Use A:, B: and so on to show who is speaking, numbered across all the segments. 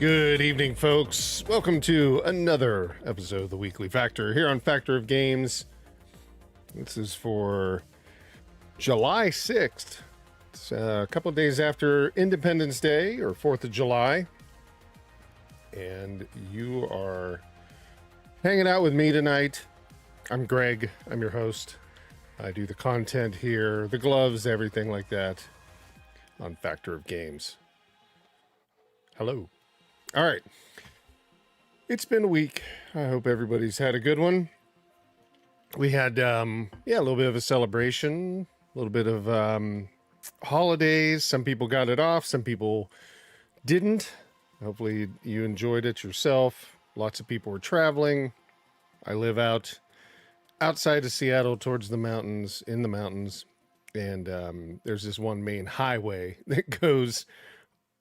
A: Good evening, folks. Welcome to another episode of the Weekly Factor here on Factor of Games. This is for July 6th. It's a couple of days after Independence Day or 4th of July. And you are hanging out with me tonight. I'm Greg. I'm your host. I do the content here, the gloves, everything like that on Factor of Games. Hello. All right. It's been a week. I hope everybody's had a good one. We had, a little bit of a celebration, a little bit of holidays. Some people got it off. Some people didn't. Hopefully you enjoyed it yourself. Lots of people were traveling. I live outside of Seattle towards the mountains, in the mountains. And there's this one main highway that goes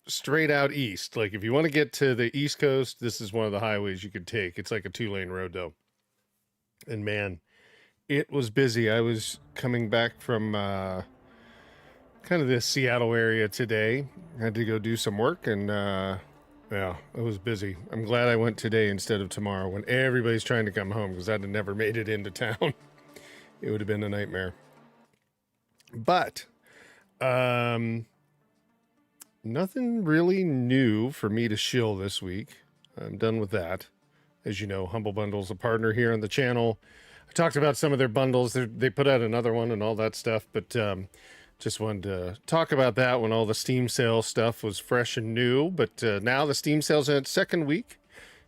A: straight out east. Like if you want to get to the East Coast, this is one of the highways you could take. It's like a 2-lane road though. And man, it was busy. I was coming back from kind of the Seattle area today. I had to go do some work and it was busy. I'm glad I went today instead of tomorrow when everybody's trying to come home because I'd have never made it into town. It would have been a nightmare. But nothing really new for me to shill this week. I'm done with that. As you know, Humble Bundle's a partner here on the channel. I talked about some of their bundles. They put out another one and all that stuff, but just wanted to talk about that when all the Steam sale stuff was fresh and new. But now the Steam sale's in its second week.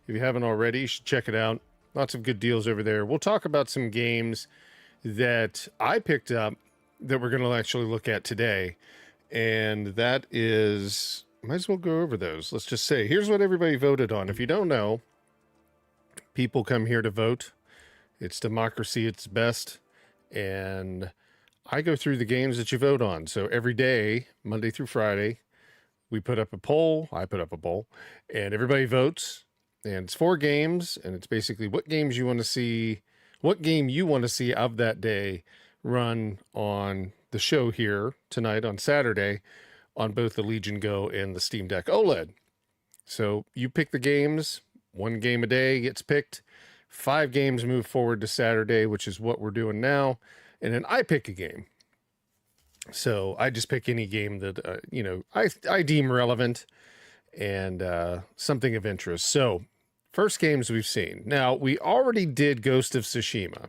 A: If you haven't already, you should check it out. Lots of good deals over there. We'll talk about some games that I picked up that we're going to actually look at today. And that is, might as well go over those. Let's just say, here's what everybody voted on. If you don't know, people come here to vote. It's democracy at its best. And I go through the games that you vote on. So every day, Monday through Friday, we put up a poll. I put up a poll. And everybody votes. And it's 4 games. And it's basically what games you want to see, what game you want to see of that day run on the show here tonight on Saturday on both the Legion Go and the Steam Deck Oled. So you pick the games, 1 game a day gets picked, 5 games move forward to Saturday, which is what we're doing now. And then I pick a game. So I just pick any game that, I deem relevant and something of interest. So first games we've seen. Now we already did Ghost of Tsushima,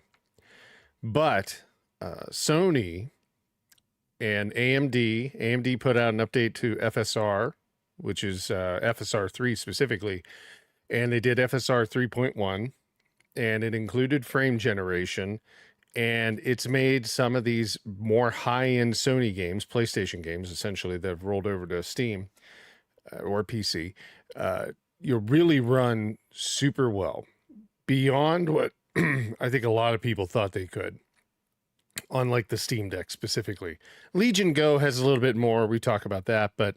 A: but Sony and AMD put out an update to FSR, which is FSR 3 specifically, and they did FSR 3.1, and it included frame generation, and it's made some of these more high-end Sony games, PlayStation games, essentially, that have rolled over to Steam or PC, you really run super well, beyond what I think a lot of people thought they could. On like the Steam Deck specifically. Legion Go has a little bit more. We talk about that, but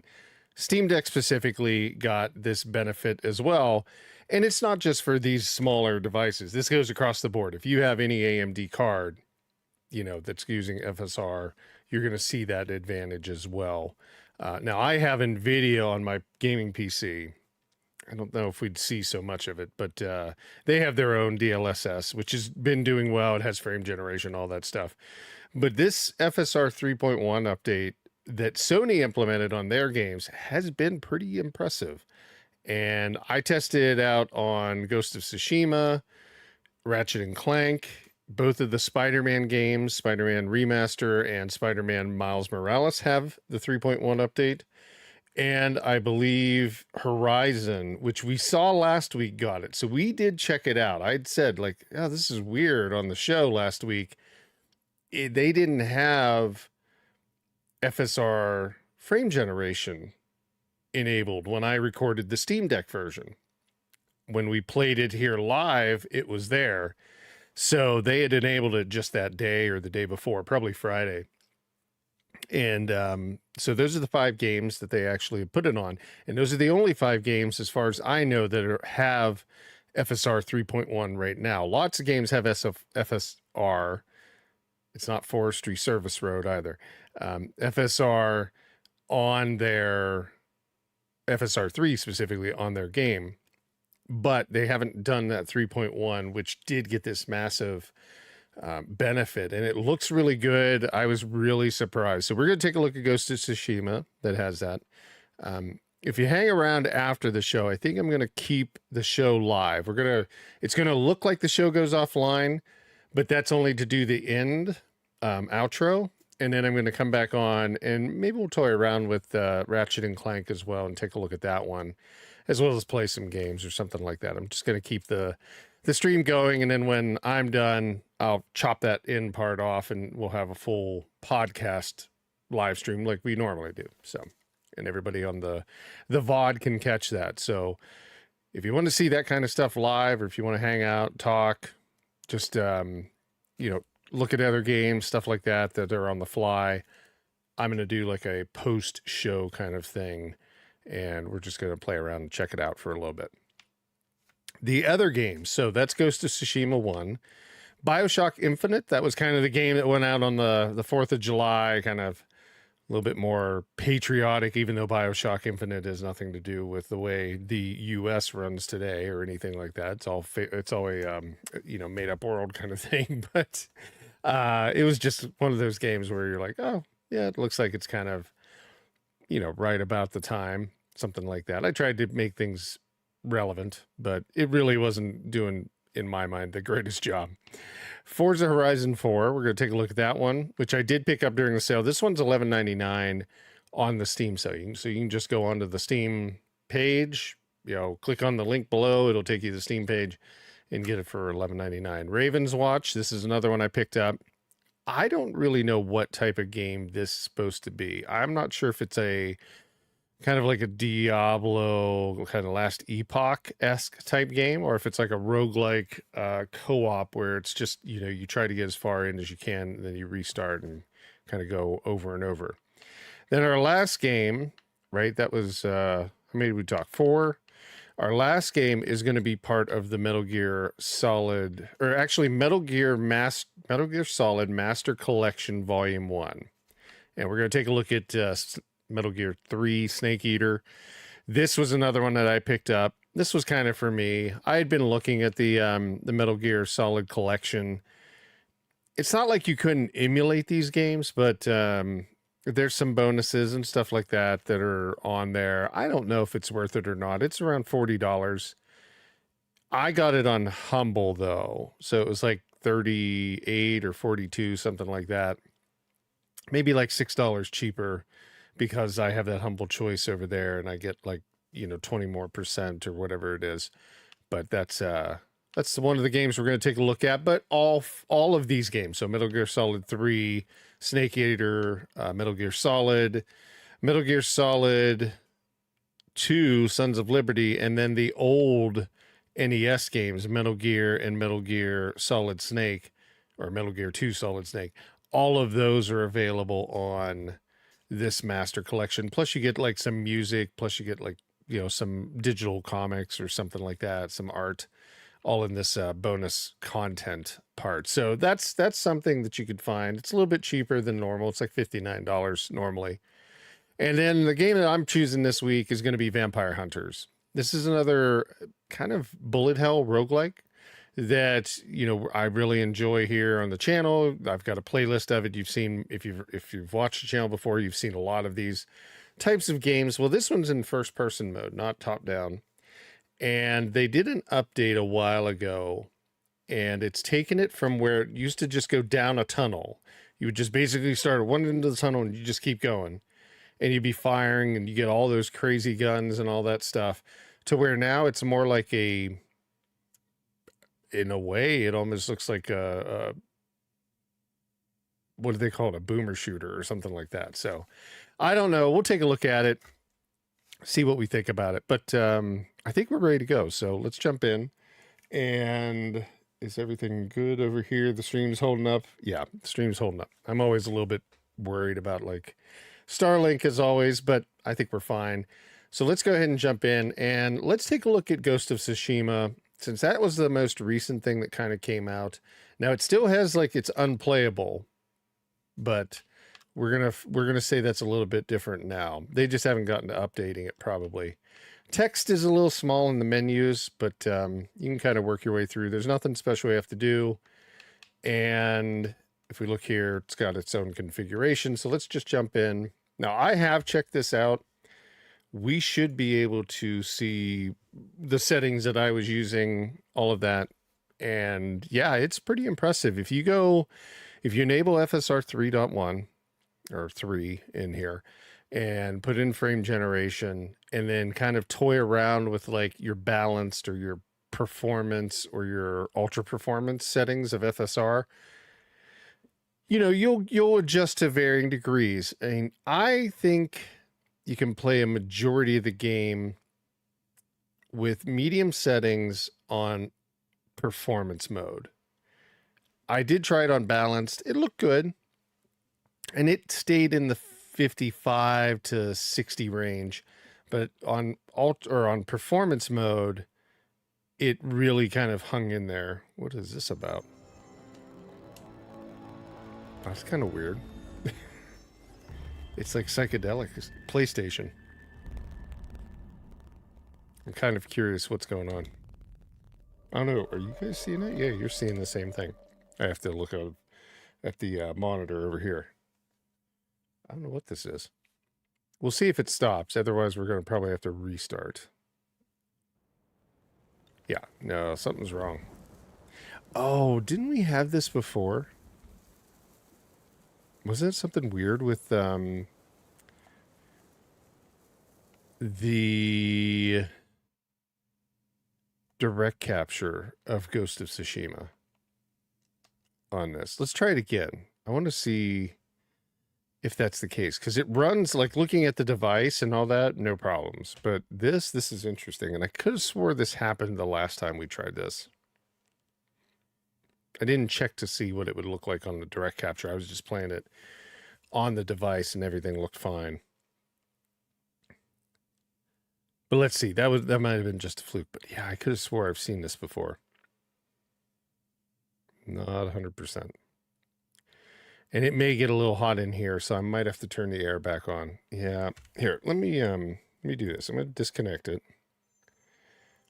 A: Steam Deck specifically got this benefit as well. And it's not just for these smaller devices. This goes across the board. If you have any AMD card, that's using FSR, you're going to see that advantage as well. Now I have NVIDIA on my gaming PC. I don't know if we'd see so much of it, but they have their own DLSS, which has been doing well. It has frame generation, all that stuff. But this FSR 3.1 update that Sony implemented on their games has been pretty impressive. And I tested it out on Ghost of Tsushima, Ratchet and Clank, both of the Spider-Man games, Spider-Man Remaster and Spider-Man Miles Morales have the 3.1 update. And I believe Horizon, which we saw last week, got it. So we did check it out. I'd said this is weird on the show last week. They didn't have FSR frame generation enabled when I recorded the Steam Deck version. When we played it here live, it was there. So they had enabled it just that day or the day before, probably Friday. And so those are the 5 games that they actually put it on. And those are the only 5 games, as far as I know, that have FSR 3.1 right now. Lots of games have FSR. It's not Forestry Service Road either. FSR on their FSR 3 specifically on their game, but they haven't done that 3.1, which did get this massive benefit, and it looks really good. I was really surprised. So we're going to take a look at Ghost of Tsushima that has that. If you hang around after the show, I think I'm going to keep the show live. It's going to look like the show goes offline, but that's only to do the end outro. And then I'm going to come back on and maybe we'll toy around with Ratchet and Clank as well and take a look at that one, as well as play some games or something like that. I'm just going to keep the stream going. And then when I'm done, I'll chop that in part off and we'll have a full podcast live stream like we normally do. So, and everybody on the VOD can catch that. So if you want to see that kind of stuff live, or if you want to hang out, talk, just, look at other games, stuff like that are on the fly, I'm going to do like a post-show kind of thing, and we're just going to play around and check it out for a little bit. The other games, so that's Ghost of Tsushima 1. Bioshock Infinite, that was kind of the game that went out on the 4th of July, kind of a little bit more patriotic, even though Bioshock Infinite has nothing to do with the way the U.S. runs today or anything like that. It's all a made up world kind of thing, but it was just one of those games where you're like, oh yeah, it looks like it's kind of, right about the time, something like that. I tried to make things relevant, but it really wasn't doing, in my mind, the greatest job. Forza Horizon 4, we're going to take a look at that one, which I did pick up during the sale. This one's $11.99 on the Steam sale. So you can just go onto the Steam page, click on the link below. It'll take you to the Steam page and get it for $11.99. Ravenswatch, this is another one I picked up. I don't really know what type of game this is supposed to be. I'm not sure if it's a kind of like a Diablo kind of Last Epoch-esque type game, or if it's like a roguelike co-op where it's just, you try to get as far in as you can, and then you restart and kind of go over and over. Then our last game, right, that was, how many did we talk? 4. Our last game is going to be part of the Metal Gear Solid, or actually Metal Gear Solid Master Collection Volume 1. And we're going to take a look at Metal Gear 3 Snake Eater. This was another one that I picked up. This was kind of for me. I had been looking at the Metal Gear Solid collection. It's not like you couldn't emulate these games, but there's some bonuses and stuff like that are on there. I don't know if it's worth it or not. It's around $40. I got it on Humble though, so it was like 38 or 42, something like that. Maybe like $6 cheaper, because I have that Humble choice over there and I get like, 20 more % or whatever it is. But that's one of the games we're going to take a look at. But all of these games, so Metal Gear Solid 3, Snake Eater, Metal Gear Solid 2, Sons of Liberty, and then the old NES games, Metal Gear and Metal Gear Solid Snake, or Metal Gear 2 Solid Snake. All of those are available on this master collection. Plus you get like some music, plus you get like, some digital comics or something like that, some art, all in this bonus content part. So that's something that you could find. It's a little bit cheaper than normal. It's like $59 normally. And then the game that I'm choosing this week is going to be Vampire Hunters. This is another kind of bullet hell roguelike that, I really enjoy here on the channel. I've got a playlist of it. You've seen, if you've watched the channel before, you've seen a lot of these types of games. Well, this one's in first person mode, not top down. And they did an update a while ago, and it's taken it from where it used to just go down a tunnel. You would just basically start at one end of the tunnel and you just keep going, and you'd be firing and you get all those crazy guns and all that stuff, to where now it's more like in a way, it almost looks like what do they call it? A boomer shooter or something like that. So I don't know. We'll take a look at it, see what we think about it. But I think we're ready to go. So let's jump in. And is everything good over here? The stream's holding up. Yeah, the stream's holding up. I'm always a little bit worried about like Starlink as always, but I think we're fine. So let's go ahead and jump in and let's take a look at Ghost of Tsushima, since that was the most recent thing that kind of came out. Now it still has like, it's unplayable, but We're gonna say that's a little bit different now. They just haven't gotten to updating it probably. Text is a little small in the menus, but you can kind of work your way through. There's nothing special you have to do. And if we look here, it's got its own configuration. So let's just jump in. Now I have checked this out. We should be able to see the settings that I was using, all of that. And yeah, it's pretty impressive. If you enable FSR 3.1 or 3 in here and put in frame generation and then kind of toy around with like your balanced or your performance or your ultra performance settings of FSR, you'll adjust to varying degrees. I mean, I think you can play a majority of the game with medium settings on performance mode. I did try it on balanced. It looked good. And it stayed in the 55 to 60 range. But on on performance mode, it really kind of hung in there. What is this about? That's kind of weird. It's like psychedelic PlayStation. I'm kind of curious what's going on. I don't know. Are you guys seeing it? Yeah, you're seeing the same thing. I have to look at the monitor over here. I don't know what this is. We'll see if it stops. Otherwise, we're going to probably have to restart. Yeah, no, something's wrong. Oh, didn't we have this before? Wasn't it something weird with the direct capture of Ghost of Tsushima on this? Let's try it again. I want to see if that's the case, because it runs, like looking at the device and all that, no problems. But this is interesting, and I could have swore this happened the last time we tried this. I didn't check to see what it would look like on the direct capture. I was just playing it on the device and everything looked fine. But let's see. That might have been just a fluke. But yeah, I could have swore I've seen this before. Not 100%. And it may get a little hot in here, so I might have to turn the air back on. Yeah. Here, let me do this. I'm going to disconnect it.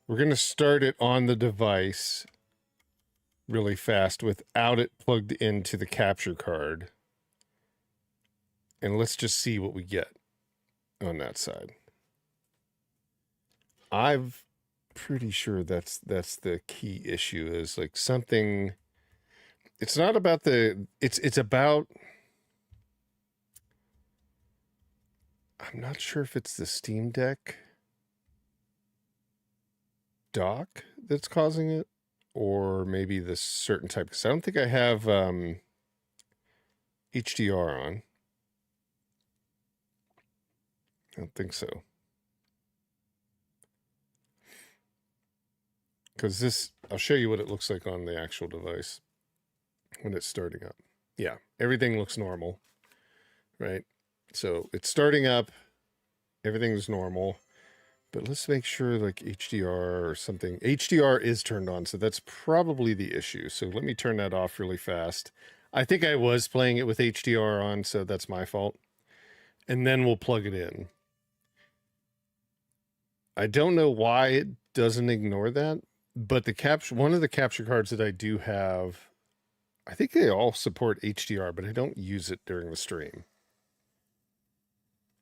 A: We're going to start it on the device really fast without it plugged into the capture card. And let's just see what we get on that side. I'm pretty sure that's the key issue, is like something. It's not about it's about, I'm not sure if it's the Steam Deck dock that's causing it, or maybe this certain type, because I don't think I have HDR on. I don't think so. Because this, I'll show you what it looks like on the actual device when it's starting up. Yeah, everything looks normal, right? So it's starting up, everything's normal, but let's make sure like HDR or something. HDR is turned on, so that's probably the issue. So let me turn that off really fast. I think I was playing it with HDR on, so that's my fault. And then we'll plug it in. I don't know why it doesn't ignore that, but one of the capture cards that I do have, I think they all support HDR, but I don't use it during the stream.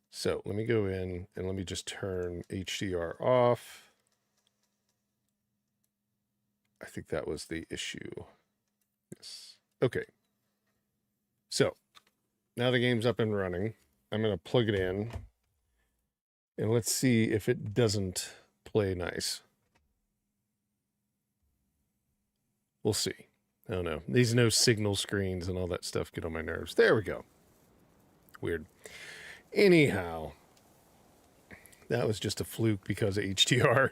A: So let me go in and let me just turn HDR off. I think that was the issue. Yes. Okay. So now the game's up and running. I'm going to plug it in and let's see if it doesn't play nice. We'll see. I don't know. These no signal screens and all that stuff get on my nerves. There we go. Weird. Anyhow, that was just a fluke because of HDR.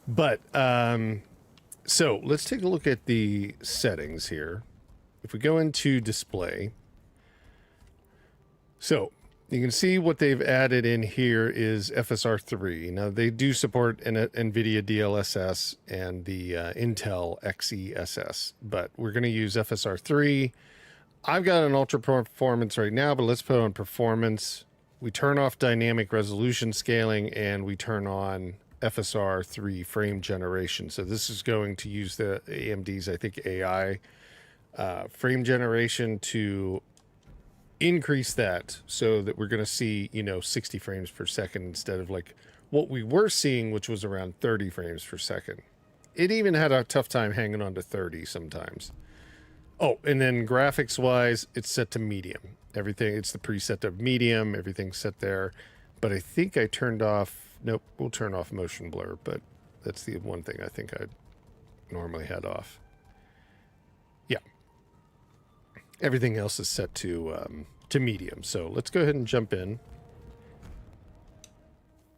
A: But, so let's take a look at the settings here. If we go into display, so you can see what they've added in here is FSR 3. Now they do support an NVIDIA DLSS and the Intel XeSS, but we're going to use FSR 3. I've got an ultra performance right now, but let's put on performance. We turn off dynamic resolution scaling and we turn on FSR 3 frame generation. So this is going to use the AMD's, I think, AI frame generation to increase that so that we're going to see, 60 frames per second instead of like what we were seeing, which was around 30 frames per second. It even had a tough time hanging on to 30 sometimes. Oh, and then graphics wise, it's set to medium. Everything, it's the preset of medium, everything's set there. But I think I turned off, nope, we'll turn off motion blur, but that's the one thing I think I normally had off. Yeah. Everything else is set to medium. So let's go ahead and jump in.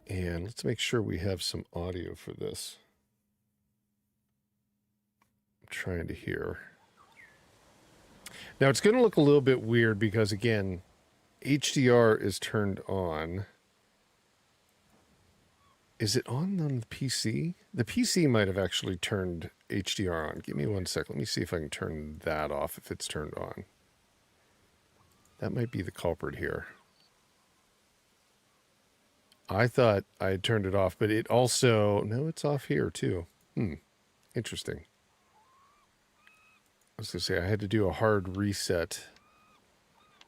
A: And let's make sure we have some audio for this. I'm trying to hear. Now it's going to look a little bit weird because, again, HDR is turned on. Is it on the PC? The PC might have actually turned HDR on. Give me 1 sec. Let me see if I can turn that off if it's turned on. That might be the culprit here. I thought I had turned it off, but it also... No, it's off here too. Interesting. I was going to say I had to do a hard reset.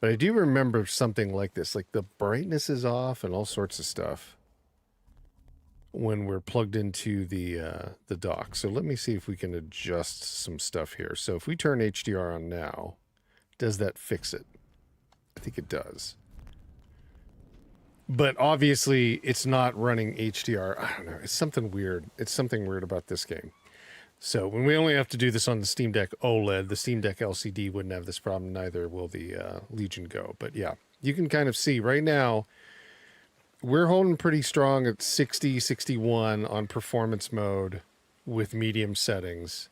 A: But I do remember something like this. Like the brightness is off and all sorts of stuff when we're plugged into the dock. So let me see if we can adjust some stuff here. So if we turn HDR on now, does that fix it? I think it does. But obviously it's not running HDR. I don't know. It's something weird. It's something weird about this game. So when we only have to do this on the Steam Deck Oled, the Steam Deck LCD wouldn't have this problem. Neither will the Legion Go. But yeah, you can kind of see right now, we're holding pretty strong at 60, 61 on performance mode with medium settings.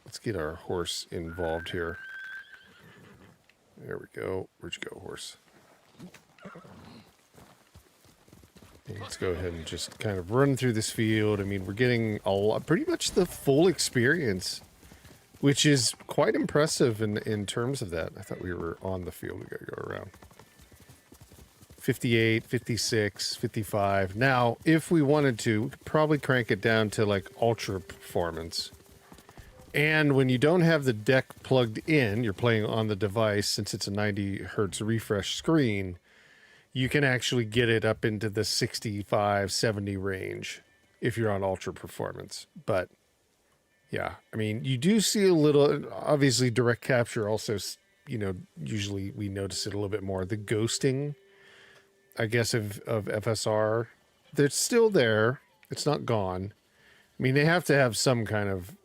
A: Let's get our horse involved here. There we go. Where'd you go, horse? Let's go ahead and just kind of run through this field. I mean, we're getting a lot, pretty much the full experience, which is quite impressive in terms of that. I thought we were on the field. We got to go around. 58, 56, 55. Now, if we wanted to, we could probably crank it down to like ultra performance. And when you don't have the deck plugged in, you're playing on the device, since it's a 90 hertz refresh screen, you can actually get it up into the 65, 70 range if you're on ultra performance. But yeah, I mean, you do see a little, obviously direct capture also, usually we notice it a little bit more. The ghosting, I guess, of FSR, they're still there. It's not gone. I mean, they have to have some kind of,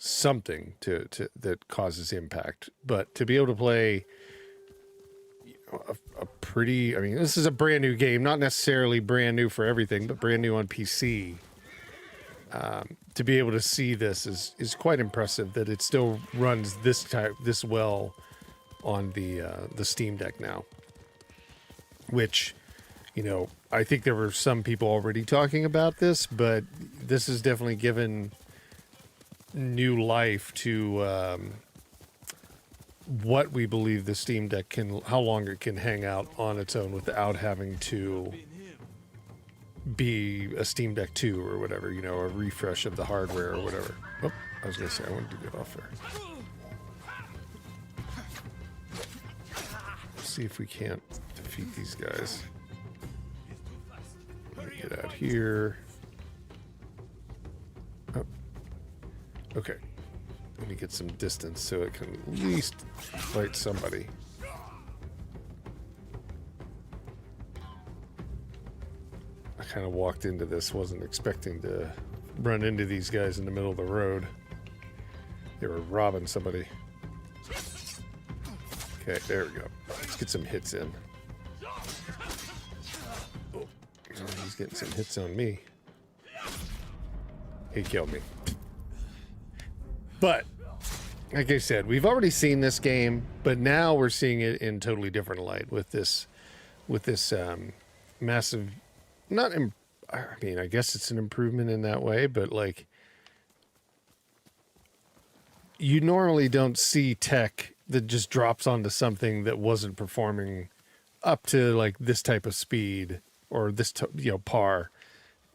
A: something to that causes impact. But to be able to play a pretty, I mean, this is a brand new game, not necessarily brand new for everything, but brand new on PC. To be able to see this is quite impressive that it still runs this well on the Steam Deck now. Which, I think there were some people already talking about this, but this has definitely given new life to what we believe the Steam Deck can, how long it can hang out on its own without having to be a Steam Deck 2 or whatever, a refresh of the hardware or whatever. Oh, I was going to say, I wanted to get off there. Let's see if we can't defeat these guys. Let me get out here. Oh. Okay. Let me get some distance so it can at least fight somebody. I kind of walked into this, wasn't expecting to run into these guys in the middle of the road. They were robbing somebody. Okay, there we go. Let's get some hits in. Oh, he's getting some hits on me. He killed me. But, like I said, we've already seen this game, but now we're seeing it in totally different light with this massive, I mean, I guess it's an improvement in that way, but like, you normally don't see tech that just drops onto something that wasn't performing up to like this type of speed or this, par,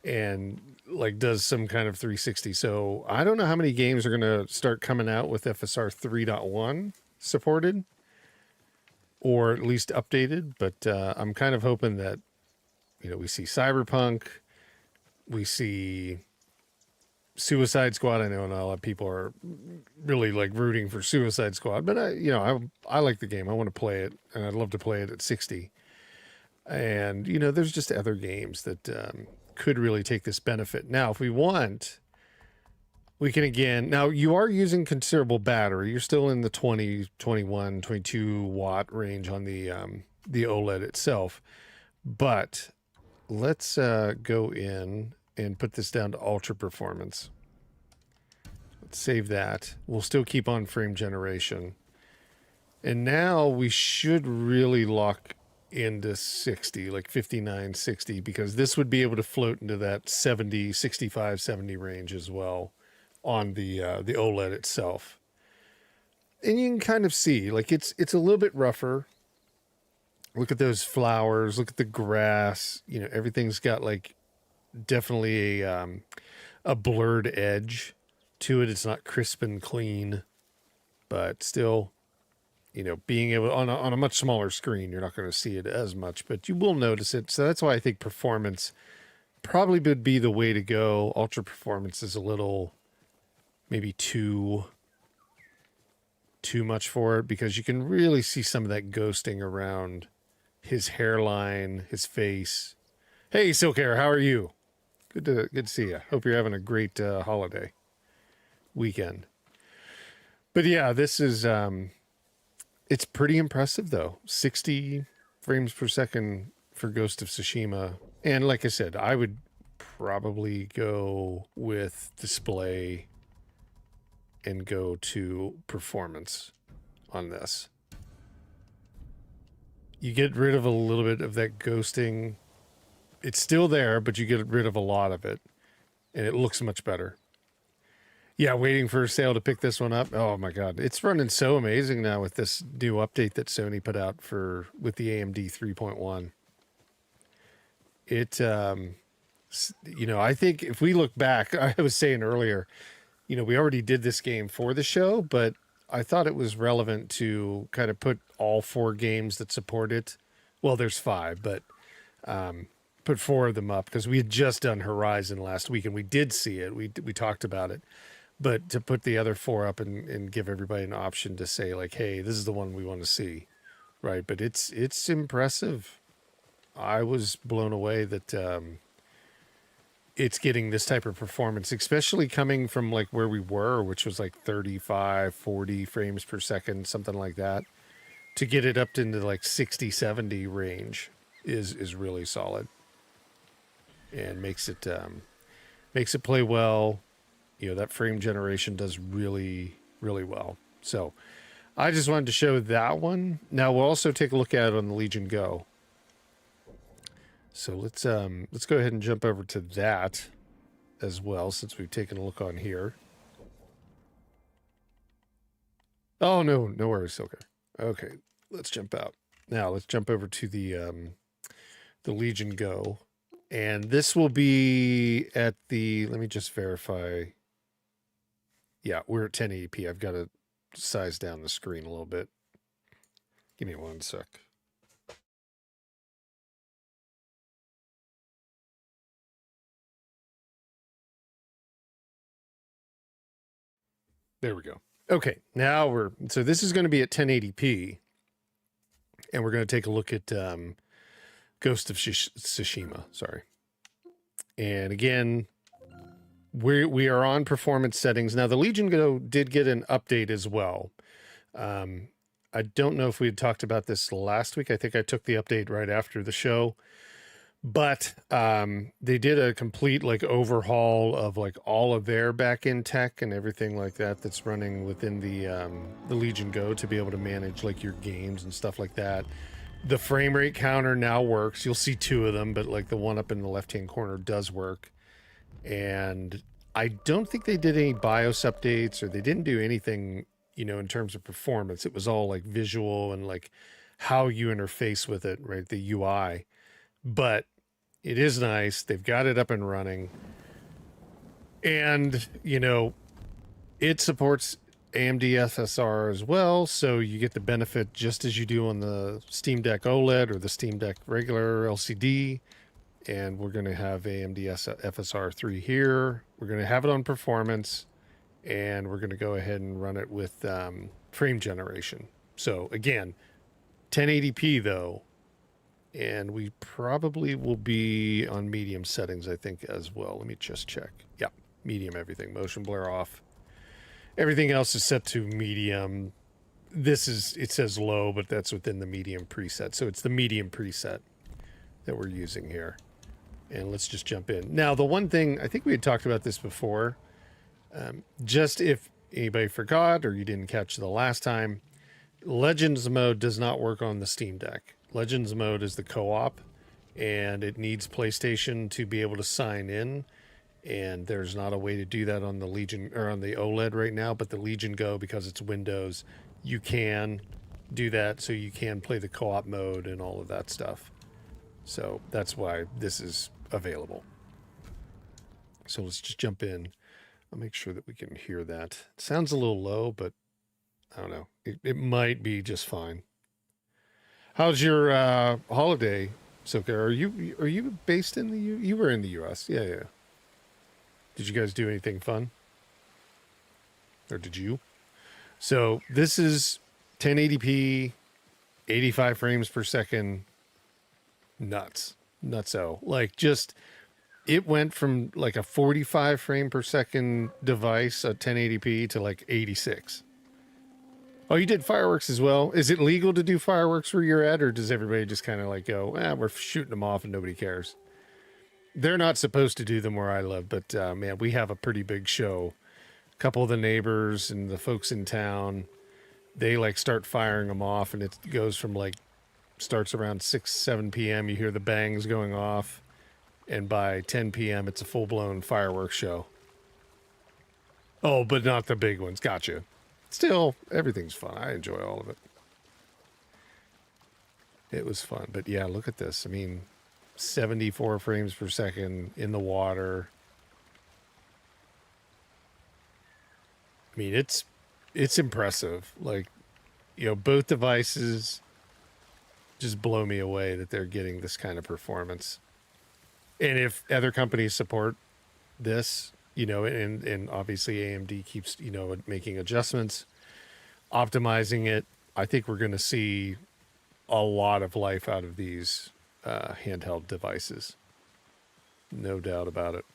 A: and like does some kind of 360. So I don't know how many games are going to start coming out with FSR 3.1 supported, or at least updated. But I'm kind of hoping that, we see Cyberpunk, we see Suicide Squad. I know not a lot of people are really like rooting for Suicide Squad, but I like the game. I want to play it, and I'd love to play it at 60. And there's just other games that could really take this benefit. Now, if we want, we can again. Now, you are using considerable battery. You're still in the 20, 21, 22 watt range on the OLED itself, but let's go in and put this down to ultra performance. Let's save that. We'll still keep on frame generation. And now we should really lock into 60, like 59, 60, because this would be able to float into that 70, 65, 70 range as well on the OLED itself. And you can kind of see, like, it's a little bit rougher. Look at those flowers. Look at the grass. Everything's got like definitely a blurred edge to it. It's not crisp and clean, but still, being able on a much smaller screen, you're not going to see it as much, but you will notice it. So that's why I think performance probably would be the way to go. Ultra performance is a little maybe too much for it, because you can really see some of that ghosting around his hairline, his face. Hey, Silk Hair, how are you? Good to see you. Hope you're having a great holiday weekend. But yeah, this is it's pretty impressive though. 60 frames per second for Ghost of Tsushima. And like I said, I would probably go with display and go to performance on this. You get rid of a little bit of that ghosting. It's still there, but you get rid of a lot of it, and it looks much better. Yeah, waiting for a sale to pick this one up. Oh my God, it's running so amazing now with this new update that Sony put out with the AMD 3.1. It, I think if we look back, I was saying earlier, we already did this game for the show, but I thought it was relevant to kind of put all 4 games that support it. Well, there's 5, but put 4 of them up, because we had just done Horizon last week and we did see it. We talked about it, but to put the other 4 up and give everybody an option to say like, hey, this is the one we want to see. Right. But it's impressive. I was blown away that it's getting this type of performance, especially coming from like where we were, which was like 35, 40 frames per second, something like that. To get it up into like 60, 70 range is really solid, and makes it play well. That frame generation does really, really well. So I just wanted to show that one. Now we'll also take a look at it on the Legion Go. So let's go ahead and jump over to that as well, since we've taken a look on here. Oh no worries. Okay, let's jump out. Now let's jump over to the Legion Go, and this will be at the. Let me just verify. Yeah, we're at 1080p. I've got to size down the screen a little bit. Give me one sec. There we go. Okay, now so this is going to be at 1080p, and we're going to take a look at Ghost of Tsushima. Sorry. And again, we are on performance settings. Now, the Legion Go did get an update as well. I don't know if we had talked about this last week. I think I took the update right after the show. But they did a complete like overhaul of like all of their back-end tech and everything like that that's running within the Legion Go to be able to manage like your games and stuff like that. The frame rate counter now works. You'll see 2 of them, but like the one up in the left-hand corner does work. And I don't think they did any BIOS updates, or they didn't do anything, in terms of performance. It was all like visual and like how you interface with it, right? The UI. But it is nice. They've got it up and running. And, it supports AMD FSR as well, so you get the benefit just as you do on the Steam Deck OLED or the Steam Deck regular LCD. And we're going to have AMD FSR 3 here. We're going to have it on performance, and we're going to go ahead and run it with frame generation. So again, 1080p though, and we probably will be on medium settings, I think, as well. Let me just check. Yeah, medium everything. Motion blur off. Everything else is set to medium. It says low, but that's within the medium preset. So it's the medium preset that we're using here. And let's just jump in. Now, the one thing, I think we had talked about this before, just if anybody forgot or you didn't catch the last time, Legends mode does not work on the Steam Deck. Legends mode is the co-op, and it needs PlayStation to be able to sign in. And there's not a way to do that on the Legion or on the OLED right now, but the Legion Go, because it's Windows, you can do that. So you can play the co-op mode and all of that stuff. So that's why this is available. So let's just jump in. I'll make sure that we can hear that. It sounds a little low, but I don't know. It might be just fine. How's your holiday, Soka? Are you based in the you were in the US? Yeah. Did you guys do anything fun? Or did you? So this is 1080p, 85 frames per second. Nutso. Like, just, it went from like a 45 frame per second device at 1080p to like 86. Oh, you did fireworks as well? Is it legal to do fireworks where you're at, or does everybody just kind of like go, we're shooting them off and nobody cares? They're not supposed to do them where I live, but man, we have a pretty big show. A couple of the neighbors and the folks in town, they like start firing them off, and it goes from like, starts around 7 p.m. You hear the bangs going off, and by 10 p.m. it's a full-blown fireworks show. Oh, but not the big ones. Gotcha. Still, everything's fun. I enjoy all of it. It was fun. But yeah, look at this. I mean, 74 frames per second in the water. I mean, it's impressive. Like, both devices just blow me away that they're getting this kind of performance. And if other companies support this, and obviously AMD keeps, making adjustments, optimizing it, I think we're going to see a lot of life out of these handheld devices. No doubt about it.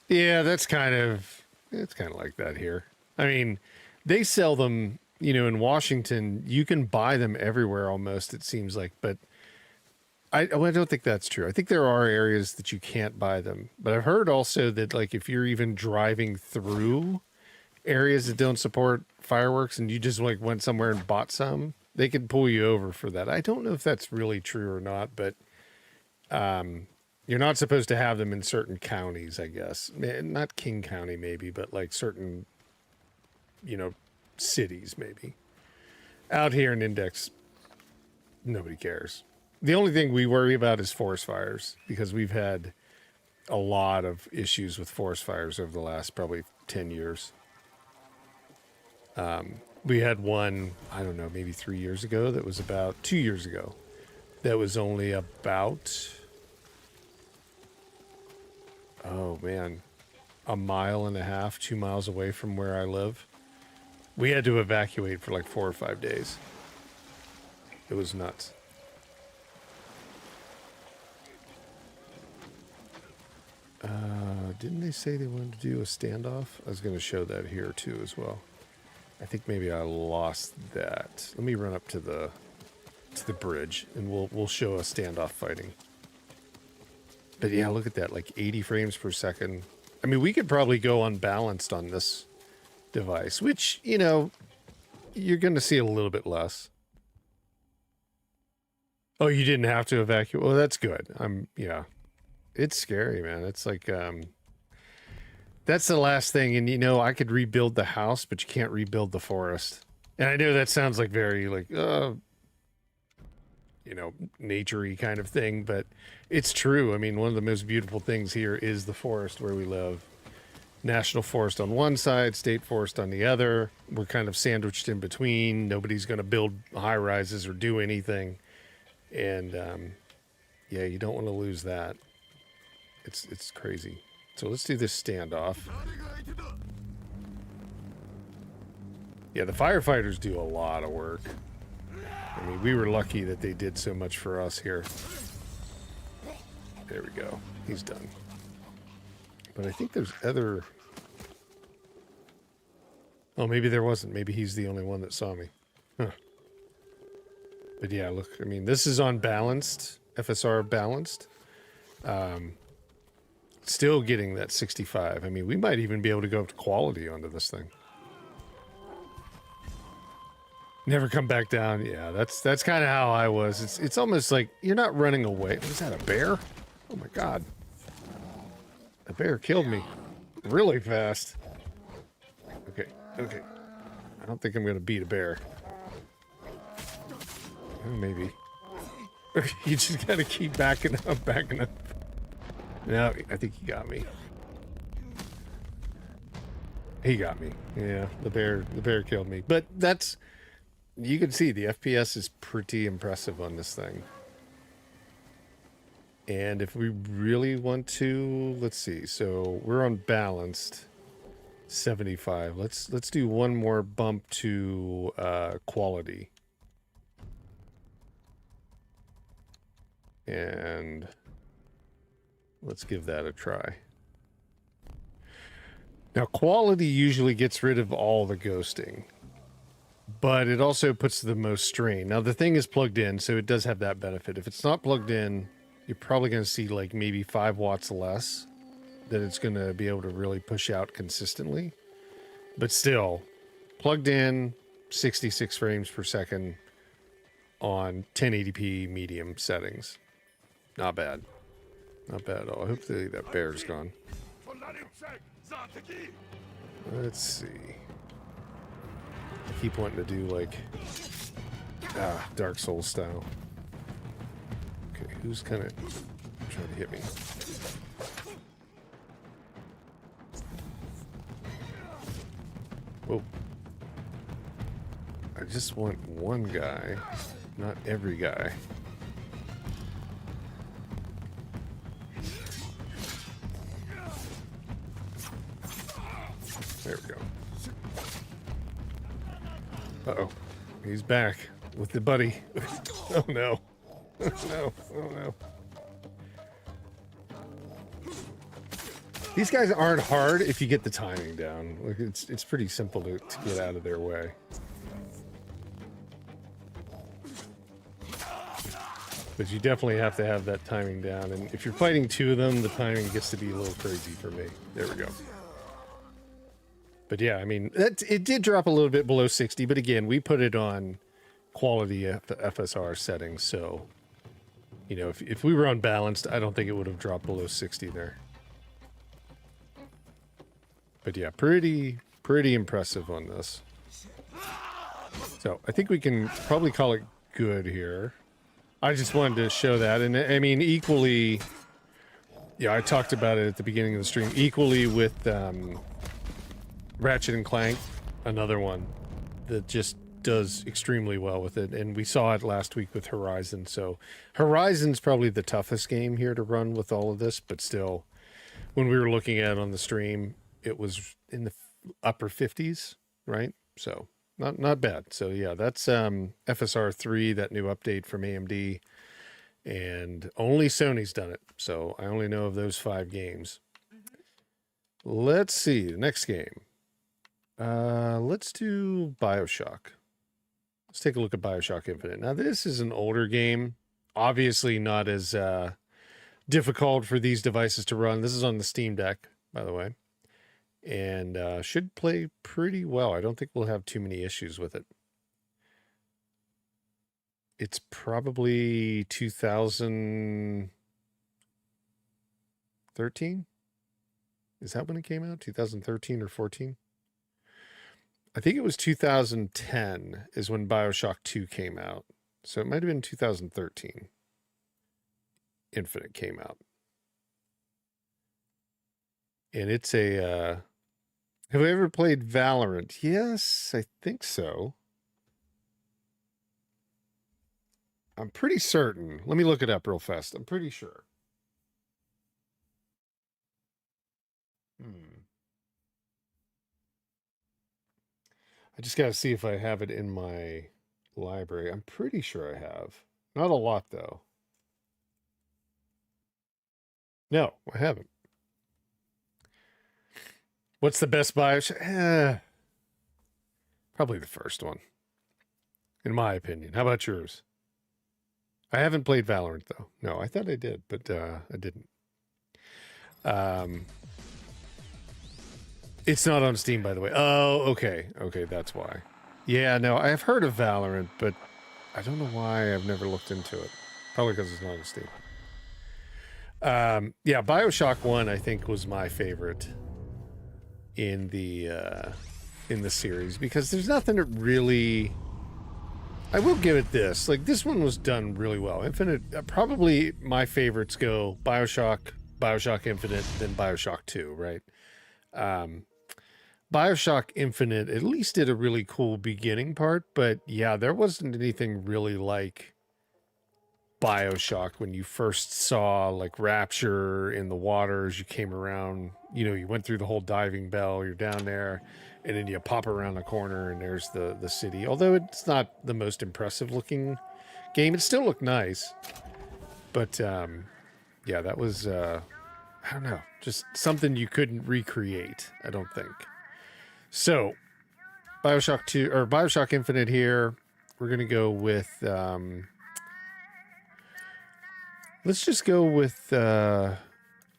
A: Yeah, it's kind of like that here. I mean, they sell them, in Washington. You can buy them everywhere almost, it seems like, but I don't think that's true. I think there are areas that you can't buy them, but I've heard also that, like, if you're even driving through areas that don't support fireworks and you just like went somewhere and bought some, they could pull you over for that. I don't know if that's really true or not, but you're not supposed to have them in certain counties, I guess. Not King County maybe, but like certain, cities maybe. Out here in Index, nobody cares. The only thing we worry about is forest fires, because we've had a lot of issues with forest fires over the last probably 10 years. We had one, I don't know, maybe 3 years ago, that was about 2 years ago. That was only about, oh man, a mile and a half, 2 miles away from where I live. We had to evacuate for like 4 or 5 days. It was nuts. Didn't they say they wanted to do a standoff? I was going to show that here too as well. I think maybe I lost that. Let me run up to the bridge and we'll show a standoff fighting. But yeah, look at that, like 80 frames per second. I mean, we could probably go unbalanced on this device, which, you're going to see a little bit less. Oh, you didn't have to evacuate. Well, that's good. Yeah. It's scary, man. It's like, that's the last thing. And you know, I could rebuild the house, but you can't rebuild the forest. And I know that sounds like very like, you know, nature-y kind of thing, but it's true. I mean, one of the most beautiful things here is the forest where we live. National forest on one side, state forest on the other. We're kind of sandwiched in between. Nobody's going to build high rises or do anything. And yeah, you don't want to lose that. It's crazy. So let's do this standoff. Yeah, the firefighters do a lot of work. I mean, we were lucky that they did so much for us here. There we go. He's done. But I think there's other... Oh, maybe there wasn't. Maybe he's the only one that saw me. Huh. But yeah, look, I mean, this is on balanced, FSR balanced. Still getting that 65. I mean, we might even be able to go up to quality onto this thing. Never come back down. Yeah, that's kind of how I was. It's almost like you're not running away. Was that a bear? Oh my god. A bear killed me really fast. Okay, okay. I don't think I'm going to beat a bear. Oh, maybe. You just got to keep backing up, backing up. No, I think he got me. He got me. Yeah, the bear killed me. But that's... You can see the FPS is pretty impressive on this thing. And if we really want to, let's see. So we're on balanced 75. Let's do one more bump to quality. And let's give that a try. Now, quality usually gets rid of all the ghosting, but it also puts the most strain. Now, the thing is plugged in, so it does have that benefit. If it's not plugged in, you're probably going to see like maybe 5 watts less that it's going to be able to really push out consistently. But still, plugged in, 66 frames per second on 1080p medium settings. Not bad. Not bad at all. Hopefully that bear's gone. Let's see. I keep wanting to do like Dark Souls style. Okay, who's kind of trying to hit me? Whoa. I just want one guy, not every guy. There we go. Uh-oh. He's back with the buddy. Oh no. Oh no. Oh no. These guys aren't hard if you get the timing down. Like it's pretty simple to get out of their way. But you definitely have to have that timing down. And if you're fighting 2 of them, the timing gets to be a little crazy for me. There we go. But yeah, I mean, it did drop a little bit below 60, but again, we put it on quality FSR settings, so, you know, if we were unbalanced, I don't think it would have dropped below 60 there. But yeah, pretty impressive on this. So, I think we can probably call it good here. I just wanted to show that, and I mean, equally, yeah, I talked about it at the beginning of the stream, equally with, Ratchet and Clank, another one that just does extremely well with it, and we saw it last week with Horizon. So Horizon's probably the toughest game here to run with all of this, but still, when we were looking at it on the stream, it was in the upper 50s, right? So not bad. So yeah, that's FSR 3, that new update from AMD, and only Sony's done it. So I only know of those 5 games. Let's see the next game. Let's do Bioshock. Let's take a look at Bioshock Infinite. Now, this is an older game. Obviously not as difficult for these devices to run. This is on the Steam Deck, by the way. And should play pretty well. I don't think we'll have too many issues with it. It's probably 2013. Is that when it came out? 2013 or 14? I think it was 2010 is when Bioshock 2 came out. So it might have been 2013. Infinite came out. And it's a... have I ever played Valorant? Yes, I think so. I'm pretty certain. Let me look it up real fast. I'm pretty sure. I just got to see if I have it in my library. I'm pretty sure I have. Not a lot, though. No, I haven't. What's the best Bioshock? Probably the first one, in my opinion. How about yours? I haven't played Valorant, though. No, I thought I did, but I didn't. It's not on Steam, by the way. Oh, okay. Okay, that's why. Yeah, no, I've heard of Valorant, but I don't know why I've never looked into it. Probably because it's not on Steam. Yeah, Bioshock 1, I think, was my favorite in the series, because there's nothing that really... I will give it this. Like, this one was done really well. Infinite, probably my favorites go Bioshock, Bioshock Infinite, then Bioshock 2, right? Bioshock Infinite at least did a really cool beginning part, but yeah, there wasn't anything really like Bioshock when you first saw like Rapture in the waters. You came around, you know, you went through the whole diving bell, you're down there, and then you pop around the corner and there's the city. Although it's not the most impressive looking game, it still looked nice. But yeah, that was I don't know, just something you couldn't recreate, I don't think. So, Bioshock 2 or Bioshock Infinite here. We're gonna go with let's just go with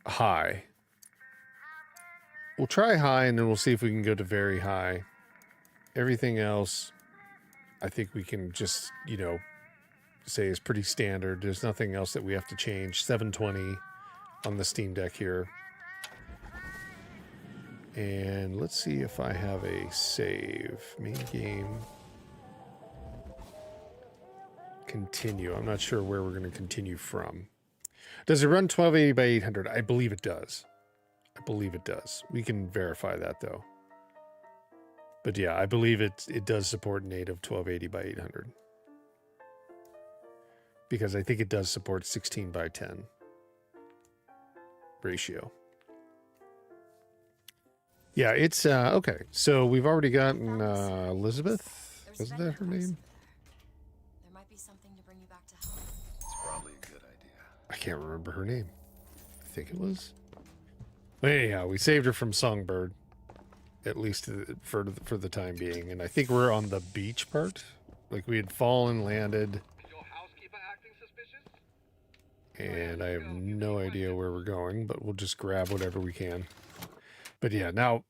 A: high. We'll try high and then we'll see if we can go to very high. Everything else, I think we can just, you know, say is pretty standard. There's nothing else that we have to change. 720 on the Steam Deck here. And let's see if I have a save. Main game. Continue. I'm not sure where we're going to continue from. Does it run 1280 by 800? I believe it does. I believe it does. We can verify that, though. But yeah, I believe it does support native 1280 by 800. Because I think it does support 16 by 10 ratio. Yeah, it's okay. So we've already gotten Elizabeth. Isn't that her name?
B: There might be something to bring you back to health.
C: It's probably a good idea.
A: I can't remember her name. I think it was. But anyhow, we saved her from Songbird, at least for the time being. And I think we're on the beach part. Like we had fallen, landed.
D: Is your housekeeper acting suspicious?
A: And I have no idea where we're going, but we'll just grab whatever we can. But yeah, now,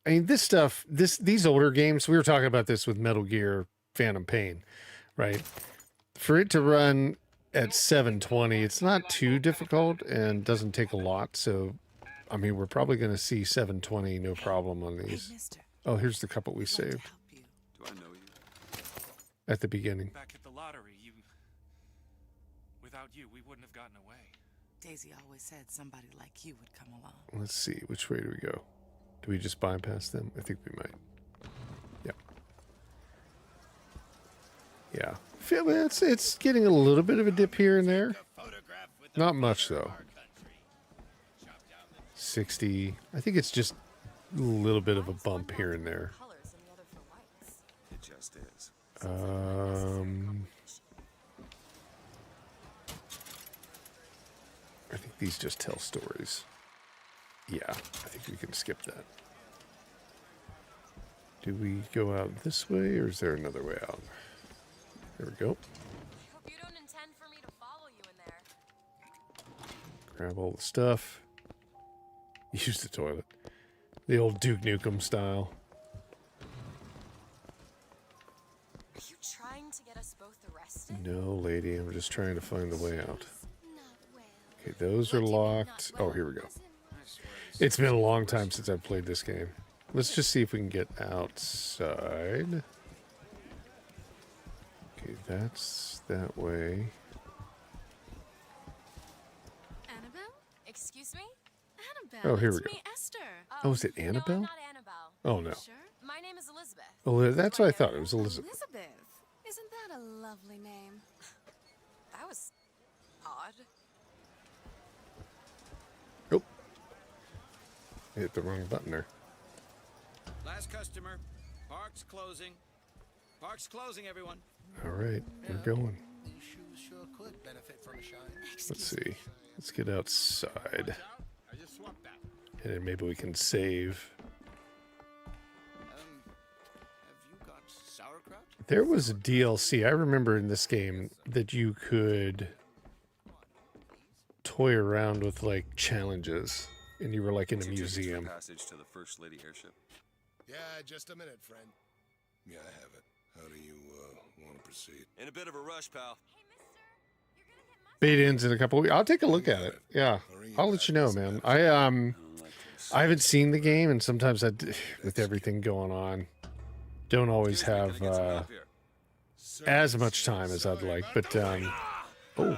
A: I mean, this stuff, these older games, we were talking about this with Metal Gear Phantom Pain, right? For it to run at 720, it's not too difficult and doesn't take a lot. So, I mean, we're probably going to see 720, no problem on these. Oh, here's the couple we saved.
C: Do I know you?
A: At the beginning.
D: Back at the lottery, without you, we wouldn't have gotten away.
E: Daisy always said somebody like you would come along.
A: Let's see, which way do we go? Do we just bypass them? I think we might. Yeah. Yeah. Feel it's getting a little bit of a dip here and there. Not much though. 60. I think it's just a little bit of a bump here and there.
C: It just is.
A: I think these just tell stories. Yeah, I think we can skip that. Do we go out this way, or is there another way out? There we go.
B: Hope you don't intend for me to follow you in there.
A: Grab all the stuff. Use the toilet. The old Duke Nukem style.
B: Are you trying to get us both arrested?
A: No, lady. I'm just trying to find the way out. Okay, those are locked. Oh, here we go. It's been a long time since I've played this game. Let's just see if we can get outside. Okay, that's that way.
B: Annabelle? Excuse me?
E: Annabelle,
A: Oh, here
E: it's
A: we go.
E: me, Esther.
A: Oh, is it
B: No,
A: Annabelle?
B: I'm not Annabelle.
A: Oh, no.
E: Sure?
B: My name is Elizabeth.
A: Oh, that's what I thought. It was Elizabeth.
E: Elizabeth. Isn't that a lovely name?
B: That was odd.
A: Oh. Hit the wrong button there.
F: Last customer. Park's closing. Park's closing, everyone.
A: All right, we're going.
G: These shoes sure could benefit from a shine.
A: Let's see. Let's get outside.
F: I just swapped that.
A: And then maybe we can save.
F: Have you got sauerkraut?
A: There was a DLC. I remember in this game that you could toy around with like challenges, and you were like in a
C: Two tickets for
A: museum.
C: Passage to the First Lady airship.
G: Yeah, just a minute, friend. Yeah, I have it. How do you want to proceed?
C: In a bit of a rush, pal.
B: Hey, mister. You're gonna get my...
A: Beta ends in a couple weeks. I'll take a look at it. Yeah, I'll let you know, man. I haven't seen the game, and sometimes with everything going on, don't always have as much time as I'd like. But oh,
B: What are you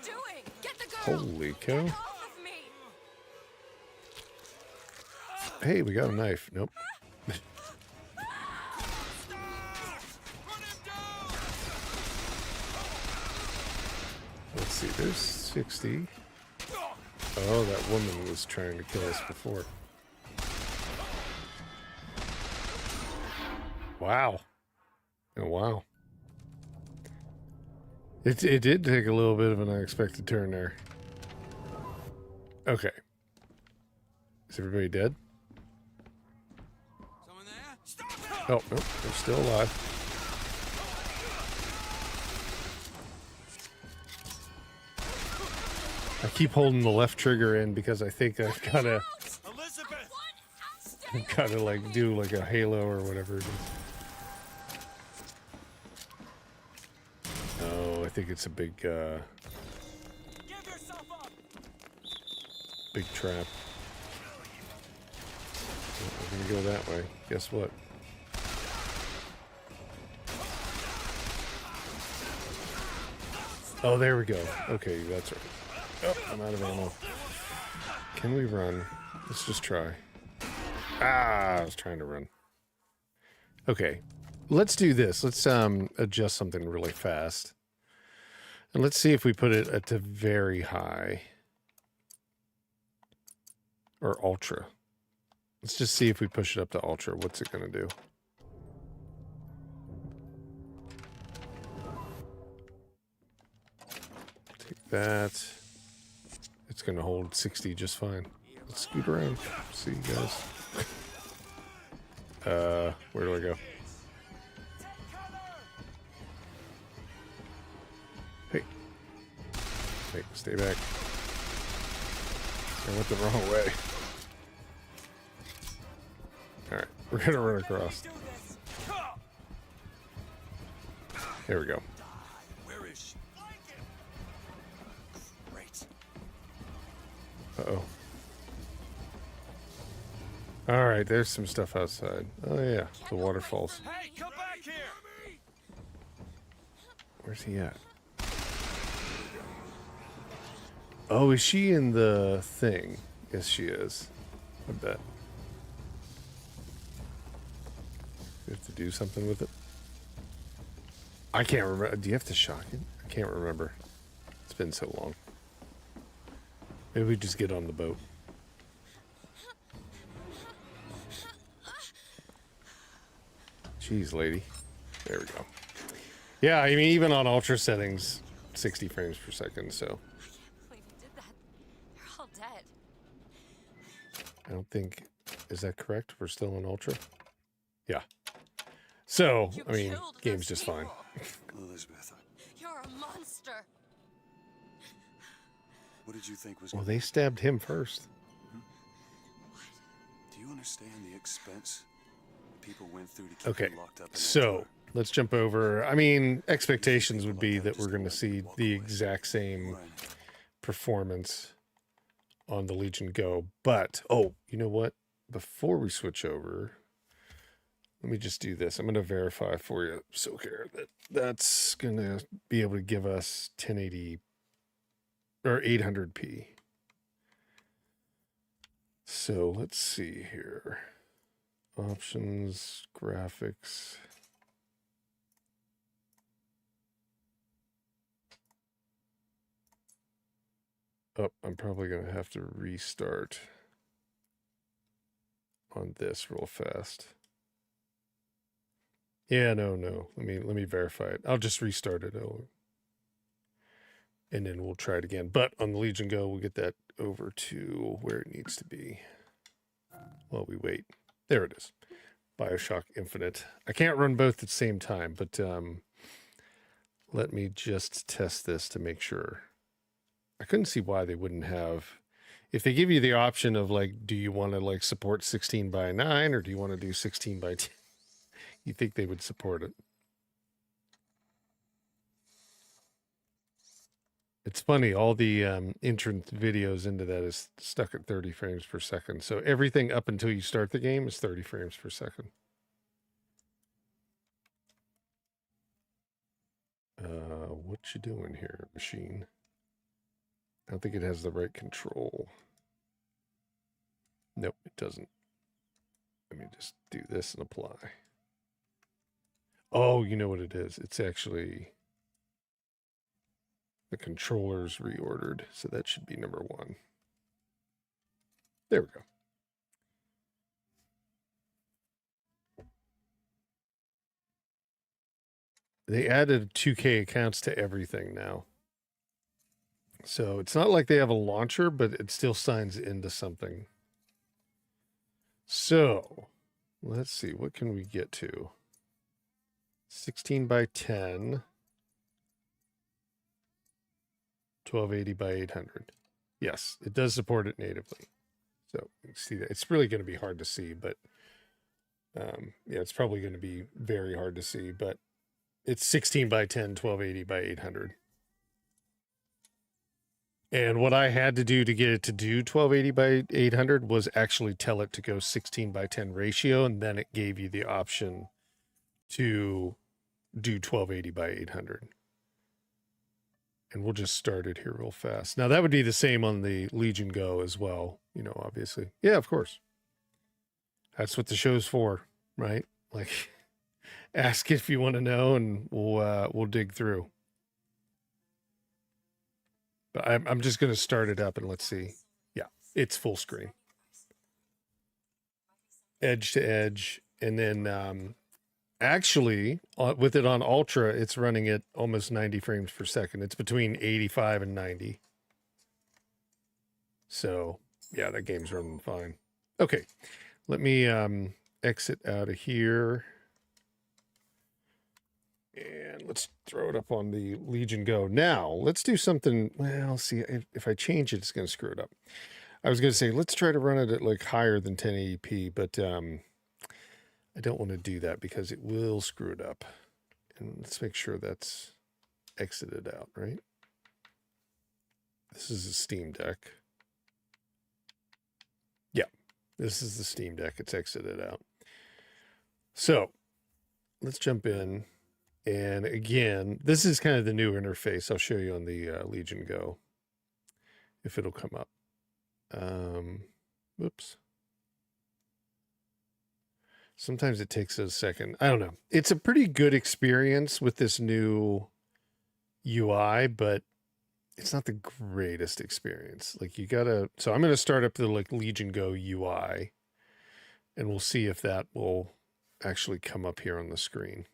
B: doing? Get the girl!
A: holy cow!
B: Get off of me!
A: Hey, we got a knife. Nope. Let's see. There's 60. Oh, that woman was trying to kill us before. Wow. Oh, wow. It did take a little bit of an unexpected turn there. Okay. Is everybody dead?
F: Someone there? Stop it!
A: Oh, no, they're still alive. I keep holding the left trigger in because I think I've gotta
F: Elizabeth!
A: like do like a halo or whatever it is. Oh, I think it's a big
F: Give yourself up!
A: big trap. Oh, we're gonna go that way. Guess what? Oh, there we go. Okay, that's right. Oh, I'm out of ammo. Can we run? Let's just try. Ah, I was trying to run. Okay, let's do this. Let's adjust something really fast. And let's see if we put it at the very high. Or ultra. Let's just see if we push it up to ultra. What's it going to do? Take that. It's going to hold 60 just fine. Let's scoot around. See you guys. Where do I go? Hey. Hey, stay back. I went the wrong way. Alright, we're going to run across. There we go.
C: Where is she? Great.
A: Uh-oh. Alright, there's some stuff outside. Oh yeah, the waterfalls.
F: Hey, come back here!
A: Where's he at? Oh, is she in the thing? Yes, she is. I bet. You have to do something with it? I can't remember. Do you have to shock it? I can't remember. It's been so long. Maybe we just get on the boat. Jeez, lady. There we go. Yeah, I mean, even on ultra settings, 60 frames per second, so.
B: I can't believe you did that. They're all dead.
A: I don't think... Is that correct? We're still on ultra? Yeah. So,
B: You
A: I mean,
B: killed
A: game's
B: those
A: just fine.
B: people.
C: Elizabeth,
B: You're a monster.
C: what did you think was
A: Well,
C: going
A: they stabbed him first.
C: Do you understand the expense people went through to keep
A: Okay,
C: you locked up in that
A: so
C: door?
A: let's jump over. I mean, expectations would be that we're going to see the exact same performance on the Legion Go. But, oh, you know what? Before we switch over, let me just do this. I'm going to verify for you, SoCare, that that's going to be able to give us 1080 or 800p. So let's see here. Options, graphics. Oh, I'm probably going to have to restart on this real fast. Yeah, no. Let me verify it. I'll just restart it. And then we'll try it again. But on the Legion Go, we'll get that over to where it needs to be while we wait. There it is. Bioshock Infinite. I can't run both at the same time, but let me just test this to make sure. I couldn't see why they wouldn't have. If they give you the option of like, do you want to like support 16:9 or do you want to do 16:10? You think they would support it. It's funny, all the entrance videos into that is stuck at 30 frames per second. So everything up until you start the game is 30 frames per second. What you doing here, machine? I don't think it has the right control. Nope, it doesn't. Let me just do this and apply. Oh, you know what it is? It's actually the controller's reordered. So that should be number 1. There we go. They added 2K accounts to everything now. So it's not like they have a launcher, but it still signs into something. So let's see, what can we get to? 16:10, 1280 by 800. Yes, it does support it natively. So you can see that it's really going to be hard to see, but yeah, it's probably going to be very hard to see, but it's 16:10, 1280 by 800. And what I had to do to get it to do 1280 by 800 was actually tell it to go 16:10 ratio, and then it gave you the option to do 1280 by 800. And we'll just start it here real fast. Now, that would be the same on the Legion Go as well, you know, obviously. Yeah, of course. That's what the show's for, right? Like, ask if you want to know, and we'll dig through. But I'm just going to start it up and let's see. Yeah, it's full screen. Edge to edge. And then actually, with it on Ultra, it's running at almost 90 frames per second. It's between 85 and 90. So, yeah, that game's running fine. Okay, let me exit out of here. And let's throw it up on the Legion Go. Now, let's do something. Well, see, if I change it, it's going to screw it up. I was going to say, let's try to run it at like higher than 1080p, but I don't want to do that because it will screw it up. And let's make sure that's exited out, right? This is a Steam Deck. Yeah, this is the Steam Deck. It's exited out. So let's jump in. And again, this is kind of the new interface. I'll show you on the Legion Go if it'll come up. Whoops. Sometimes it takes a second. I don't know. It's a pretty good experience with this new UI, but it's not the greatest experience. Like you gotta, so I'm going to start up the like Legion Go UI and we'll see if that will actually come up here on the screen.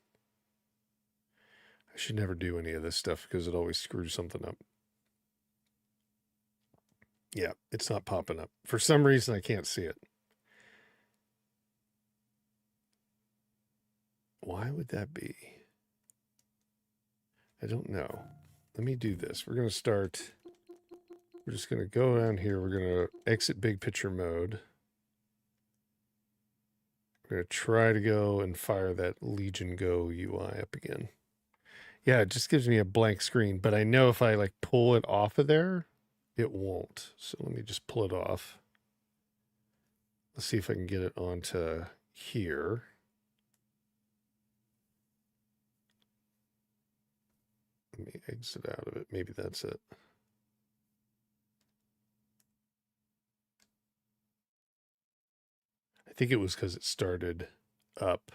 A: I should never do any of this stuff because it always screws something up. Yeah, it's not popping up. For some reason, I can't see it. Why would that be? I don't know. Let me do this. We're going to start. We're just going to go down here. We're going to exit big picture mode. I'm going to try to go and fire that Legion Go UI up again. Yeah, it just gives me a blank screen, but I know if I like pull it off of there, it won't. So let me just pull it off. Let's see if I can get it onto here. Let me exit out of it. Maybe that's it. I think it was because it started up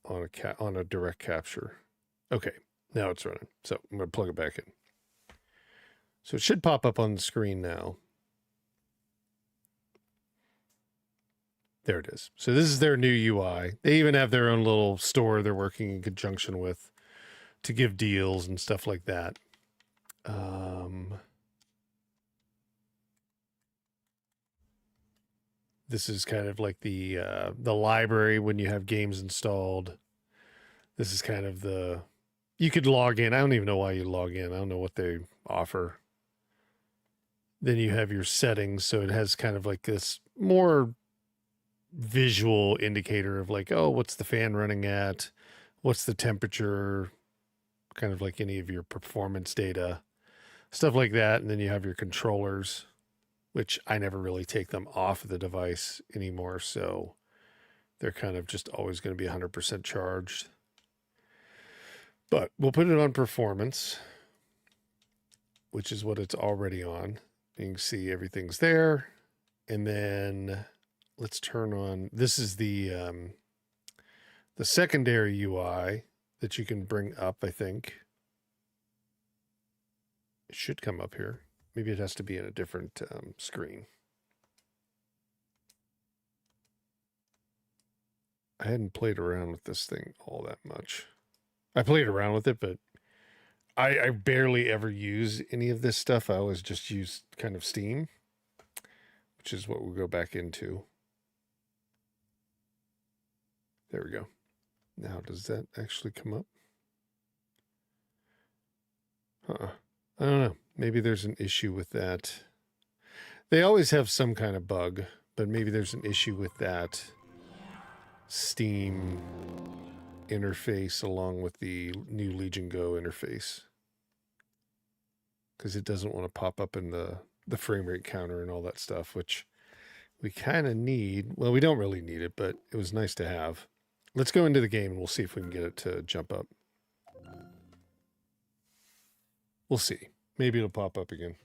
A: on a direct capture. Okay, now it's running. So I'm going to plug it back in. So it should pop up on the screen now. There it is. So this is their new UI. They even have their own little store they're working in conjunction with to give deals and stuff like that. This is kind of like the library when you have games installed. This is kind of you could log in. I don't even know why you log in. I don't know what they offer. Then you have your settings. So it has kind of like this more visual indicator of like, oh, what's the fan running at? What's the temperature? Kind of like any of your performance data, stuff like that. And then you have your controllers, which I never really take them off of the device anymore. So they're kind of just always going to be 100% charged. But we'll put it on performance, which is what it's already on. You can see everything's there. And then let's turn on, this is the secondary UI that you can bring up, I think. It should come up here. Maybe it has to be in a different screen. I hadn't played around with this thing all that much. I played around with it, but I barely ever use any of this stuff. I always just use kind of Steam, which is what we'll go back into. There we go. Now, does that actually come up? I don't know. Maybe there's an issue with that. They always have some kind of bug, but maybe there's an issue with that Steam interface along with the new Legion Go interface. Because it doesn't want to pop up in the frame rate counter and all that stuff, which we kind of need. Well, we don't really need it, but it was nice to have. Let's go into the game and we'll see if we can get it to jump up. We'll see. Maybe it'll pop up again.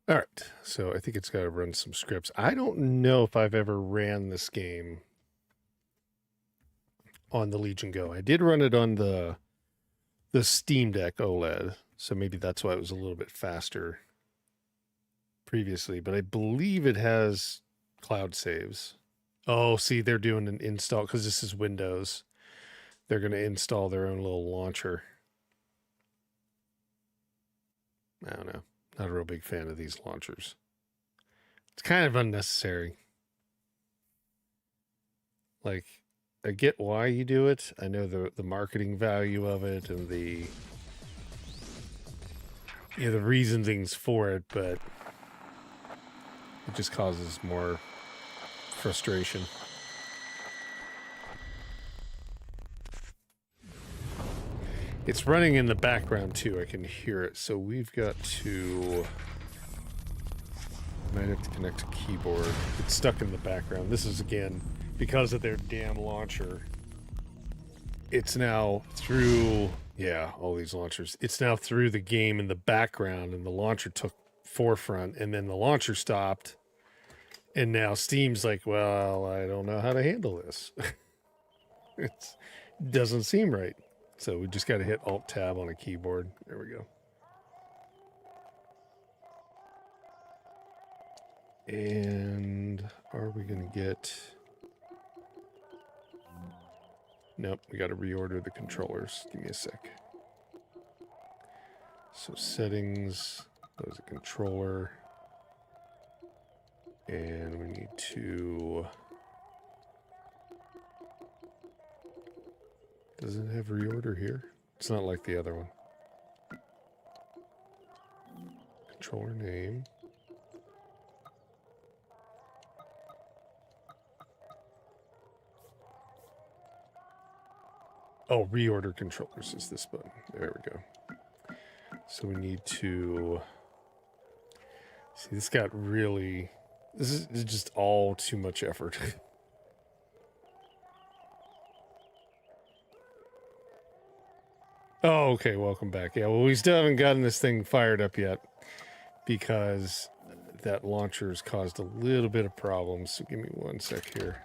A: All right, so I think it's got to run some scripts. I don't know if I've ever ran this game on the Legion Go. I did run it on the Steam Deck Oled, so maybe that's why it was a little bit faster previously, but I believe it has cloud saves. Oh, see, they're doing an install because this is Windows. They're going to install their own little launcher. I don't know. Not a real big fan of these launchers. It's kind of unnecessary. Like, I get why you do it. I know the marketing value of it and the reasonings for it, but it just causes more frustration. It's running in the background too. I can hear it. So we've got to... Might have to connect a keyboard. It's stuck in the background. This is, again, because of their damn launcher. It's now through... Yeah, all these launchers. It's now through the game in the background, and the launcher took forefront, and then the launcher stopped. And now Steam's like, well, I don't know how to handle this. It doesn't seem right. So we just got to hit Alt-Tab on a keyboard. There we go. And are we going to get... Nope, we got to reorder the controllers. Give me a sec. So settings, there's a controller. And we need to... Does it have reorder here? It's not like the other one. Controller name. Oh, reorder controllers is this button. There we go. So we need to... See, this got really... This is just all too much effort. Oh, okay, welcome back. Yeah, well, we still haven't gotten this thing fired up yet because that launcher has caused a little bit of problems. So give me one sec here.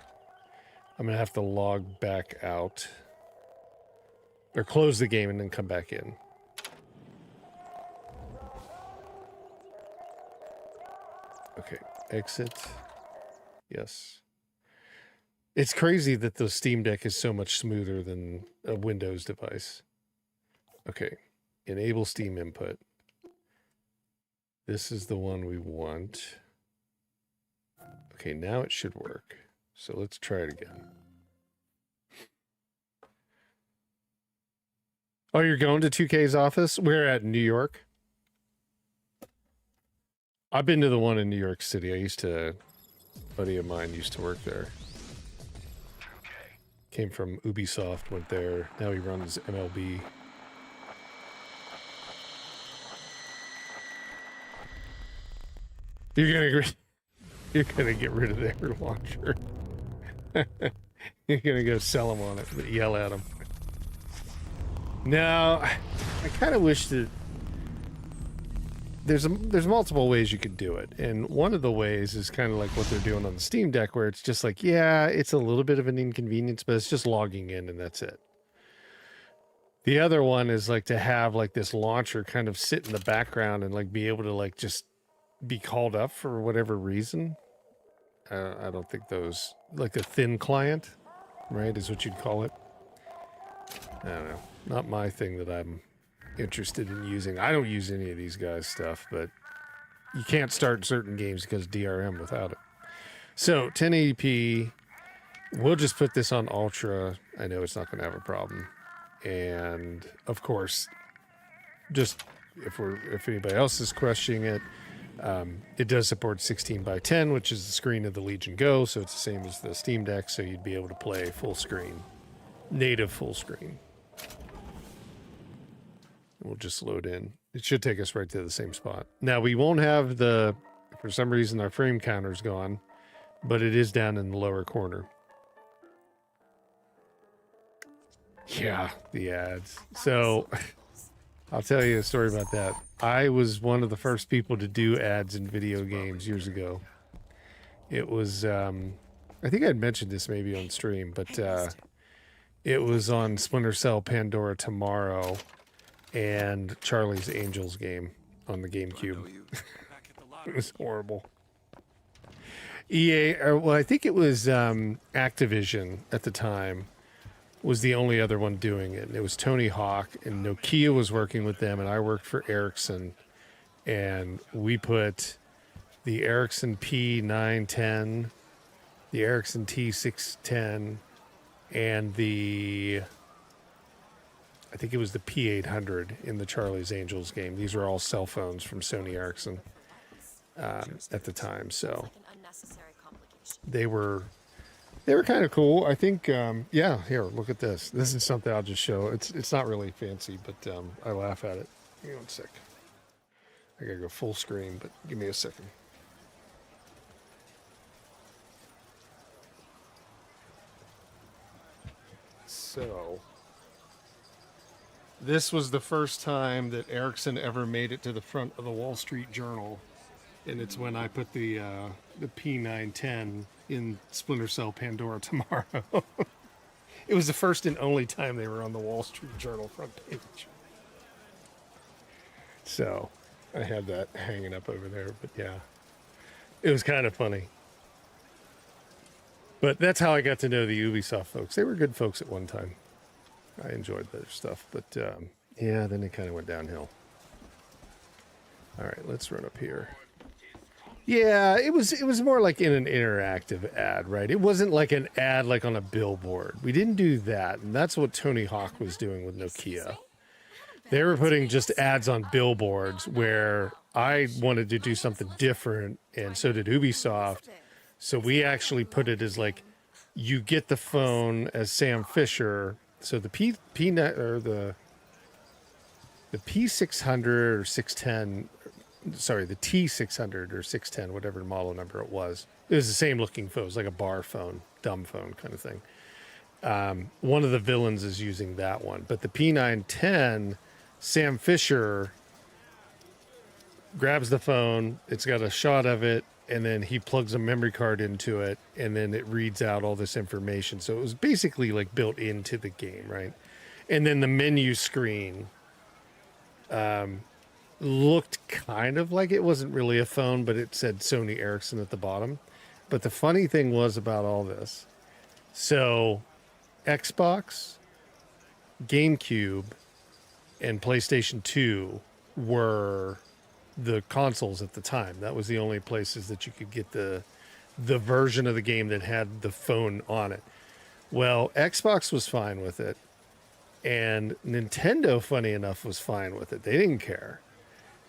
A: I'm going to have to log back out. Or close the game and then come back in. Okay, exit. Yes. It's crazy that the Steam Deck is so much smoother than a Windows device. Okay, enable Steam input. This is the one we want. Okay, now it should work. So let's try it again. Oh, you're going to 2K's office? We're at New York. I've been to the one in New York City. A buddy of mine used to work there. Came from Ubisoft, went there. Now he runs MLB. You're gonna get rid of their launcher. You're gonna go sell them on it, but yell at them. No, I kind of wish that there's multiple ways you could do it, and one of the ways is kind of like what they're doing on the Steam Deck, where it's just like, yeah, it's a little bit of an inconvenience, but it's just logging in and that's it. The other one is like to have like this launcher kind of sit in the background and like be able to like just be called up for whatever reason. I don't think those, like a thin client, right, is what you'd call it. I don't know. Not my thing that I'm interested in using. I don't use any of these guys' stuff, but you can't start certain games because DRM without it. So 1080p, we'll just put this on ultra. I know it's not going to have a problem. And of course, just if anybody else is questioning it, it does support 16:10, which is the screen of the Legion Go, so it's the same as the Steam Deck, so you'd be able to play full screen, native full screen. We'll just load in. It should take us right to the same spot. Now, we won't have for some reason, our frame counter's gone, but it is down in the lower corner. Yeah, the ads. So, I'll tell you a story about that. I was one of the first people to do ads in video games years ago. It was, I think I'd mentioned this maybe on stream, but it was on Splinter Cell Pandora Tomorrow and Charlie's Angels game on the GameCube. It was horrible. EA, well, I think it was Activision at the time, was the only other one doing it. And it was Tony Hawk, and Nokia was working with them, and I worked for Ericsson. And we put the Ericsson P910, the Ericsson T610, and I think it was the P800 in the Charlie's Angels game. These were all cell phones from Sony Ericsson at the time. So they were kind of cool. I think, yeah, here, look at this. This is something I'll just show. It's not really fancy, but I laugh at it. Hang on a sec. I gotta go full screen, but give me a second. So, this was the first time that Ericsson ever made it to the front of the Wall Street Journal, and it's when I put the P910 in Splinter Cell Pandora Tomorrow. It was the first and only time they were on the Wall Street Journal front page. So, I had that hanging up over there, but yeah, it was kind of funny. But that's how I got to know the Ubisoft folks. They were good folks at one time. I enjoyed their stuff, but yeah, then it kind of went downhill. All right, let's run up here. Yeah, it was more like in an interactive ad, right? It wasn't like an ad like on a billboard. We didn't do that, and that's what Tony Hawk was doing with Nokia. They were putting just ads on billboards where I wanted to do something different, and so did Ubisoft. So we actually put it as like, you get the phone as Sam Fisher. So the the P600 or 610, sorry, the T600 or 610, whatever model number it was the same looking phone. It was like a bar phone, dumb phone kind of thing. One of the villains is using that one, but the P910, Sam Fisher grabs the phone. It's got a shot of it, and then he plugs a memory card into it, and then it reads out all this information. So it was basically like built into the game, right? And then the menu screen looked kind of like it wasn't really a phone, but it said Sony Ericsson at the bottom. But the funny thing was about all this, so Xbox, GameCube, and PlayStation 2 were the consoles at the time. That was the only places that you could get the version of the game that had the phone on it. Well, Xbox was fine with it, and Nintendo, funny enough, was fine with it. They didn't care.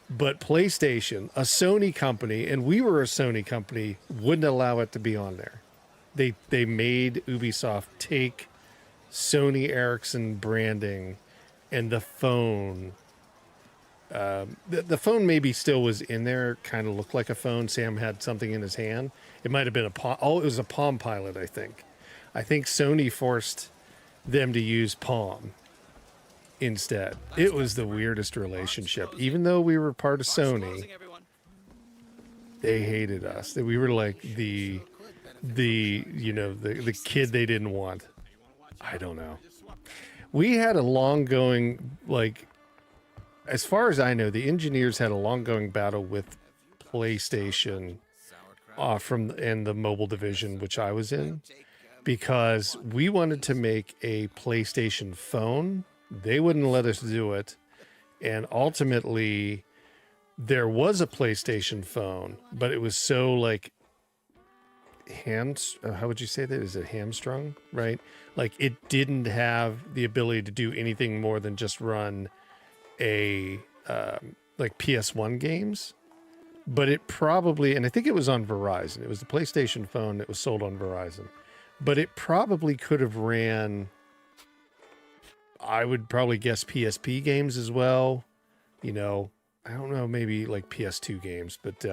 A: But PlayStation, a Sony company, and we were a Sony company, wouldn't allow it to be on there. They made Ubisoft take Sony Ericsson branding, and the phone, the phone maybe still was in there, kind of looked like a phone. Sam had something in his hand. It might have been a Palm. Oh, it was a Palm Pilot, I think. I think Sony forced them to use Palm instead. It was the weirdest relationship. Even though we were part of Sony, they hated us. We were like the kid they didn't want. I don't know. We had a long going, like, as far as I know, the engineers had a long going battle with PlayStation and the mobile division, which I was in, because we wanted to make a PlayStation phone. They wouldn't let us do it. And ultimately, there was a PlayStation phone, but it was so like how would you say that? Is it hamstrung, right? Like it didn't have the ability to do anything more than just run a like PS1 games. But it probably, and I think it was on Verizon. It was the PlayStation phone that was sold on Verizon. But it probably could have ran, I would probably guess, PSP games as well. You know, I don't know, maybe like PS2 games, but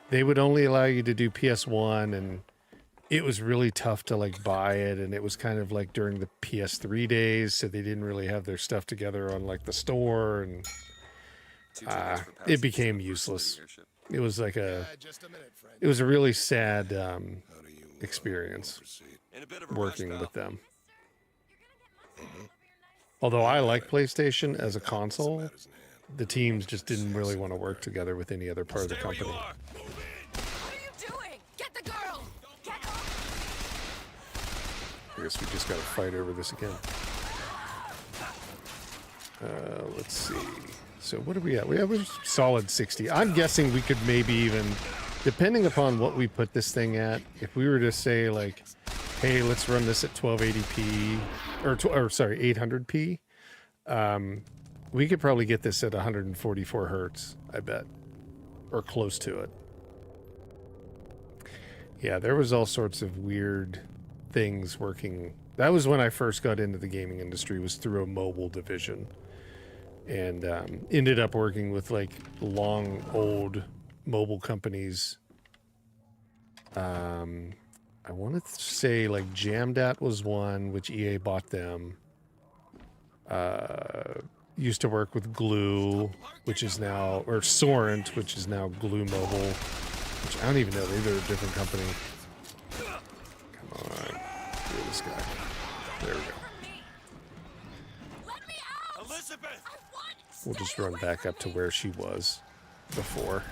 A: they would only allow you to do PS1, and it was really tough to like buy it. And it was kind of like during the PS3 days, so they didn't really have their stuff together on like the store, and it became useless. It was like it was a really sad experience working with them. Although I like PlayStation as a console, the teams just didn't really want to work together with any other part of the company.
B: What are you doing? Get the girl! Get her!
A: I guess we just got to fight over this again. Let's see. So what are we at? We have a solid 60. I'm guessing we could maybe even, depending upon what we put this thing at, if we were to say like, hey, let's run this at 1280p, or sorry, 800p, we could probably get this at 144 hertz, I bet, or close to it. Yeah, there was all sorts of weird things working. That was when I first got into the gaming industry, was through a mobile division, and ended up working with like long old mobile companies. I want to say like Jamdat was one, which EA bought them. Used to work with Glue, which is now, or Sorrent, which is now Glue Mobile, which I don't even know. They're a different company. Come on. Look at this guy. There we go.
B: Let me out!
F: Elizabeth!
A: We'll just run back up to where she was before.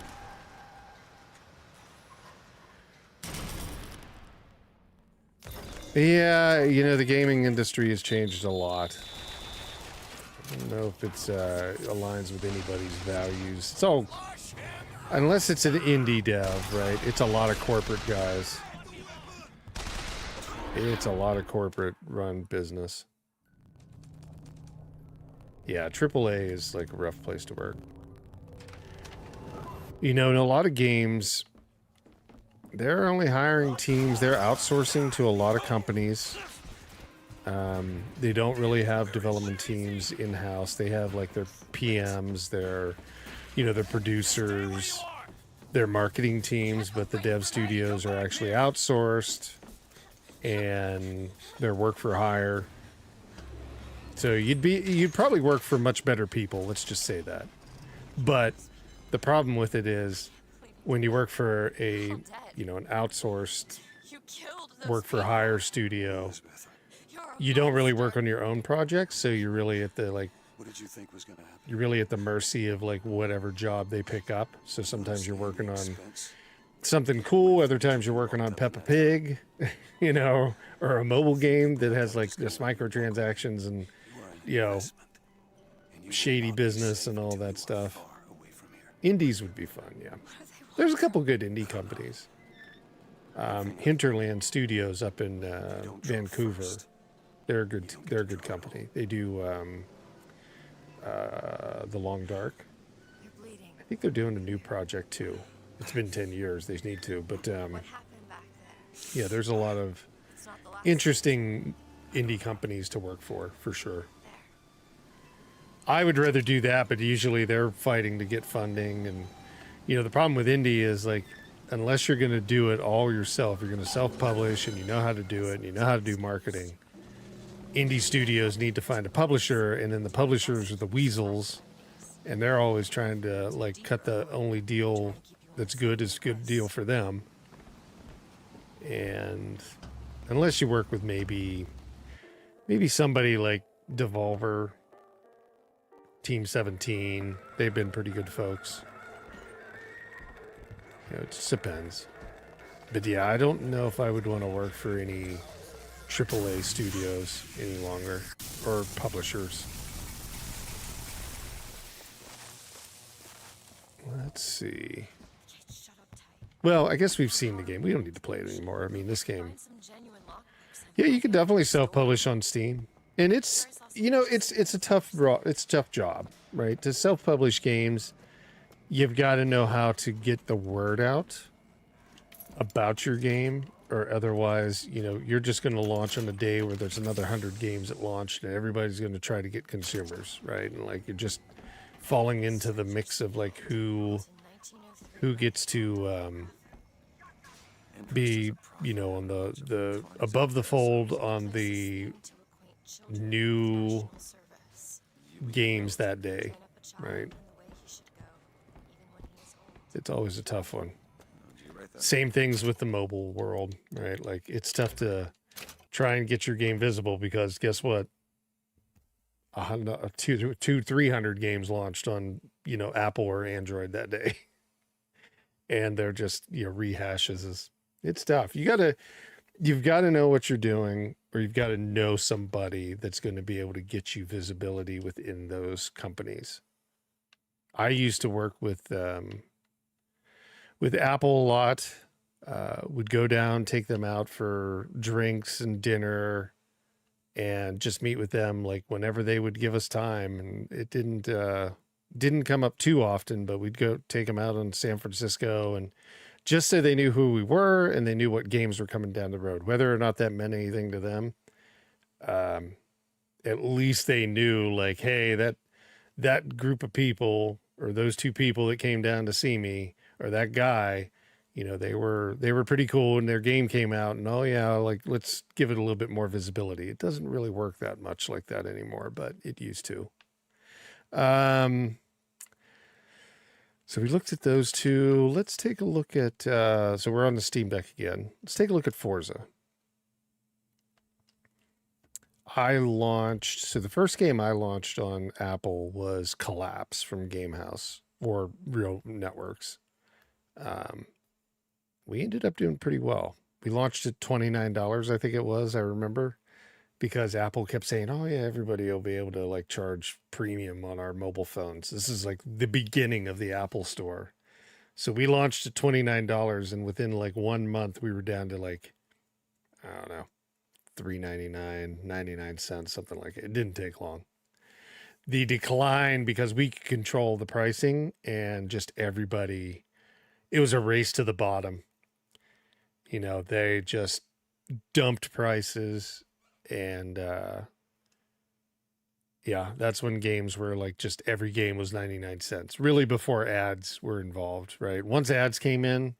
A: Yeah, you know, the gaming industry has changed a lot. I don't know if it's aligns with anybody's values. So unless it's an indie dev, right? It's a lot of corporate guys. It's a lot of corporate run business. Yeah, AAA is like a rough place to work. You know, in a lot of games, they're only hiring teams. They're outsourcing to a lot of companies. They don't really have development teams in-house. They have like their PMs, their, you know, their producers, their marketing teams, but the dev studios are actually outsourced and they're work for hire. So you'd probably work for much better people. Let's just say that. But the problem with it is when you work for a, you know, an outsourced
B: You killed those
A: work for
B: people.
A: hire studio,
C: Elizabeth,
B: You're a
A: you don't really
B: monster.
A: work on your own projects, so you're really at the like
C: what did you think was going to happen?
A: you're really at the mercy of like whatever job they pick up. So sometimes you're working on
C: Expense?
A: something cool, other times you're working on Peppa Pig, you know, or a mobile game that has like just microtransactions and,
C: You are an
A: you know,
C: investment, and you will
A: shady
C: not be
A: business
C: safe
A: and all
C: until
A: that
C: you are
A: stuff.
C: far away from here.
A: Indies would be fun, yeah. There's a couple good indie companies. Hinterland Studios up in Vancouver. They're a good company. They do The Long Dark.
B: You're bleeding.
A: I think they're doing a new project too. It's been 10 years. They need to, but
B: What happened back there?
A: yeah, there's a lot of
B: It's not the last
A: interesting indie companies to work for sure.
B: there.
A: I would rather do that, but usually they're fighting to get funding. And, you know, the problem with indie is like, unless you're going to do it all yourself, you're going to self-publish and you know how to do it and you know how to do marketing. Indie studios need to find a publisher, and then the publishers are the weasels, and they're always trying to like cut the only deal that's good is good deal for them. And unless you work with maybe somebody like Devolver, Team 17, they've been pretty good folks. You know, it just depends. But yeah, I don't know if I would want to work for any AAA studios any longer, or publishers. Let's see.
B: Shut up tight.
A: Well, I guess we've seen the game. We don't need to play it anymore. I mean, this game.
B: Find some genuine lockpicks and
A: Yeah, you can definitely self-publish on Steam, and it's, you know, it's a tough job, right? To self-publish games, you've got to know how to get the word out about your game, or otherwise, you know, you're just going to launch on a day where there's another 100 games at launch, and everybody's going to try to get consumers, right? And like you're just falling into the mix of like who gets to be, you know, on the above the fold on the new games that day, right? It's always a tough one. Same things with the mobile world, right? Like it's tough to try and get your game visible because guess what? 300 games launched on, you know, Apple or Android that day. And they're just, you know, rehashes. It's tough. You've got to know what you're doing, or you've got to know somebody that's going to be able to get you visibility within those companies. I used to work with Apple a lot. Would go down, take them out for drinks and dinner, and just meet with them like whenever they would give us time. And it didn't come up too often, but we'd go take them out in San Francisco, and just so they knew who we were and they knew what games were coming down the road, whether or not that meant anything to them. At least they knew like, hey, that group of people, or those two people that came down to see me, or that guy, you know, they were pretty cool, and their game came out, and oh yeah, like let's give it a little bit more visibility. It doesn't really work that much like that anymore, but it used to. So we looked at those two. Let's take a look at, so we're on the Steam Deck again. Let's take a look at Forza. So the first game I launched on Apple was Collapse from Gamehouse, or Real Networks. We ended up doing pretty well. We launched at $29, I think it was, I remember. because Apple kept saying, "Oh yeah, everybody will be able to like charge premium on our mobile phones." This is like the beginning of the Apple Store. So we launched at $29, and within like 1 month, we were down to like, I don't know, $3.99, 99 cents, something like it. It didn't take long. The decline, because we could control the pricing and just everybody, it was a race to the bottom. You know, they just dumped prices, and yeah, that's when games were like, just every game was 99 cents, really, before ads were involved, right? Once ads came in,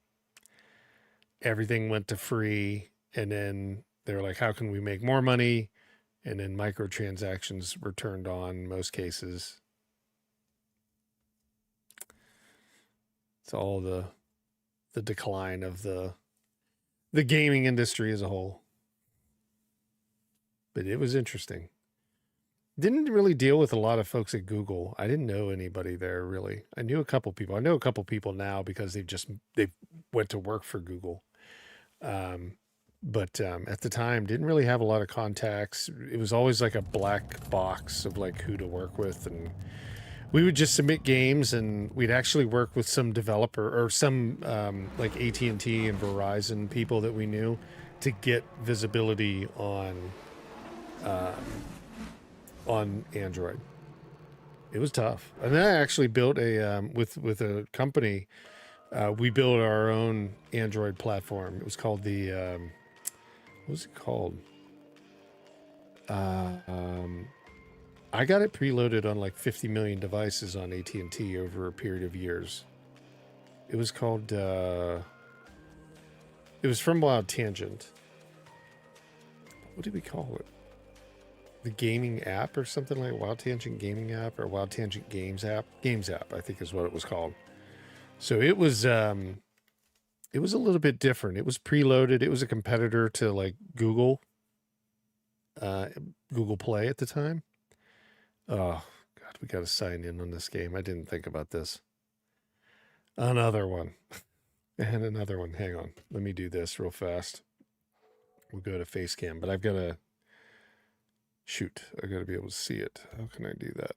A: everything went to free, and then they were like, how can we make more money? And then microtransactions were turned on in most cases. It's all the decline of the gaming industry as a whole. But it was interesting. Didn't really deal with a lot of folks at Google. I didn't know anybody there really. I knew a couple people. I know a couple people now because they went to work for Google. But at the time, didn't really have a lot of contacts. It was always like a black box of like who to work with, and we would just submit games, and we'd actually work with some developer or some like AT&T and Verizon people that we knew to get visibility on Android. It was tough. And then I actually built a with a company. We built our own Android platform. It was called the what was it called? I got it preloaded on like 50 million devices on AT&T over a period of years. It was called it was from Wild Tangent. What did we call it? The gaming app or something, like Wild Tangent gaming app or Wild Tangent games app. Games app, I think is what it was called. So it was a little bit different. It was preloaded. It was a competitor to like Google Play at the time. Oh God, we got to sign in on this game. I didn't think about this. Another one. And another one. Hang on. Let me do this real fast. We'll go to Facecam, but I've got to shoot. I got to be able to see it. How can I do that?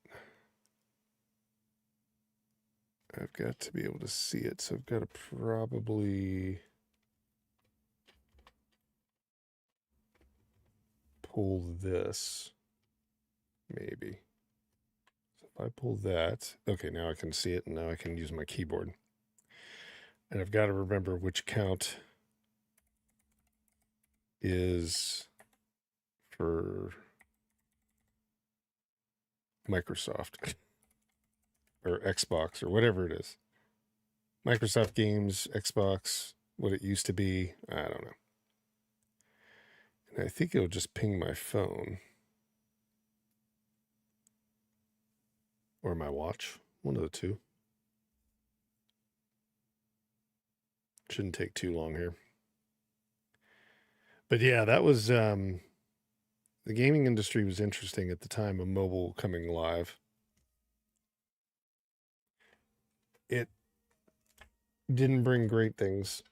A: I've got to be able to see it, so I've got to probably pull this, maybe. So if I pull that, okay, now I can see it, and now I can use my keyboard. And I've got to remember which account is for Microsoft. Or Xbox, or whatever it is. Microsoft Games, Xbox, what it used to be, I don't know. And I think it'll just ping my phone. Or my watch, one of the two. Shouldn't take too long here. But yeah, that was, the gaming industry was interesting at the time of mobile coming live. It didn't bring great things,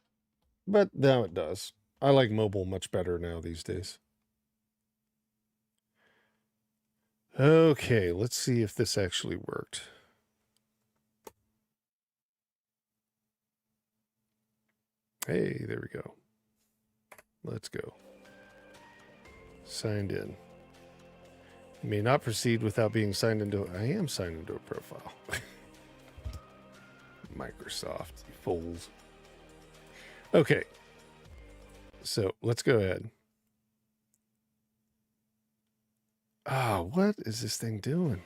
A: but now it does. I like mobile much better now these days. Okay, let's see if this actually worked. Hey, there we go. Let's go. Signed in. You may not proceed without being signed into. I am signed into a profile. Microsoft, you fools. Okay. So let's go ahead. What is this thing doing?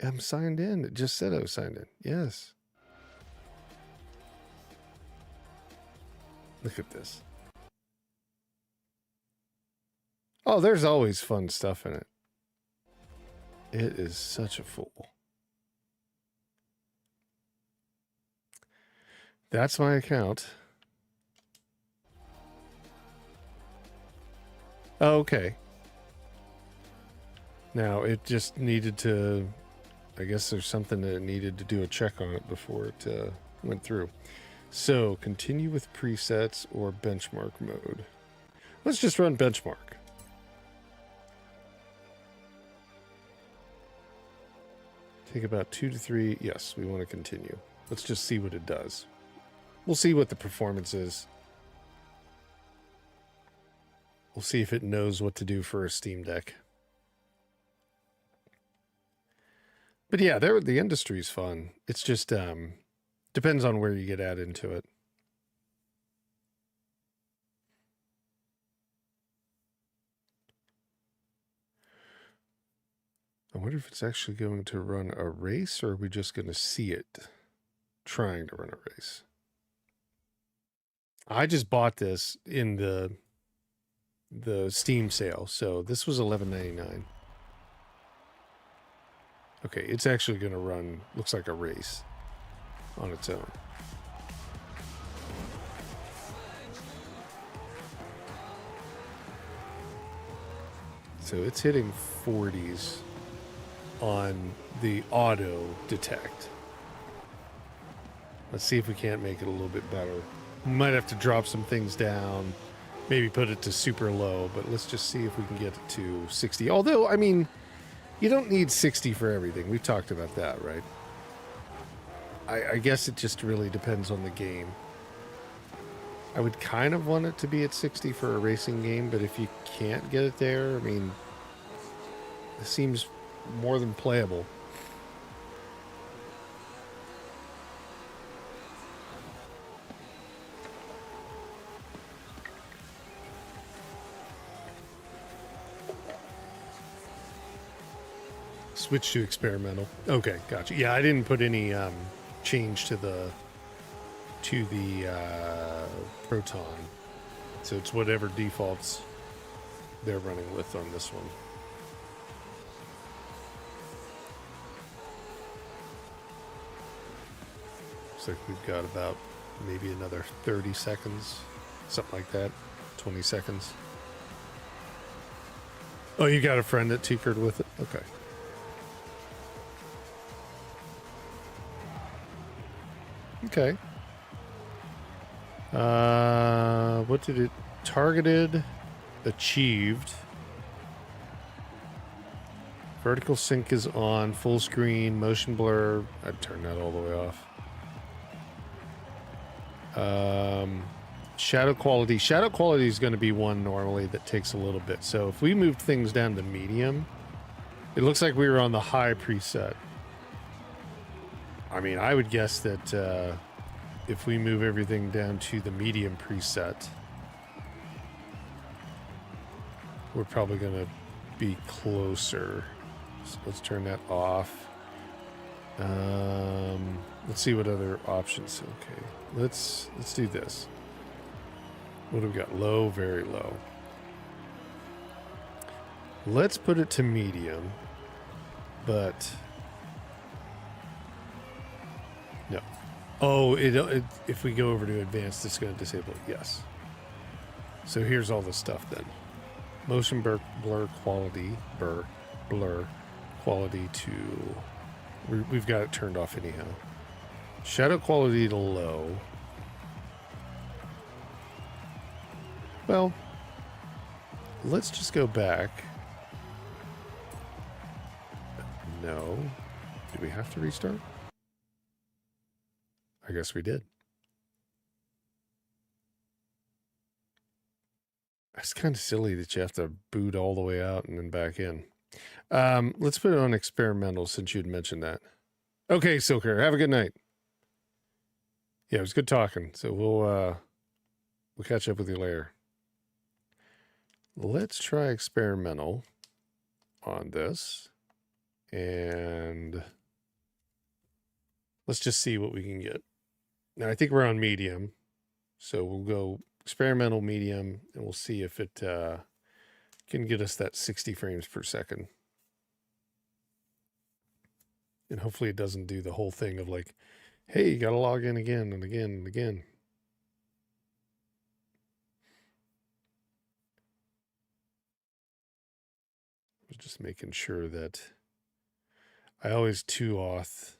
A: I'm signed in. It just said I was signed in. Yes. Look at this. Oh, there's always fun stuff in it. It is such a fool. That's my account. Oh, okay. Now, it just needed to... I guess there's something that it needed to do a check on it before it went through. So, continue with presets or benchmark mode. Let's just run benchmark. Take about 2 to 3. Yes, we want to continue. Let's just see what it does. We'll see what the performance is. We'll see if it knows what to do for a Steam Deck. But yeah, the industry's fun. It's just depends on where you get at into it. I wonder if it's actually going to run a race, or are we just going to see it trying to run a race? I just bought this in the Steam sale, so this was $11.99. Okay, it's actually going to run, looks like a race on its own. So it's hitting 40s on the auto detect. Let's see if we can't make it a little bit better. We might have to drop some things down, maybe put it to super low, but let's just see if we can get it to 60. Although, I mean, you don't need 60 for everything. We've talked about that, right? I guess it just really depends on the game. I would kind of want it to be at 60 for a racing game, but if you can't get it there, I mean, it seems more than playable. Switch to experimental. Okay, gotcha. Yeah, I didn't put any change to the Proton, so it's whatever defaults they're running with on this one. Looks like we've got about maybe another 30 seconds, something like that, 20 seconds. Oh, you got a friend that tinkered with it? Okay. Okay. What did it targeted? Achieved. Vertical sync is on. Full screen. Motion blur. I'd turn that all the way off. Shadow quality. Shadow quality is going to be one normally that takes a little bit. So if we moved things down to medium, it looks like we were on the high preset. I mean, I would guess that if we move everything down to the medium preset, we're probably going to be closer. So let's turn that off. Let's see what other options. Okay, let's do this. What do we got? Low, very low. Let's put it to medium, but no. Oh, if we go over to advanced, it's going to disable it. Yes. So here's all the stuff then. Motion blur quality, blur quality to, we've got it turned off anyhow. Shadow quality to low. Well, let's just go back. No. Do we have to restart? I guess we did. It's kind of silly that you have to boot all the way out and then back in. Let's put it on experimental since you'd mentioned that. Okay, Silker, have a good night. Yeah, it was good talking. So we'll catch up with you later. Let's try experimental on this. And let's just see what we can get. Now, I think we're on medium. So we'll go experimental medium, and we'll see if it can get us that 60 frames per second. And hopefully it doesn't do the whole thing of like, hey, you got to log in again and again and again. I was just making sure that I always 2auth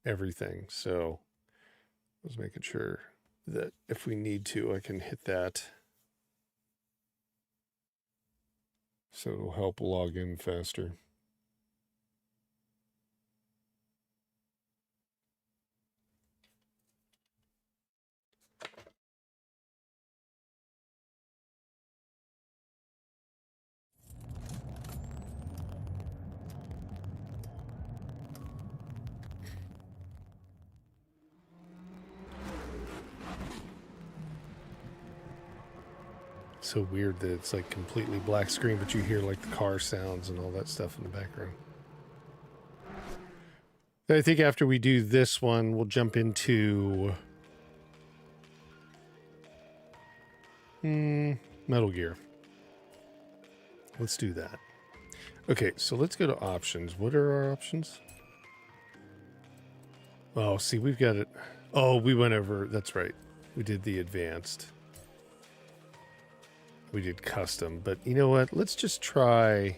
A: everything. So I was making sure that if we need to, I can hit that. So it'll help log in faster. so weird that it's like completely black screen, but you hear like the car sounds and all that stuff in the background. I think after we do this one, we'll jump into Metal Gear. Let's do that. Okay, so let's go to options. What are our options? Oh, see, we've got it. Oh, we went over. That's right. We did the advanced. We did custom. But you know what? Let's just try.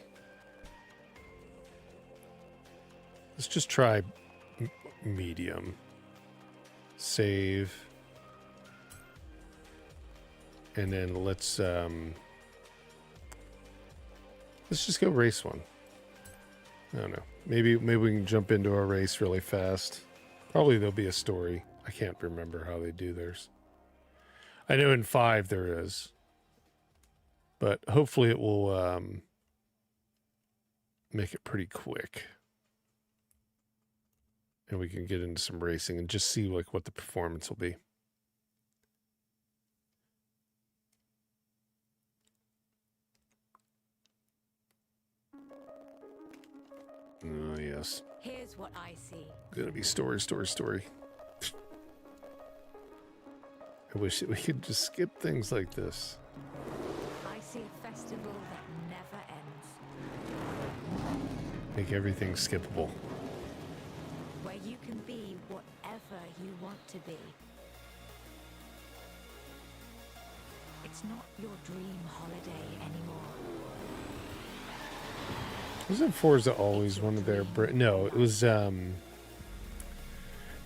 A: Let's just try medium. Save. And then let's just go race one. I don't know. Maybe we can jump into a race really fast. Probably there'll be a story. I can't remember how they do theirs. I know in 5 there is. But hopefully it will make it pretty quick. And we can get into some racing and just see like what the performance will be. Oh, yes.
B: Here's what I see.
A: Gonna be story. I wish that we could just skip things like this.
B: I see a festival that never ends.
A: Make everything skippable.
B: Where you can be whatever you want to be. It's not your dream holiday anymore.
A: Wasn't Forza always one of their... No, it was...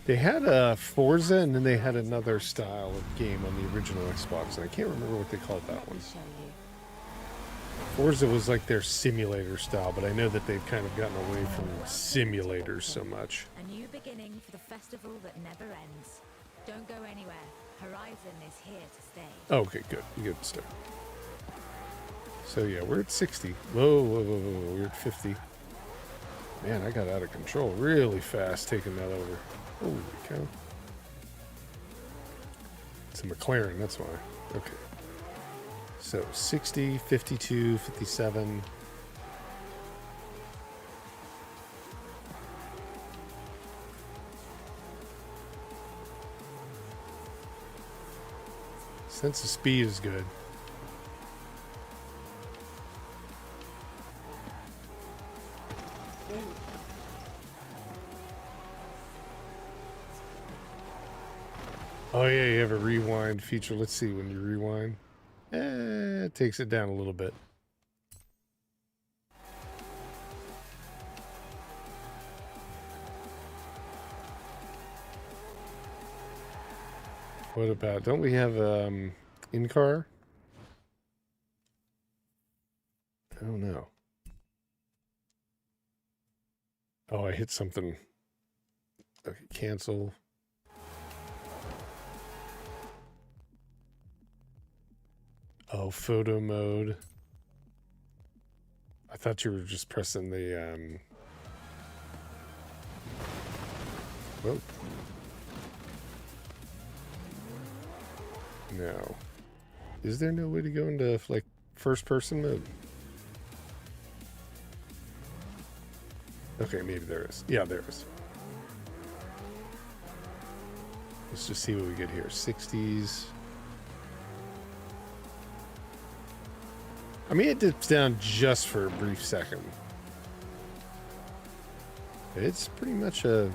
A: They had a Forza and then they had another style of game on the original Xbox, and I can't remember what they called that one.
B: Show you.
A: Forza was like their simulator style, but I know that they've kind of gotten away from simulators so much.
B: A new beginning for the festival that never ends. Don't go anywhere. Horizon is here to stay.
A: Oh, okay, good. You get to start. So yeah, we're at 60. Whoa, we're at 50. Man, I got out of control really fast taking that over. Holy cow. It's a McLaren, that's why. Okay. So 60, 52, 57. Sense of speed is good. Oh yeah, you have a rewind feature. Let's see when you rewind. It takes it down a little bit. What about, don't we have in-car? I don't know. Oh, I hit something. Okay, cancel. Oh, photo mode. I thought you were just pressing the whoa. No. Is there no way to go into like first person mode? Okay, maybe there is. Yeah, there is. Let's just see what we get here. 60s. I mean, it dips down just for a brief second. It's pretty much a...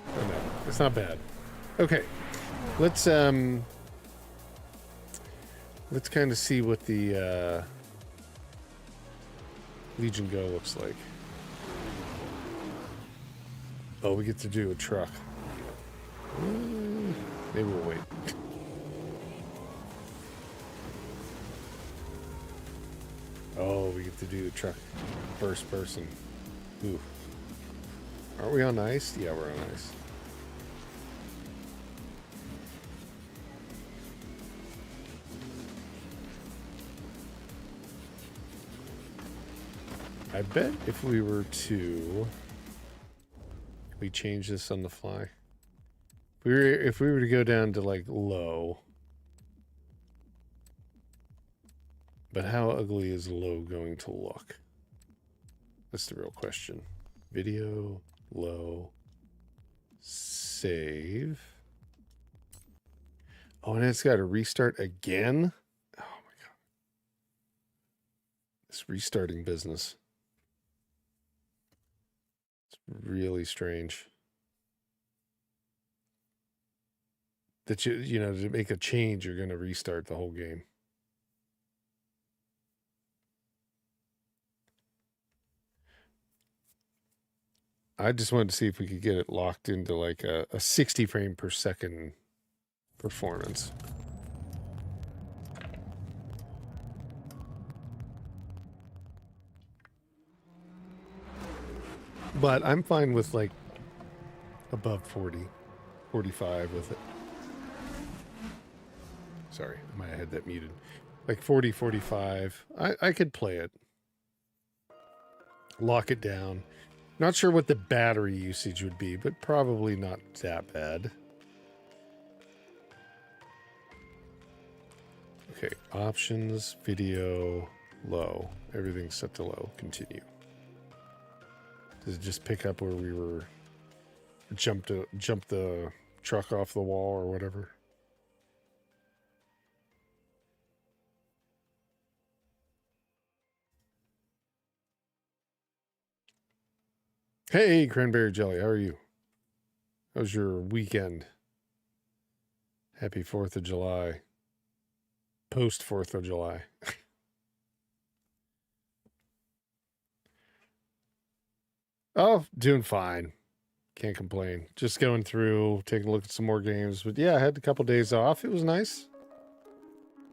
A: Oh, no, it's not bad. Okay, let's kind of see what the Legion Go looks like. Oh, we get to do a truck. Maybe we'll wait. Oh, we get to do the truck first person. Ooh. Aren't we on ice? Yeah, we're on ice. I I bet if we were to... We change this on the fly. If we were to go down to like low. But how ugly is low going to look? That's the real question. Video, low, save. Oh, and it's got to restart again? Oh my god. This restarting business. It's really strange. That you know, to make a change, you're going to restart the whole game. I just wanted to see if we could get it locked into like a 60 frame per second performance. But I'm fine with like above 40, 45 with it. Sorry, I might have had that muted. Like 40, 45. I could play it. Lock it down. Not sure what the battery usage would be, but probably not that bad. Okay, options, video, low. Everything's set to low. Continue. Does it just pick up where we were? Jump the truck off the wall or whatever? Hey, Cranberry Jelly, how are you? How was your weekend? Happy 4th of July. Post 4th of July. Oh, doing fine. Can't complain. Just going through, taking a look at some more games. But yeah, I had a couple days off. It was nice.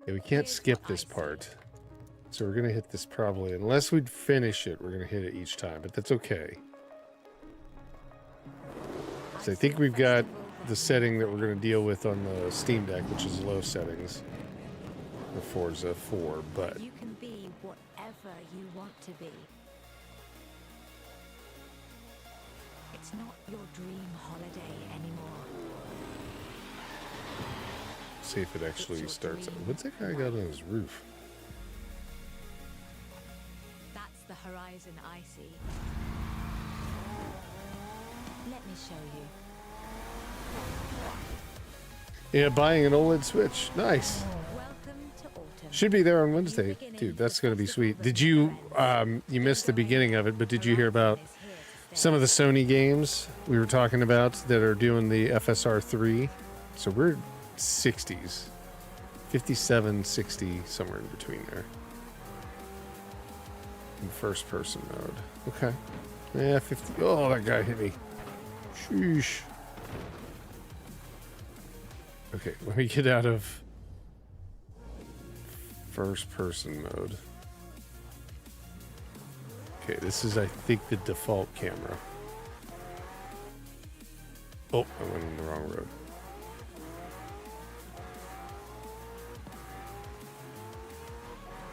A: Yeah, we can't skip this part. So we're going to hit this probably. Unless we'd finish it, we're going to hit it each time. But that's okay. So I think we've got the setting that we're going to deal with on the Steam Deck, which is low settings for Forza 4, but...
B: You can be whatever you want to be. It's not your dream holiday anymore.
A: See if it actually starts. What's that guy got on his roof?
B: That's the horizon I see. Let me show you.
A: Yeah, buying an OLED Switch. Nice.
B: Welcome to autumn.
A: Should be there on Wednesday. Dude, that's going to be sweet. Did you, you missed the beginning of it, but did you hear about some of the Sony games we were talking about that are doing the FSR 3? So we're 60s. 57, 60, somewhere in between there. In first person mode. Okay. Yeah, 50. Oh, that guy hit me. Sheesh. Okay, let me get out of first person mode. Okay, this is, I think, the default camera. Oh, I went on the wrong road.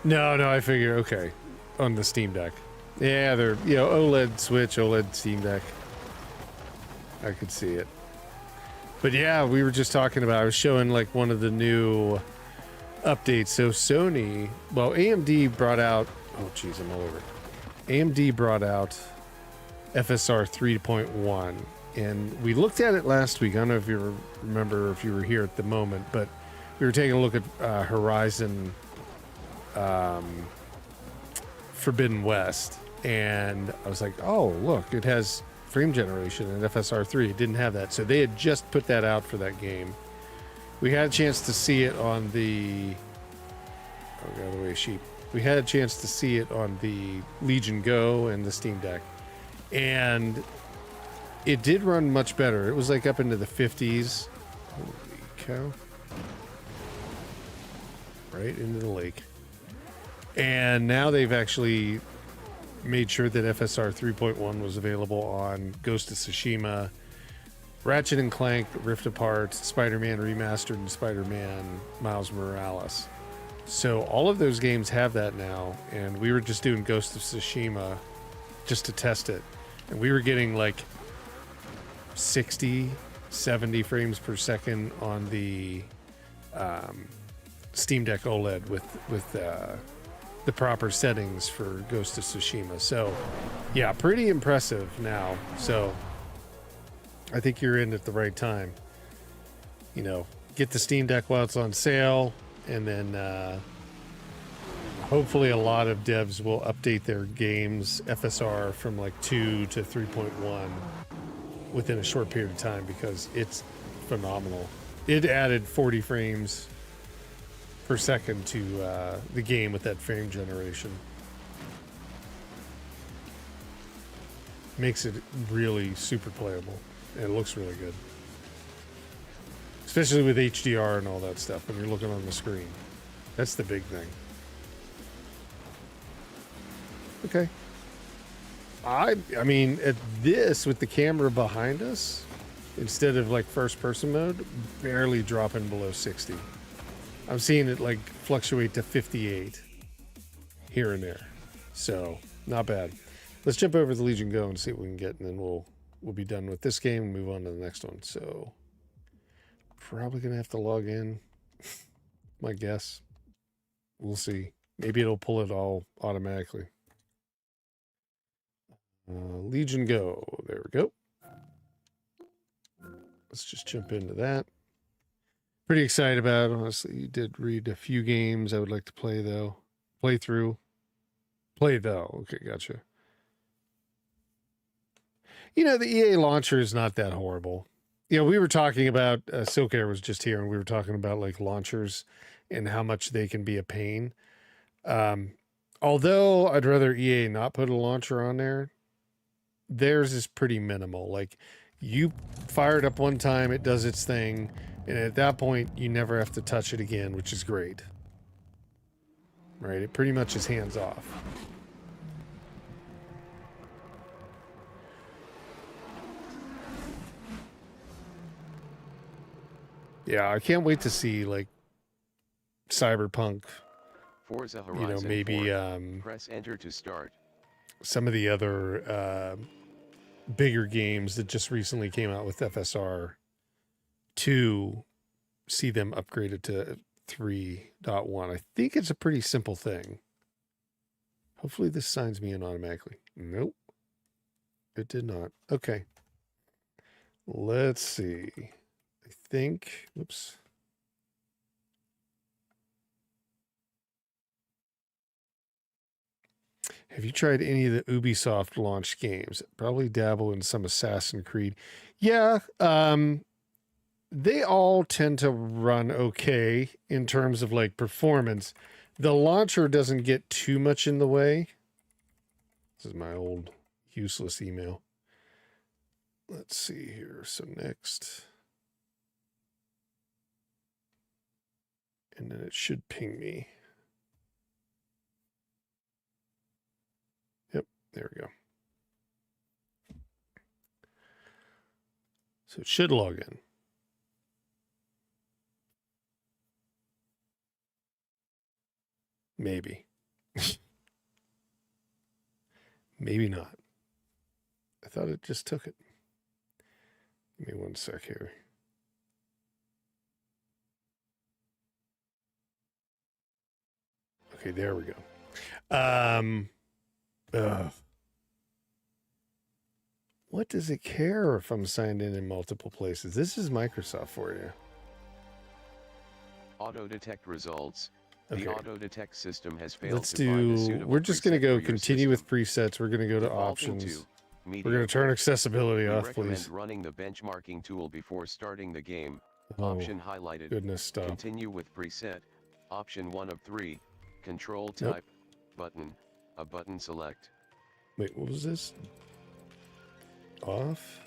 A: No, I figure, okay. On the Steam Deck. Yeah, they're, you know, OLED Switch, OLED Steam Deck. I could see it. But yeah, we were just talking about, I was showing like one of the new updates. So Sony, well, AMD brought out, oh geez, I'm all over it. AMD brought out FSR 3.1, and we looked at it last week. I don't know if you remember, if you were here at the moment, but we were taking a look at Horizon Forbidden West, and I was like, oh, look, it has frame generation in FSR 3. It didn't have that, so they had just put that out for that game. We had a chance to see it on the go the way sheep. We had a chance to see it on the Legion Go and the Steam Deck, and it did run much better. It was like up into the 50s. Holy cow. Right into the lake. And now they've actually made sure that FSR 3.1 was available on Ghost of Tsushima, Ratchet and Clank, Rift Apart, Spider-Man Remastered, and Spider-Man Miles Morales. So all of those games have that now, and we were just doing Ghost of Tsushima just to test it. And we were getting like 60, 70 frames per second on the Steam Deck Oled with the proper settings for Ghost of Tsushima. So yeah, pretty impressive now. So I think you're in at the right time. You know, get the Steam Deck while it's on sale, and then hopefully a lot of devs will update their games FSR from like 2 to 3.1 within a short period of time, because it's phenomenal. It added 40 frames per second to the game with that frame generation. Makes it really super playable, and it looks really good. Especially with HDR and all that stuff when you're looking on the screen. That's the big thing. Okay. I mean, at this, with the camera behind us, instead of like first person mode, barely dropping below 60. I'm seeing it like fluctuate to 58 here and there. So not bad. Let's jump over to the Legion Go and see what we can get, and then we'll be done with this game and move on to the next one. So probably gonna have to log in. My guess. We'll see. Maybe it'll pull it all automatically. Legion Go. There we go. Let's just jump into that. Pretty excited about it, honestly. You did read a few games I would like to play, though. Play through. Play, though. Okay, gotcha. You know, the EA launcher is not that horrible. You know, we were talking about, Silk Air was just here, and we were talking about, like, launchers and how much they can be a pain. Although I'd rather EA not put a launcher on there, theirs is pretty minimal. Like, you fire it up one time, it does its thing, and at that point, you never have to touch it again, which is great. Right? It pretty much is hands off. Yeah, I can't wait to see, like, Cyberpunk,
H: Forza Horizon,
A: you know, maybe
H: press enter to start.
A: some of the other bigger games that just recently came out with FSR to see them upgraded to 3.1. I think it's a pretty simple thing. Hopefully this signs me in automatically. Nope. It did not. Okay. Let's see. I think, oops. Have you tried any of the Ubisoft launch games? Probably dabble in some Assassin's Creed. Yeah, they all tend to run okay in terms of like performance. The launcher doesn't get too much in the way. This is my old useless email. Let's see here. So next. And then it should ping me. Yep, there we go. So it should log in. Maybe. Maybe not. I thought it just took it. Give me one sec here. Okay, there we go. What does it care if I'm signed in multiple places? This is Microsoft for you.
H: Auto detect results.
A: Okay.
H: The auto detect system has failed
A: Let's
H: to find a
A: do,
H: suitable
A: we're just going to
H: preset
A: go
H: for your
A: continue with
H: system.
A: presets. We're going to go to
H: Defaulting
A: options.
H: to
A: We're
H: medium.
A: going to turn accessibility
H: We
A: off,
H: recommend
A: please.
H: running the benchmarking tool before starting the game.
A: Oh,
H: Option highlighted.
A: goodness, stop.
H: Continue with preset. Option 1 of 3. Control
A: Nope.
H: type. Button. A button select.
A: Wait, what was this? Off.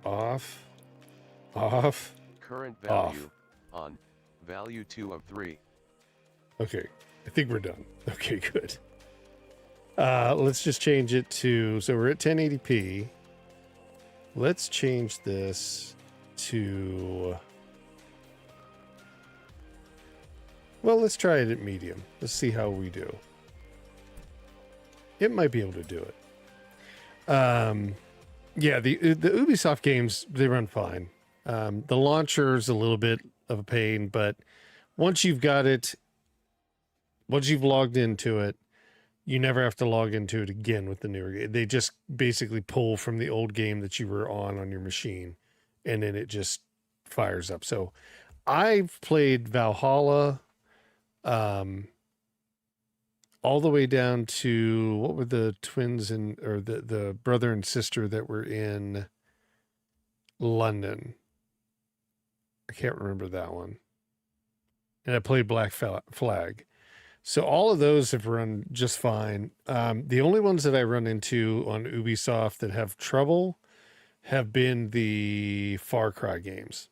A: Off. Off.
H: Current
A: Off.
H: value. On. Value 2 of 3.
A: Okay, I think we're done. Okay, good. Let's just change it to, so we're at 1080p. Let's change this to, well, let's try it at medium. Let's see how we do. it might be able to do it. Yeah, the Ubisoft games, they run fine. The launcher's a little bit of a pain, but once you've got it, once you've logged into it, you never have to log into it again with the newer game. They just basically pull from the old game that you were on your machine, and then it just fires up. So I've played Valhalla all the way down to, what were the twins or the brother and sister that were in London? I can't remember that one. And I played Black Flag. So all of those have run just fine. The only ones that I run into on Ubisoft that have trouble have been the Far Cry games.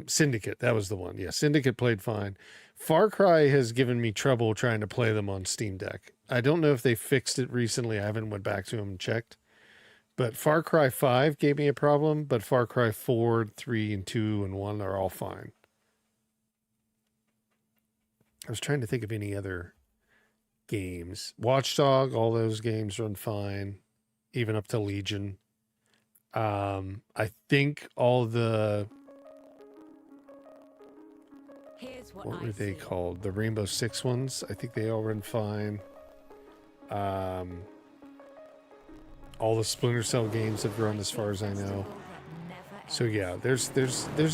A: Syndicate, that was the one. Yeah, Syndicate played fine. Far Cry has given me trouble trying to play them on Steam Deck. I don't know if they fixed it recently. I haven't went back to them and checked. But Far Cry 5 gave me a problem, but Far Cry 4, 3, and 2, and 1 are all fine. I was trying to think of any other games. Watchdog, all those games run fine, even up to Legion. I think all the... What were they called? The Rainbow Six ones. I think they all run fine. All the Splinter Cell games have run as far as I know. So yeah, there's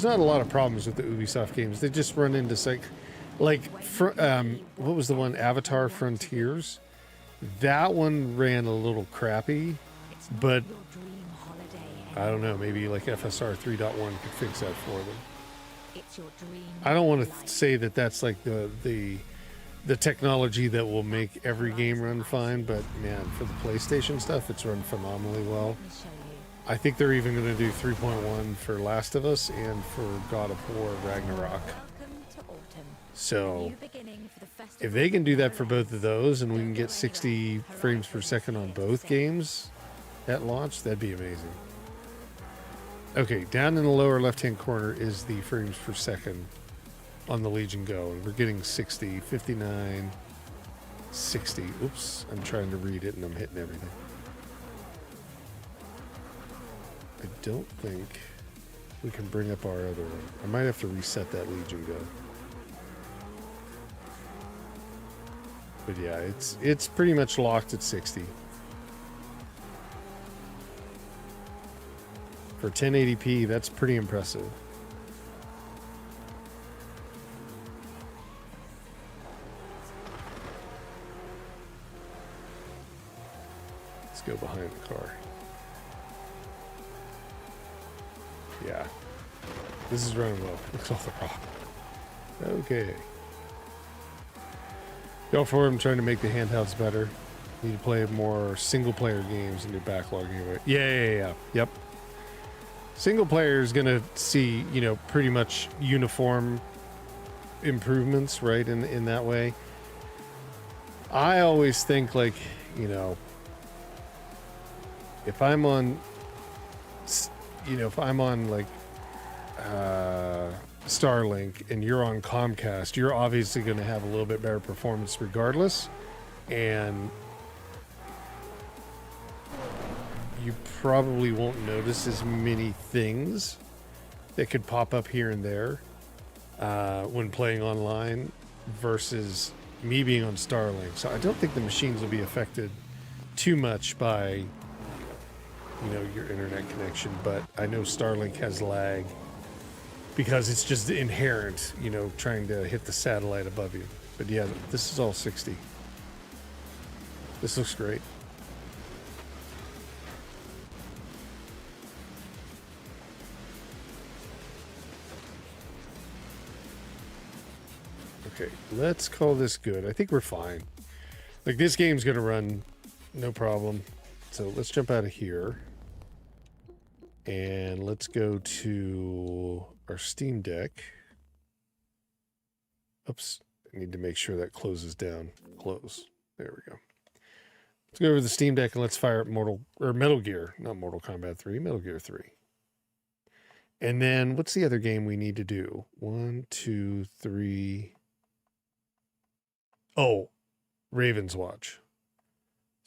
A: not a lot of problems with the Ubisoft games. They just run into what was the one? Avatar Frontiers. That one ran a little crappy, but I don't know. Maybe like FSR 3.1 could fix that for them. I don't want to say that that's like the technology that will make every game run fine, but man, for the PlayStation stuff, it's run phenomenally well. I think they're even going to do 3.1 for Last of Us and for God of War Ragnarok. So if they can do that for both of those and we can get 60 frames per second on both games at launch, that'd be amazing. Okay, down in the lower left-hand corner is the frames per second on the Legion Go, and we're getting 60, 59, 60. Oops, I'm trying to read it and I'm hitting everything. I don't think we can bring up our other one. I might have to reset that Legion Go. But yeah, it's pretty much locked at 60. For 1080p, that's pretty impressive. Let's go behind the car. Yeah. This is running well. Looks off the rock. Okay. Go for it. I'm trying to make the handhelds better. Need to play more single player games and do backlog anyway. Yeah. Yep. Single player is going to see, pretty much uniform improvements, right? In that way. I always think if I'm on, Starlink and you're on Comcast, you're obviously going to have a little bit better performance regardless. And you probably won't notice as many things that could pop up here and there when playing online versus me being on Starlink. So I don't think the machines will be affected too much by, your internet connection, but I know Starlink has lag because it's just inherent, trying to hit the satellite above you. But yeah, this is all 60. This looks great. Okay, let's call this good. I think we're fine. This game's gonna run no problem. So let's jump out of here. And let's go to our Steam Deck. Oops, I need to make sure that closes down. Close. There we go. Let's go over to the Steam Deck and let's fire up Metal Gear, not Mortal Kombat 3, Metal Gear 3. And then what's the other game we need to do? 1, 2, 3. Oh, Ravenswatch.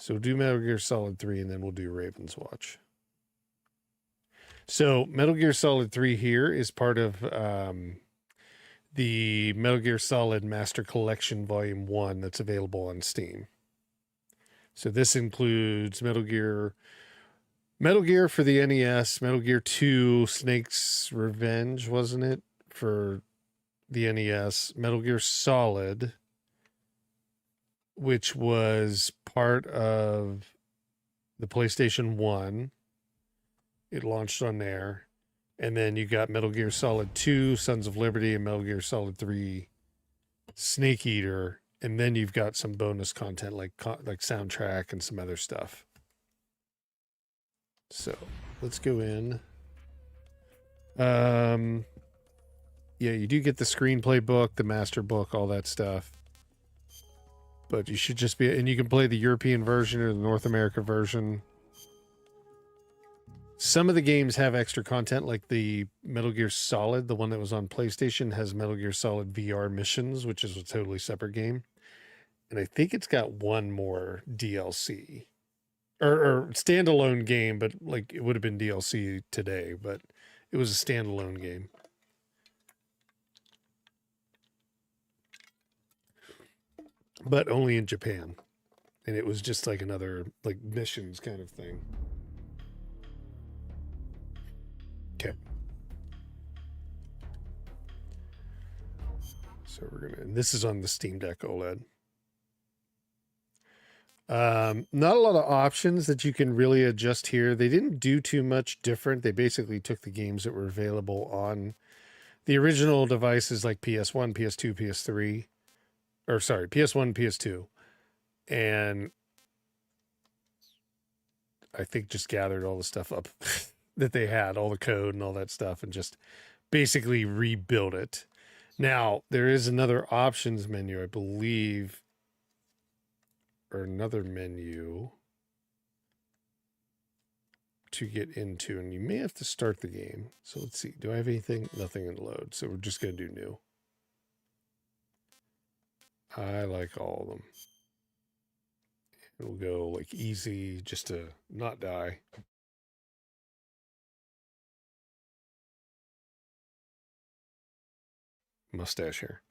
A: So do Metal Gear Solid 3 and then we'll do Ravenswatch. So Metal Gear Solid 3 here is part of the Metal Gear Solid Master Collection Volume 1 that's available on Steam. So this includes Metal Gear for the NES, Metal Gear 2, Snake's Revenge, wasn't it? For the NES, Metal Gear Solid, which was part of the PlayStation 1. It launched on there. And then you got Metal Gear Solid 2, Sons of Liberty, and Metal Gear Solid 3, Snake Eater. And then you've got some bonus content like soundtrack and some other stuff. So let's go in. Yeah, you do get the screenplay book, the master book, all that stuff. But you should just be, and you can play the European version or the North America version. Some of the games have extra content, like the Metal Gear Solid, the one that was on PlayStation, has Metal Gear Solid VR missions, which is a totally separate game. And I think it's got one more DLC or standalone game, but like it would have been DLC today, but it was a standalone game. But only in Japan. And it was just like another like missions kind of thing. Okay. So we're gonna, and this is on the Steam Deck Oled. Not a lot of options that you can really adjust here. They didn't do too much different. They basically took the games that were available on the original devices like PS1, PS2, PS3, or sorry, PS1, PS2, and I think just gathered all the stuff up that they had, all the code and all that stuff, and just basically rebuilt it. Now, there is another options menu, I believe, or another menu to get into, and you may have to start the game. So let's see. Do I have anything? Nothing in load. So we're just going to do new. I like all of them. And we'll go like easy just to not die. Mustache hair.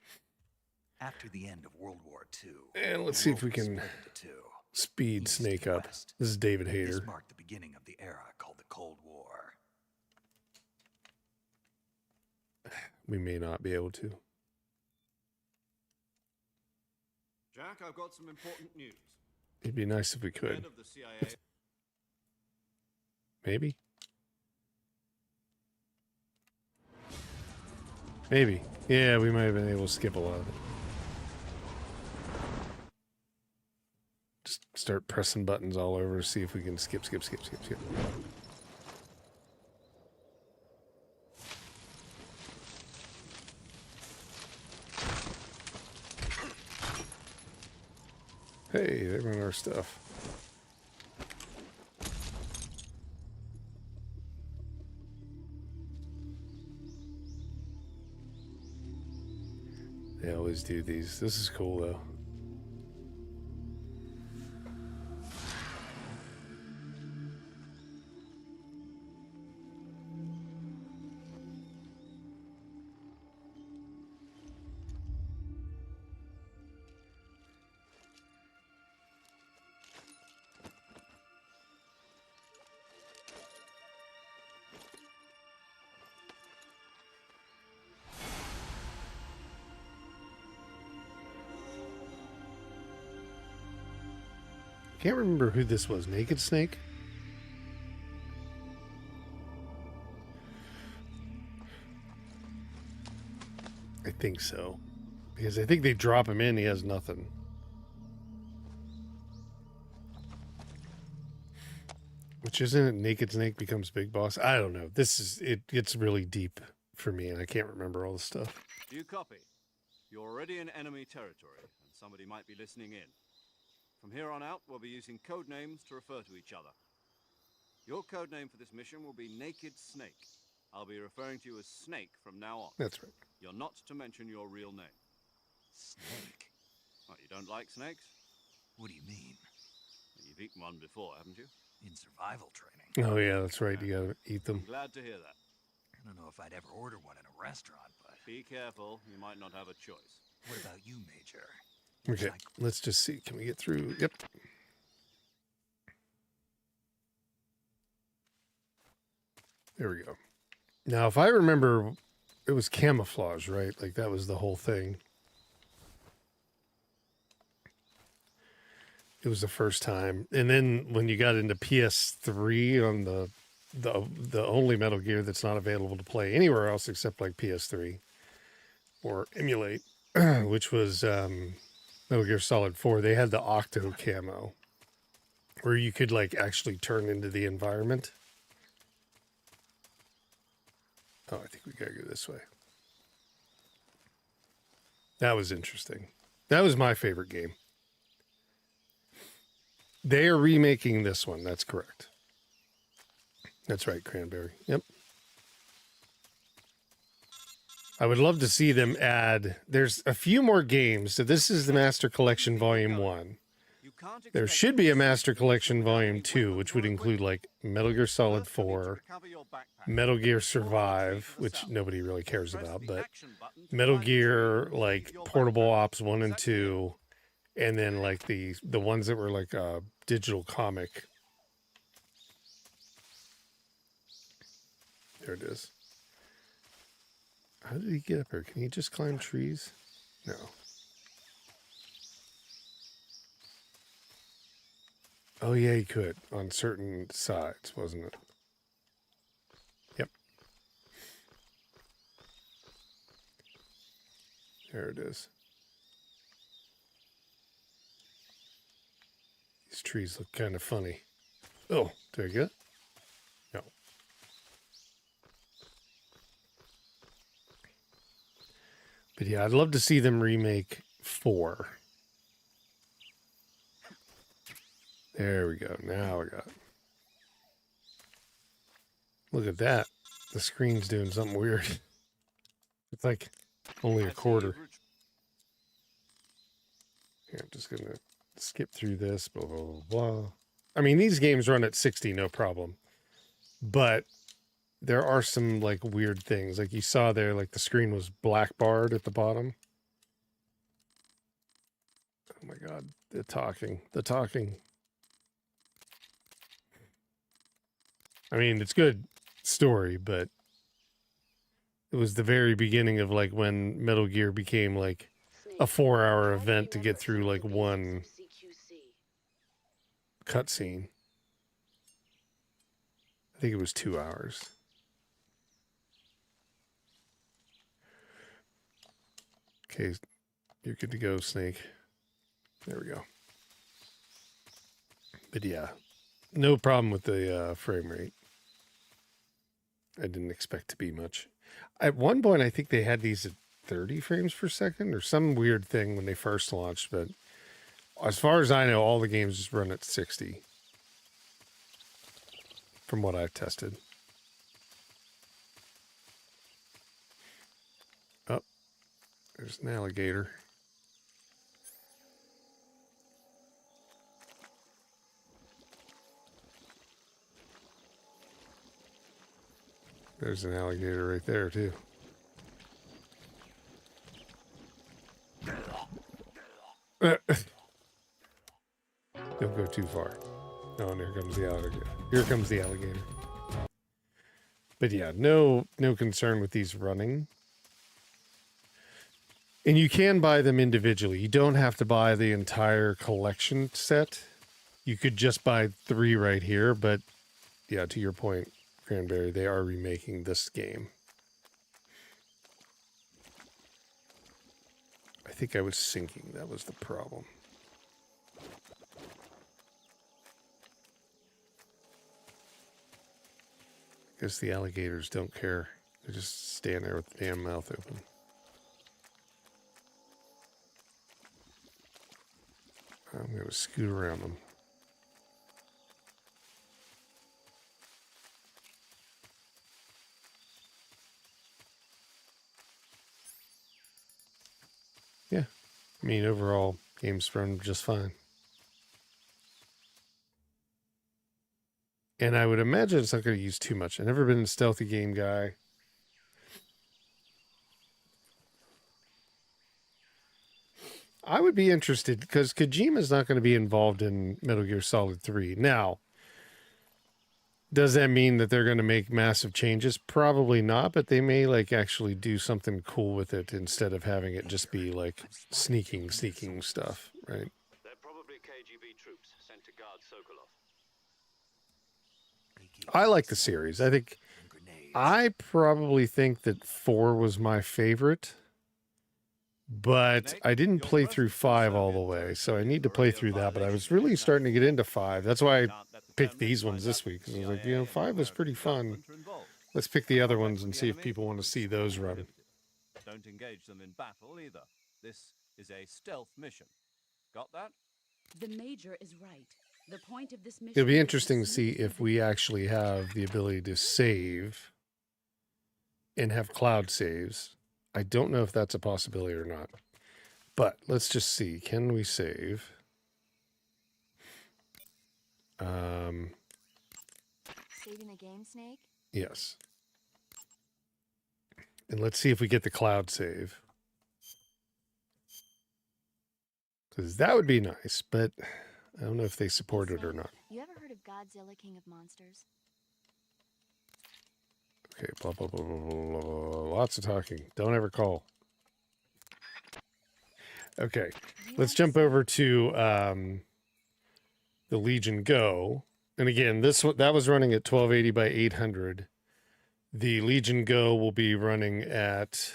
I: After the end of World War II,
A: And let's
I: the
A: see if we
I: world was
A: can
I: split into two,
A: speed
I: East
A: Snake
I: and
A: up.
I: West.
A: This is David
I: This
A: Hayter.
I: marked the beginning of the era called the Cold War.
A: We may not be able to.
J: Jack, I've got some important news.
A: It'd be nice if we
J: The
A: could.
J: head of the CIA.
A: Maybe. Maybe. Yeah, we might have been able to skip a lot of it. Just start pressing buttons all over, see if we can skip. Hey, there went our stuff. They always do these. This is cool, though. Can't remember who this was. Naked Snake? I think so. Because I think they drop him in, he has nothing. Which isn't it Naked Snake becomes Big Boss? I don't know. It gets really deep for me, and I can't remember all the stuff.
J: Do you copy? You're already in enemy territory, and somebody might be listening in. From here on out, we'll be using code names to refer to each other. Your code name for this mission will be Naked Snake. I'll be referring to you as Snake from now on.
A: That's right.
J: You're not to mention your real name.
I: Snake?
J: What, you don't like snakes?
I: What do you mean?
J: You've eaten one before, haven't you?
I: In survival training.
A: Oh yeah, that's right. You gotta eat
J: I'm
A: them.
J: glad to hear that.
I: I don't know if I'd ever order one in a restaurant, but
J: Be careful, you might not have a choice.
I: what about you, Major?
A: Okay, let's just see. Can we get through? Yep. There we go. Now, if I remember, it was camouflage, right? Like that was the whole thing. It was the first time, and then when you got into PS3 on the only Metal Gear that's not available to play anywhere else except like PS3 or emulate, which was Metal Gear Solid 4, they had the Octo camo where you could like actually turn into the environment. Oh, I think we gotta go this way. That was interesting. That was my favorite game. They are remaking this one. That's correct. That's right, Cranberry. Yep. I would love to see them add. There's a few more games. So this is the Master Collection Volume 1. There should be a Master Collection Volume 2, which would include like Metal Gear Solid 4, Metal Gear Survive, which nobody really cares about, but Metal Gear like Portable Ops 1 and 2, and then like the ones that were like a digital comic. There it is. How did he get up here? Can he just climb trees? No. Oh yeah, he could on certain sides, wasn't it? Yep. There it is. These trees look kind of funny. Oh, did I get it? No. But yeah, I'd love to see them remake 4. There we go. Now we got it. Look at that. The screen's doing something weird. It's like only a quarter. Yeah, I'm just going to skip through this, blah, blah, blah, blah. I mean, these games run at 60, no problem. But there are some, like, weird things. Like you saw there, like the screen was black barred at the bottom. Oh my God, the talking. I mean, it's good story, but it was the very beginning of like when Metal Gear became like a 4-hour event to get through like one cutscene. I think it was 2 hours. Okay, you're good to go, Snake. There we go. But yeah, no problem with the frame rate. I didn't expect to be much. At one point, I think they had these at 30 frames per second or some weird thing when they first launched. But as far as I know, all the games just run at 60 from what I've tested. Oh, there's an alligator. There's an alligator right there, too. Don't go too far. Oh, and here comes the alligator. Here comes the alligator. But yeah, no concern with these running. And you can buy them individually. You don't have to buy the entire collection set. You could just buy 3 right here. But yeah, to your point, Cranberry, they are remaking this game. I think I was sinking. That was the problem. I guess the alligators don't care. They just stand there with the damn mouth open. I'm going to scoot around them. Yeah, I mean, overall, game's run just fine. And I would imagine it's not going to use too much. I've never been a stealthy game guy. I would be interested because Kojima's not going to be involved in Metal Gear Solid 3. Now, does that mean that they're going to make massive changes? Probably not, but they may like actually do something cool with it instead of having it just be like sneaking stuff, right?
J: They're probably KGB troops sent to guard Sokolov.
A: I like the series. I probably think that 4 was my favorite, but I didn't play through 5 all the way, so I need to play through that, but I was really starting to get into 5. That's why I picked these ones this week, because I was like, you know, 5 was pretty fun. Let's pick the other ones and see if people want to see those run.
J: Don't engage them in battle either. This is a stealth mission. Got that?
B: The Major is right. The point of this mission
A: It'll be
B: is
A: interesting to see
B: sneak
A: if we actually have the ability to save and have cloud saves. I don't know if that's a possibility or not, but let's just see. Can we save?
K: Saving a game, Snake?
A: Yes. And let's see if we get the cloud save. Because that would be nice, but I don't know if they support it or not.
K: You ever heard of Godzilla, King of Monsters?
A: Okay, blah, blah, blah, blah, blah, blah. Lots of talking. Don't ever call. Okay, let's jump over to the Legion Go. And again, that was running at 1280 by 800. The Legion Go will be running at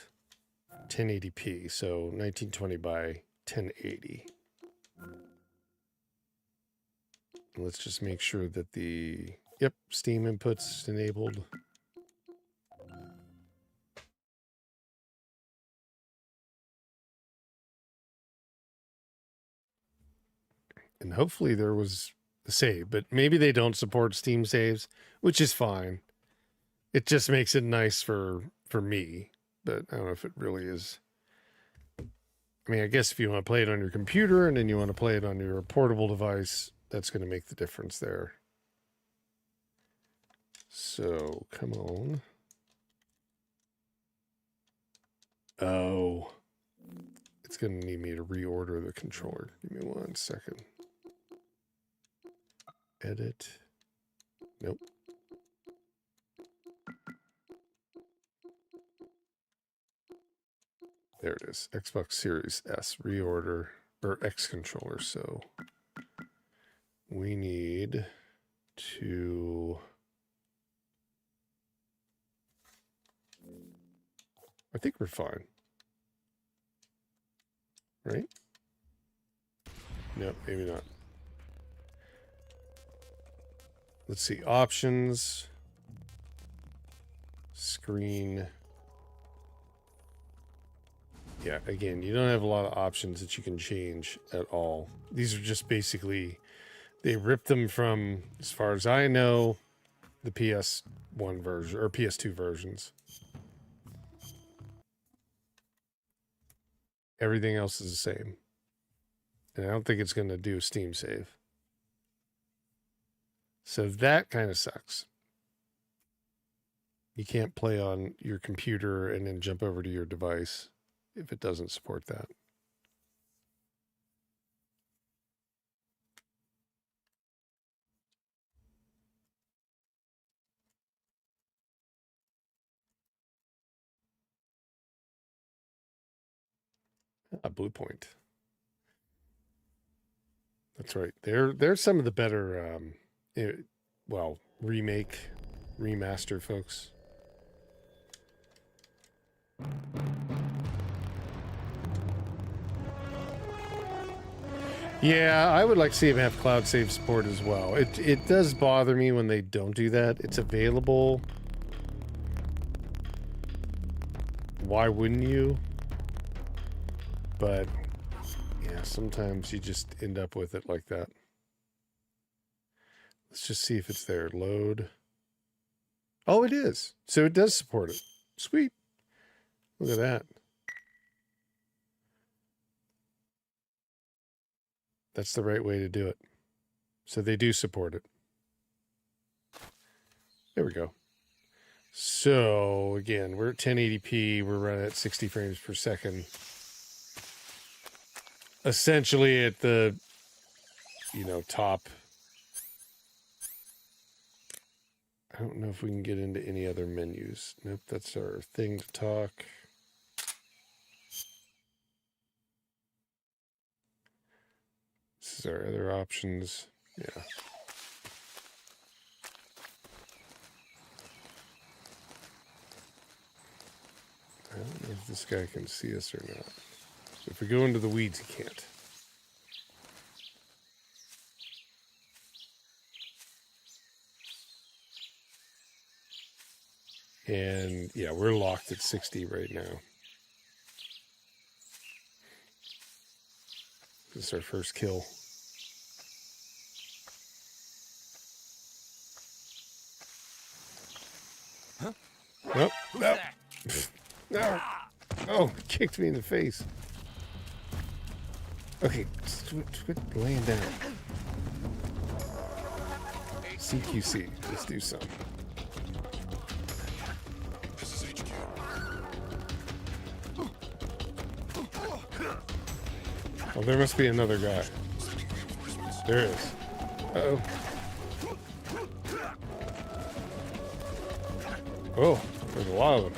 A: 1080p, so 1920 by 1080. Let's just make sure that Steam inputs enabled. And hopefully there was a save, but maybe they don't support Steam saves, which is fine. It just makes it nice for me, but I don't know if it really is. I mean, I guess if you want to play it on your computer and then you want to play it on your portable device, that's going to make the difference there. So, come on. Oh. It's going to need me to reorder the controller. Give me 1 second. Edit. Nope. There it is. Xbox Series S reorder, or X controller. So we need to... I think we're fine. Right? No, maybe not. Let's see. Options. Screen. Yeah, again, you don't have a lot of options that you can change at all. These are just basically, they ripped them from, as far as I know, the PS1 version, or PS2 versions. Everything else is the same. And I don't think it's going to do a Steam save. So that kind of sucks. You can't play on your computer and then jump over to your device if it doesn't support that. A Blue Point. That's right. They're some of the better, remake, remaster folks. Yeah, I would like to see them have cloud save support as well. It does bother me when they don't do that. It's available. Why wouldn't you? But yeah, sometimes you just end up with it like that. Let's just see if it's there. Load. Oh, it is. So it does support it. Sweet. Look at that. That's the right way to do it. So they do support it. There we go. So again, we're at 1080p. We're running at 60 frames per second. Essentially at the, top. I don't know if we can get into any other menus. Nope, that's our thing to talk. This is our other options. Yeah. I don't know if this guy can see us or not. So if we go into the weeds, he can't. And yeah, we're locked at 60 right now. This is our first kill.
F: Huh?
A: Nope. No. No. Oh, kicked me in the face. Okay, quit laying down. CQC, let's do something.
G: This is HQ.
A: Oh, there must be another guy.
G: Sending reinforcements.
A: There is. Uh-oh. Oh, there's a lot of them.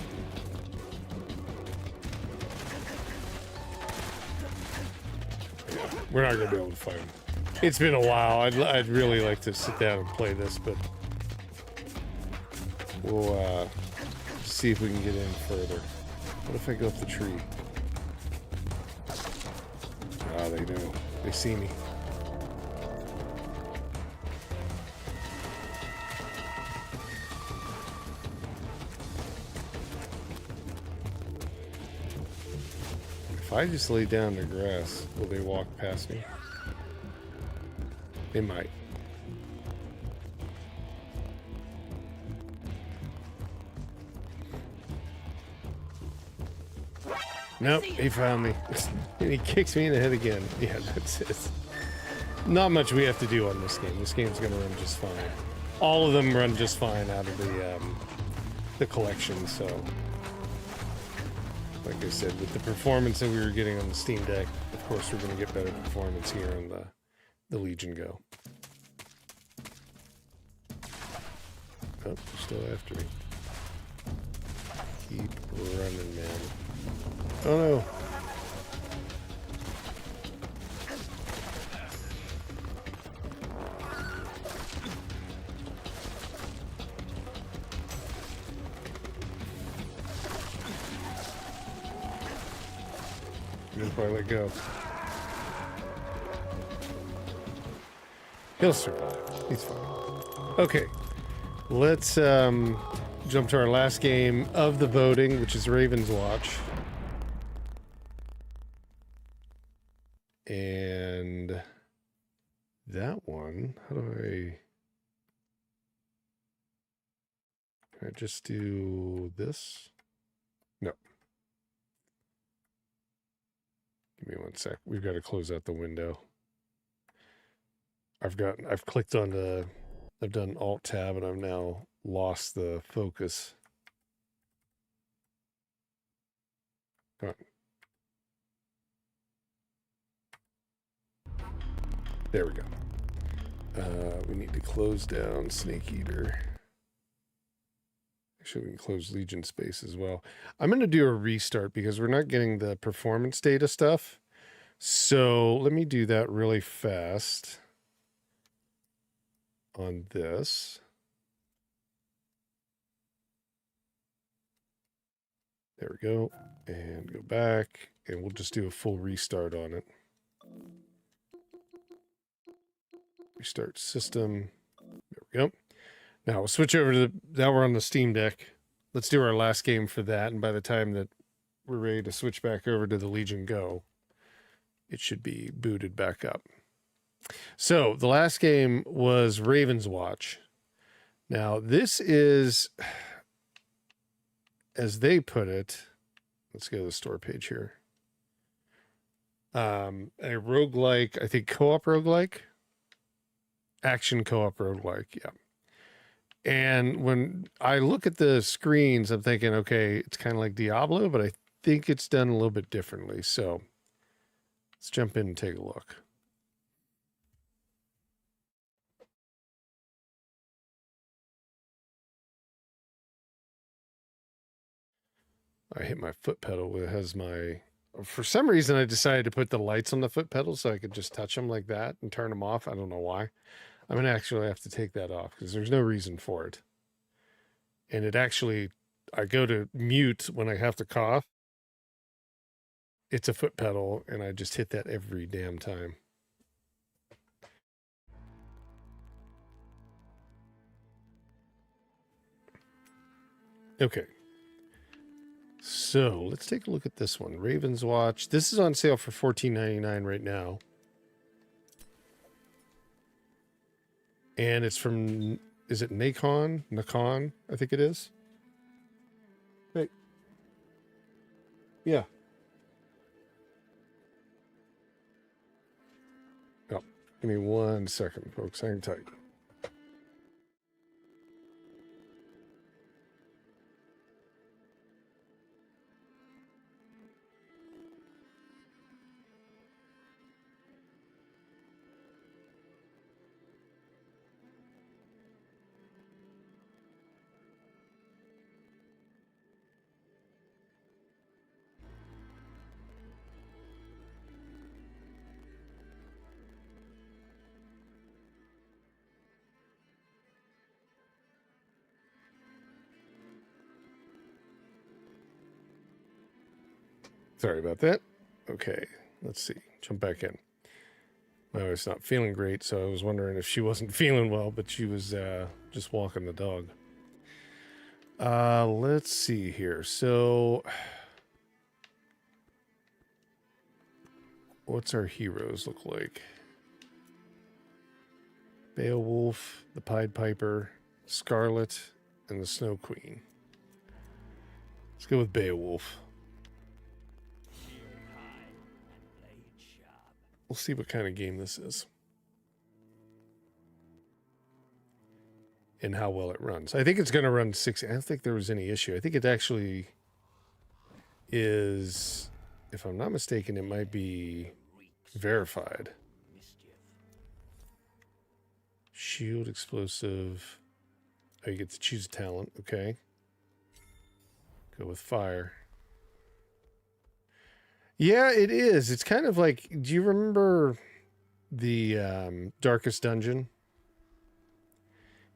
A: Yeah, we're not going to be able to fight them. It's been a while. I'd really like to sit down and play this, but we'll see if we can get in further. What if I go up the tree? Ah, they do. They see me. If I just lay down in the grass, will they walk past me? They might. Nope, he found me. And he kicks me in the head again. Yeah, that's it. Not much we have to do on this game. This game's gonna run just fine. All of them run just fine out of the collection, so like I said, with the performance that we were getting on the Steam Deck, of course we're gonna get better performance here on the Legion Go. Oh, they're still after me. Keep running, man. Oh no. He'll probably let go. He'll survive. He's fine. Okay. Let's jump to our last game of the voting, which is Ravenswatch. And that one, how do can I just do this? No. Give me one sec. We've got to close out the window. I've clicked on I've done Alt Tab and I've now lost the focus. Come on. There we go. We need to close down Snake Eater. Actually, we can close Legion Space as well. I'm going to do a restart because we're not getting the performance data stuff. So let me do that really fast on this. There we go. And go back. And we'll just do a full restart on it. Restart system. There we go. Now we'll switch over to now we're on the Steam Deck. Let's do our last game for that. And by the time that we're ready to switch back over to the Legion Go, it should be booted back up. So the last game was Ravenswatch. Now this is, as they put it, let's go to the store page here. A roguelike, I think co-op roguelike. Action co-op roguelike, yeah. And when I look at the screens, I'm thinking, okay, it's kind of like Diablo, but I think it's done a little bit differently. So let's jump in and take a look. I hit my foot pedal. It has my... For some reason, I decided to put the lights on the foot pedal so I could just touch them like that and turn them off. I don't know why. I'm going to actually have to take that off because there's no reason for it. And it actually, I go to mute when I have to cough. It's a foot pedal, and I just hit that every damn time. Okay. So let's take a look at this one. Ravenswatch. This is on sale for $14.99 right now. And it's from, is it Nikon? Nikon, I think it is. Hey. Yeah. Oh, give me 1 second, folks. Hang tight. Sorry about that. Okay, let's see. Jump back in. My wife's not feeling great, so I was wondering if she wasn't feeling well, but she was just walking the dog. Let's see here. So, what's our heroes look like? Beowulf, the Pied Piper, Scarlet, and the Snow Queen. Let's go with Beowulf. We'll see what kind of game this is. And how well it runs. I think it's going to run 60. I don't think there was any issue. I think it actually is, if I'm not mistaken, it might be verified. Shield, explosive. Oh, you get to choose a talent. Okay. Go with fire. Yeah, it is. It's kind of like, do you remember the Darkest Dungeon?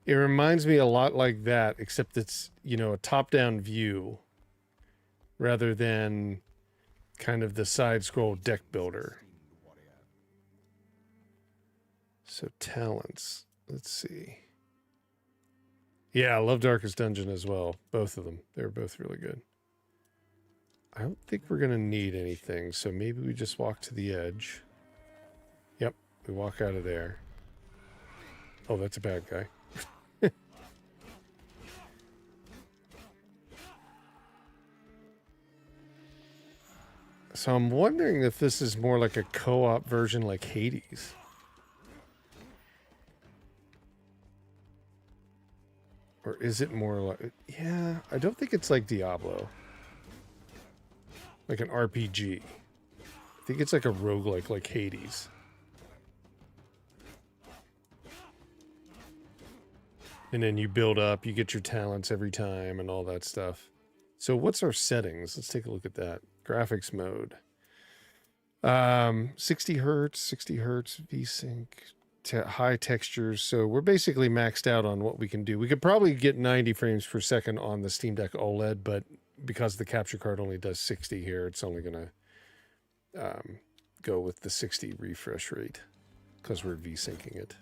A: It reminds me a lot like that, except it's, you know, a top-down view rather than kind of the side-scroll deck builder. So talents, let's see. Yeah, I love Darkest Dungeon as well. Both of them. They're both really good. I don't think we're going to need anything, so maybe we just walk to the edge. Yep, we walk out of there. Oh, that's a bad guy. So I'm wondering if this is more like a co-op version like Hades. Or is it more like... Yeah, I don't think it's like Diablo. Like an RPG. I think it's like a roguelike like Hades. And then you build up, you get your talents every time and all that stuff. So what's our settings? Let's take a look at that. Graphics mode. 60 hertz, VSync, high textures. So we're basically maxed out on what we can do. We could probably get 90 frames per second on the Steam Deck Oled, but because the capture card only does 60 here, it's only going to go with the 60 refresh rate because we're VSyncing it.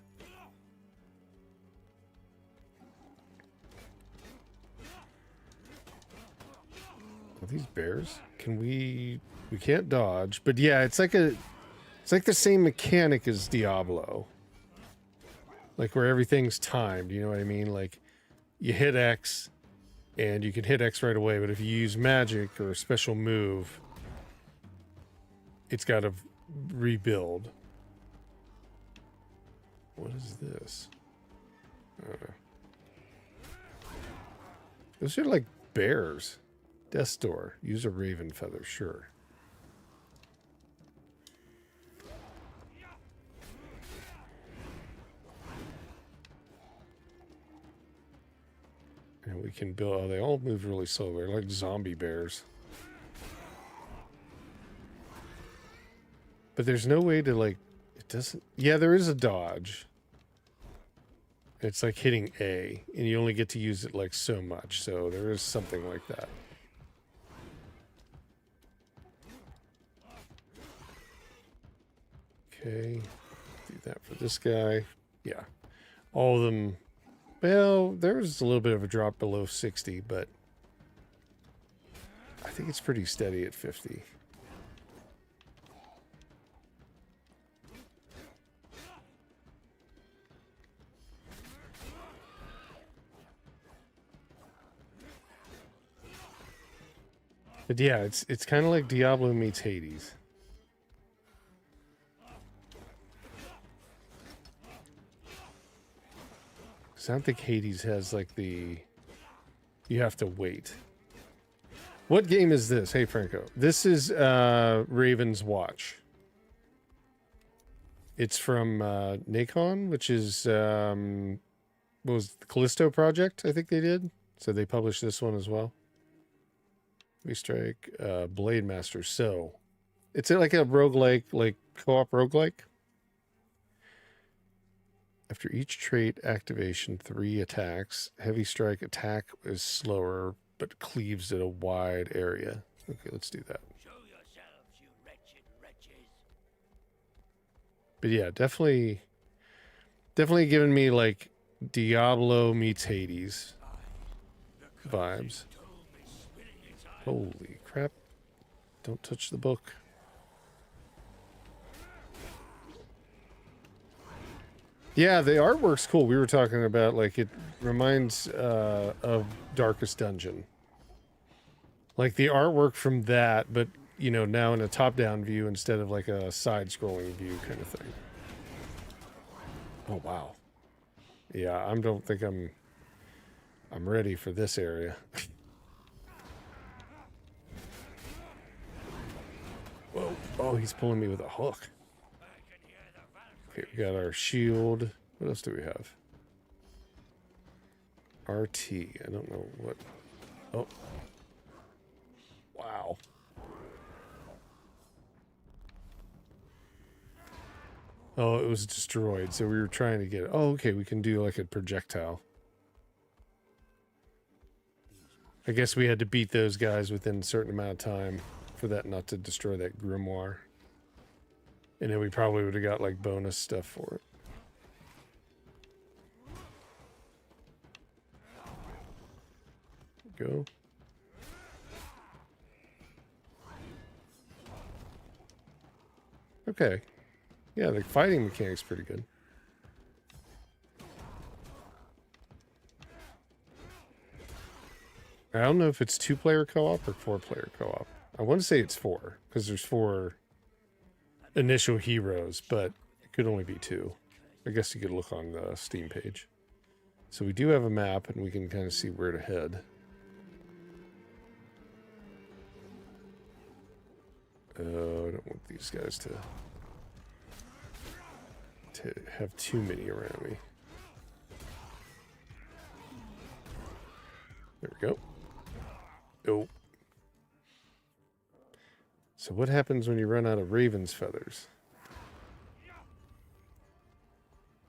A: Are these bears? Can we can't dodge, but yeah, it's like the same mechanic as Diablo. Like where everything's timed, you know what I mean? Like you hit X and you can hit X right away, but if you use magic or a special move, it's got to rebuild. What is this? Those are like bears. Death's Door. Use a raven feather. Sure. And we can build... Oh, they all move really slow. They're like zombie bears. But there's no way to, like... It doesn't... Yeah, there is a dodge. It's like hitting A. And you only get to use it, like, so much. So there is something like that. Okay. Do that for this guy. Yeah. All of them... Well, there's a little bit of a drop below 60, but I think it's pretty steady at 50. But yeah, it's kind of like Diablo meets Hades. I don't think Hades has like the... You have to wait. What game is this? Hey, Franco. This is Ravenswatch. It's from Nacon, which is... what was the Callisto project, I think they did. So they published this one as well. We strike Blade Master. So it's like a roguelike, like co-op roguelike. After each trait activation, 3 attacks. Heavy strike attack is slower, but cleaves at a wide area. Okay, let's do that.
F: Show yourselves, you wretched wretches.
A: But yeah, definitely giving me like Diablo meets Hades vibes. Holy crap. Don't touch the book. Yeah, the artwork's cool. We were talking about, like, it reminds of Darkest Dungeon. Like, the artwork from that, but, you know, now in a top-down view instead of, like, a side-scrolling view kind of thing. Oh, wow. Yeah, I don't think I'm ready for this area. Whoa. Oh, he's pulling me with a hook. Okay, we got our shield. What else do we have? RT. I don't know what... Oh. Wow. Oh, it was destroyed, so we were trying to get it. Oh, okay, we can do like a projectile. I guess we had to beat those guys within a certain amount of time for that not to destroy that grimoire. And then we probably would have got like bonus stuff for it. Go. Okay. Yeah, the fighting mechanic's pretty good. I don't know if it's 2-player co-op or 4-player co-op. I want to say it's 4, because there's 4 initial heroes, but it could only be 2. I guess you could look on the Steam page. So we do have a map, and we can kind of see where to head. I don't want these guys to have too many around me. There we go. Oh. So what happens when you run out of Raven's feathers?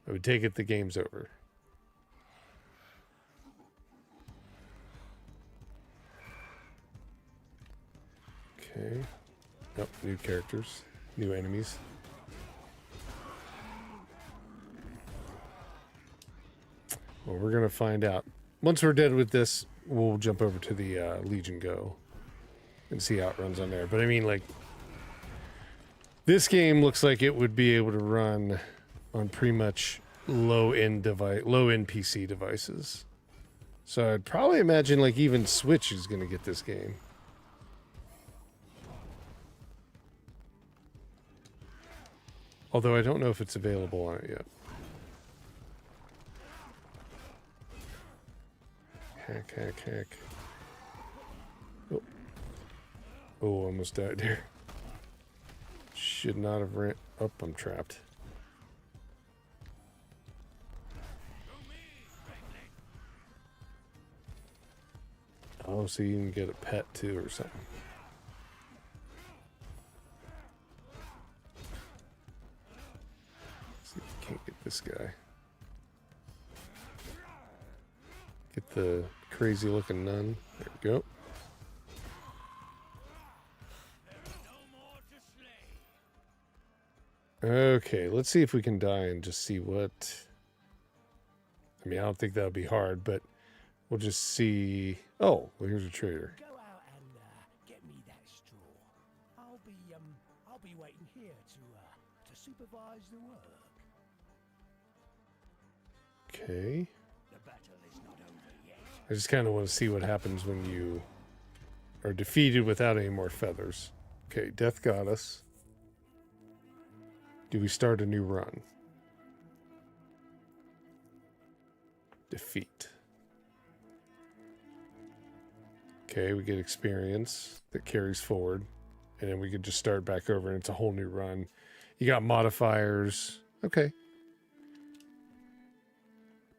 A: I would take it the game's over. Okay. Oh, new characters. New enemies. Well, we're going to find out. Once we're dead with this, we'll jump over to the Legion Go and see how it runs on there. But I mean, like, this game looks like it would be able to run on pretty much low-end PC devices. So I'd probably imagine like even Switch is going to get this game. Although I don't know if it's available on it yet. Hack. Oh, almost died here. Should not have ran. Oh, I'm trapped. Oh, so you can get a pet too or something. See if we can't get this guy. Get the crazy looking nun. There we go. Okay, let's see if we can die and just see what... I mean, I don't think that would be hard, but we'll just see... Oh, well, here's a trader.
F: Go out and get me that straw. I'll be waiting here to supervise the work.
A: Okay.
F: The battle is not over yet.
A: I just kind of want to see what happens when you are defeated without any more feathers. Okay, death got us. Do we start a new run? Defeat. Okay, we get experience that carries forward. And then we could just start back over and it's a whole new run. You got modifiers. Okay.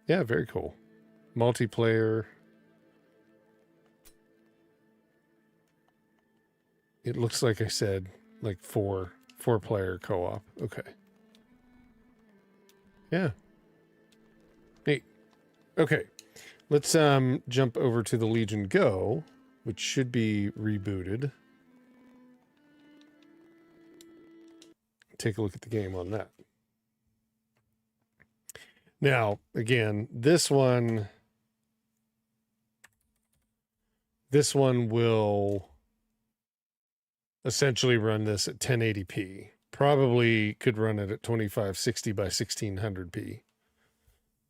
A: Yeah, very cool. Multiplayer. It looks like I said, like four-player co-op. Okay. Yeah. Neat. Okay. Let's jump over to the Legion Go, which should be rebooted. Take a look at the game on that. Now, again, this one will essentially run this at 1080p. Probably could run it at 2560 by 1600p.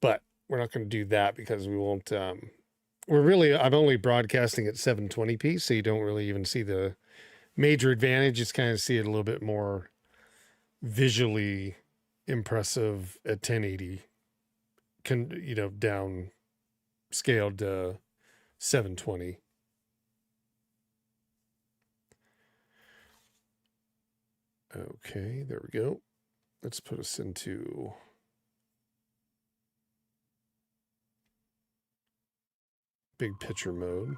A: But we're not going to do that because we won't... I'm only broadcasting at 720p, so you don't really even see the major advantage. Just kind of see it a little bit more visually impressive at 1080. Down scaled to 720. Okay, there we go. Let's put us into big picture mode.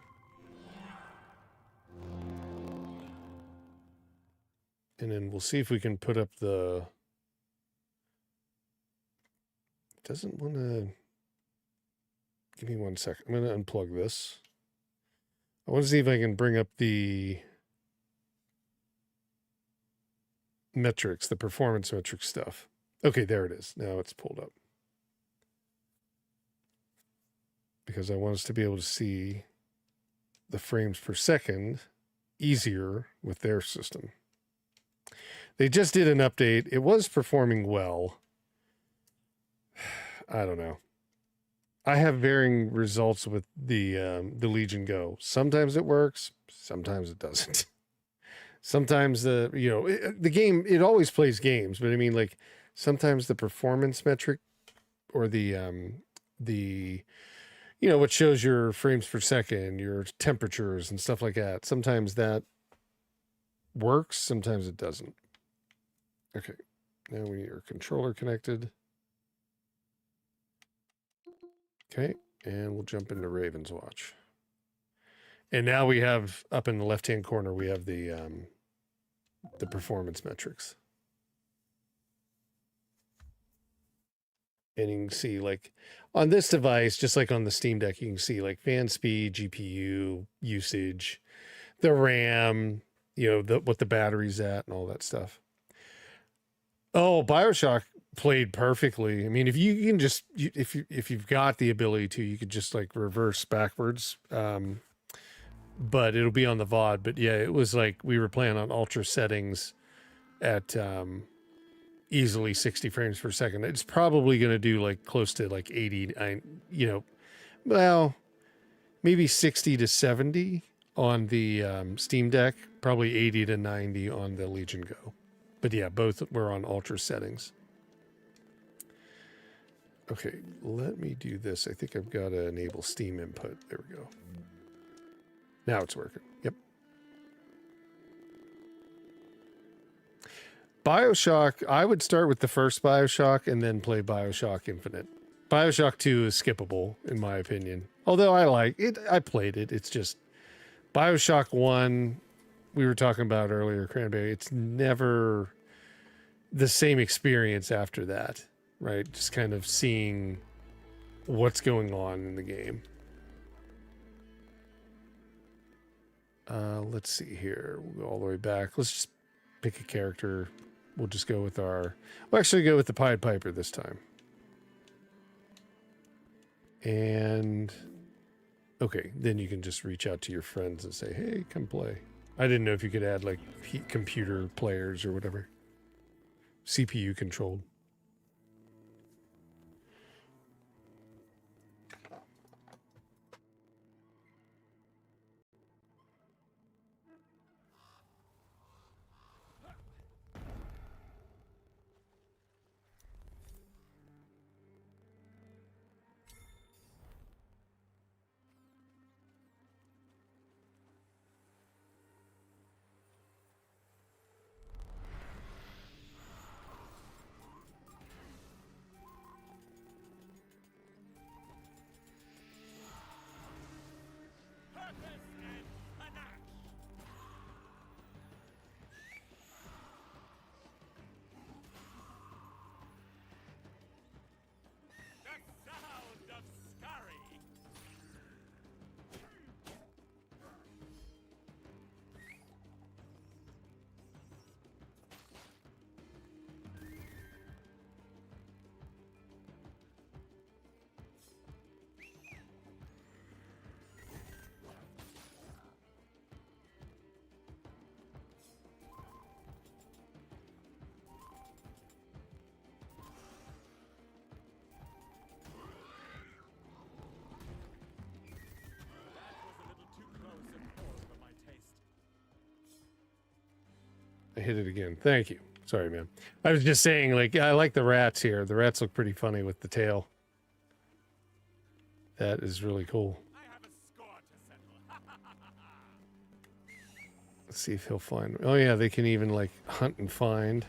A: And then we'll see if we can put up the... Doesn't want to... Give me 1 second. I'm going to unplug this. I want to see if I can bring up the metrics, the performance metric stuff. Okay, there it is. Now it's pulled up. Because I want us to be able to see the frames per second easier with their system. They just did an update. It was performing well. I don't know. I have varying results with the Legion Go. Sometimes it works, sometimes it doesn't. Sometimes the game, it always plays games, but I mean, like, sometimes the performance metric or the what shows your frames per second, your temperatures and stuff like that. Sometimes that works, sometimes it doesn't. Okay, now we are controller connected. Okay, and we'll jump into Ravenswatch. And now we have, up in the left-hand corner, we have the performance metrics. And you can see, like, on this device, just like on the Steam Deck, you can see, like, fan speed, GPU usage, the RAM, what the battery's at and all that stuff. Oh, Bioshock played perfectly. I mean, if you can just, if you've got the ability to, you could just, like, reverse backwards. But it'll be on the VOD. But yeah, it was like we were playing on ultra settings at easily 60 frames per second. It's probably going to do like close to like 80, well, maybe 60 to 70 on the Steam Deck, probably 80 to 90 on the Legion Go. But yeah, both were on ultra settings. Okay, let me do this. I think I've got to enable Steam input. There we go. Now it's working. Yep. Bioshock, I would start with the first Bioshock and then play Bioshock Infinite. Bioshock 2 is skippable, in my opinion. Although I like it, I played it. It's just Bioshock 1, we were talking about earlier, Cranberry. It's never the same experience after that, right? Just kind of seeing what's going on in the game. Let's see here. We'll go all the way back. Let's just pick a character. We'll just go with we'll actually go with the Pied Piper this time. And okay, then you can just reach out to your friends and say, hey, come play. I didn't know if you could add like computer players or whatever. CPU controlled. I hit it again. Thank you. Sorry, man. I was just saying, like, I like the rats here. The rats look pretty funny with the tail. That is really cool. Let's see if he'll find... Oh, yeah, they can even, like, hunt and find.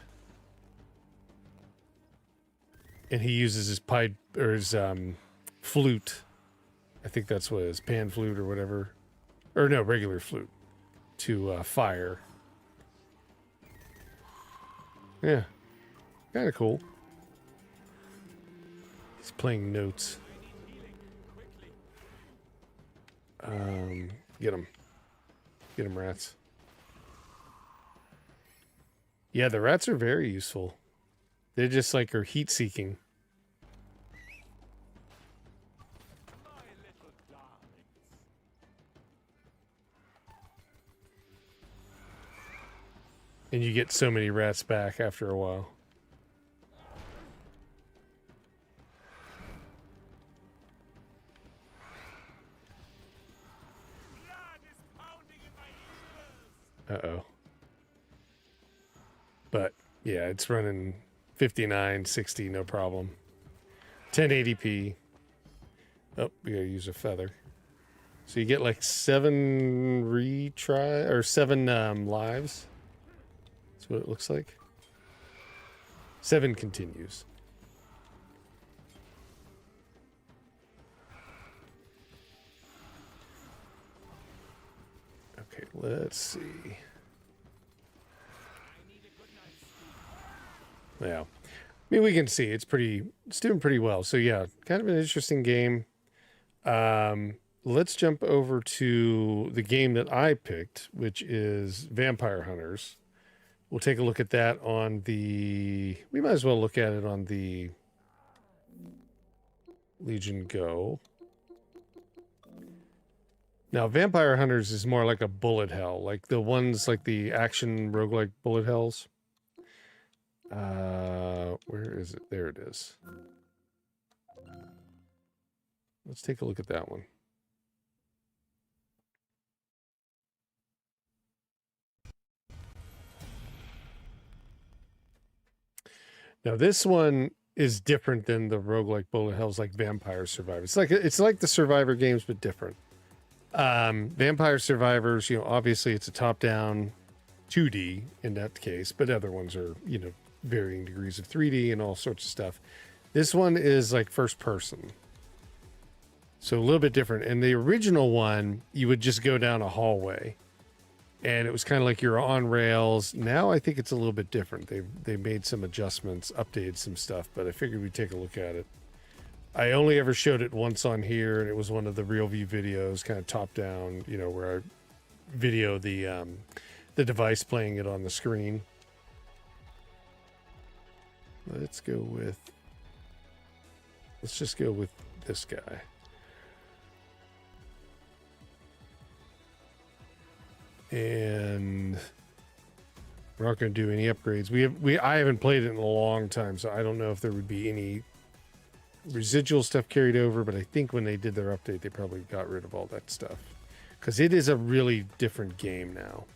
A: And he uses his pipe, or his flute. I think that's what it is, pan flute or whatever. Or no, regular flute. To fire. Yeah, kind of cool. He's playing notes. Get him, rats. Yeah, the rats are very useful. They're just like are heat seeking. And you get so many rats back after a while. Uh-oh. But, yeah, it's running 59, 60, no problem. 1080p. Oh, we gotta use a feather. So you get like 7 lives. That's what it looks like. 7 continues. Okay, let's see. Yeah. I mean, we can see it's doing pretty well. So yeah, kind of an interesting game. Let's jump over to the game that I picked, which is Vampire Hunters. We'll take a look at that on we might as well look at it on the Legion Go. Now, Vampire Hunters is more like a bullet hell, like the ones like the action roguelike bullet hells. Where is it? There it is. Let's take a look at that one. Now, this one is different than the roguelike bullet hells like Vampire Survivor. It's like the Survivor games, but different. Vampire Survivors, you know, obviously it's a top-down 2D in that case, but other ones are, you know, varying degrees of 3D and all sorts of stuff. This one is like first person. So a little bit different. And the original one, you would just go down a hallway. And it was kind of like you're on rails. Now I think it's a little bit different. They made some adjustments, updated some stuff, but I figured we'd take a look at it. I only ever showed it once on here, and it was one of the real view videos, kind of top down, you know, where I video the device playing it on the screen. Let's just go with this guy. And we're not going to do any upgrades. I haven't played it in a long time, so I don't know if there would be any residual stuff carried over, but I think when they did their update, they probably got rid of all that stuff. Because it is a really different game now.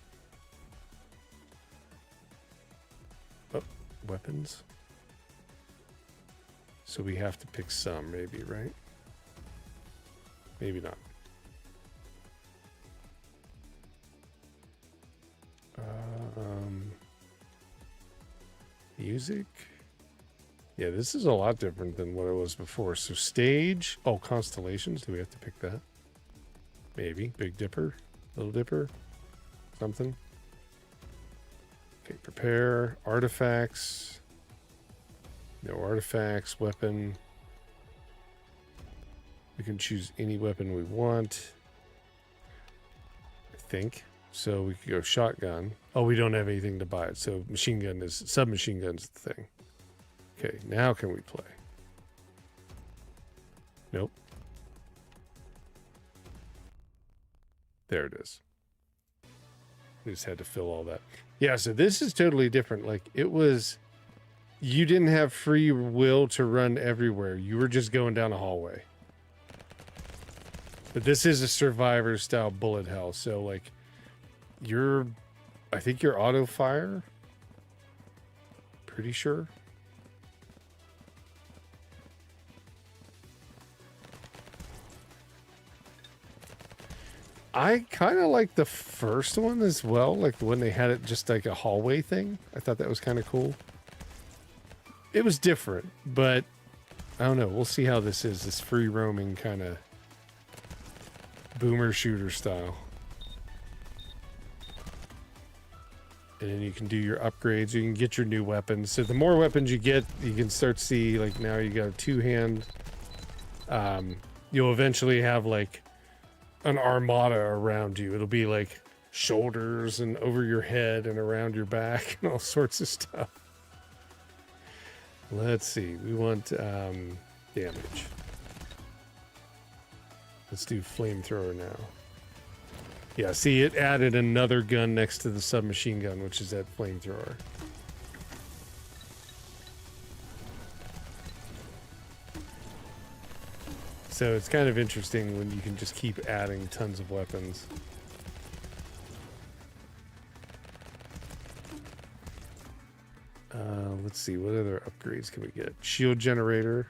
A: Oh, weapons. So we have to pick some, maybe, right? Maybe not. Music. Yeah, this is a lot different than what it was before. So stage. Oh, constellations. Do we have to pick that? Maybe. Big Dipper. Little Dipper. Something. Okay, prepare. Artifacts. No artifacts. Weapon. We can choose any weapon we want. I think. So we could go shotgun. Oh, we don't have anything to buy it. So machine gun is, submachine gun's the thing. Okay, now can we play? Nope. There it is. We just had to fill all that. Yeah, so this is totally different. Like, it was, you didn't have free will to run everywhere. You were just going down a hallway. But this is a survivor style bullet hell. So, like, I think you're auto fire. Pretty sure. I kind of like the first one as well, like when they had it just like a hallway thing. I thought that was kind of cool. It was different, but I don't know. We'll see how this is. This free roaming kind of boomer shooter style. And then you can do your upgrades. You can get your new weapons. So the more weapons you get, you can start to see, like, now you got a two-hand. You'll eventually have, like, an armada around you. It'll be, like, shoulders and over your head and around your back and all sorts of stuff. Let's see. We want damage. Let's do flamethrower now. Yeah, see, it added another gun next to the submachine gun, which is that flamethrower. So it's kind of interesting when you can just keep adding tons of weapons. Let's see, what other upgrades can we get? Shield generator.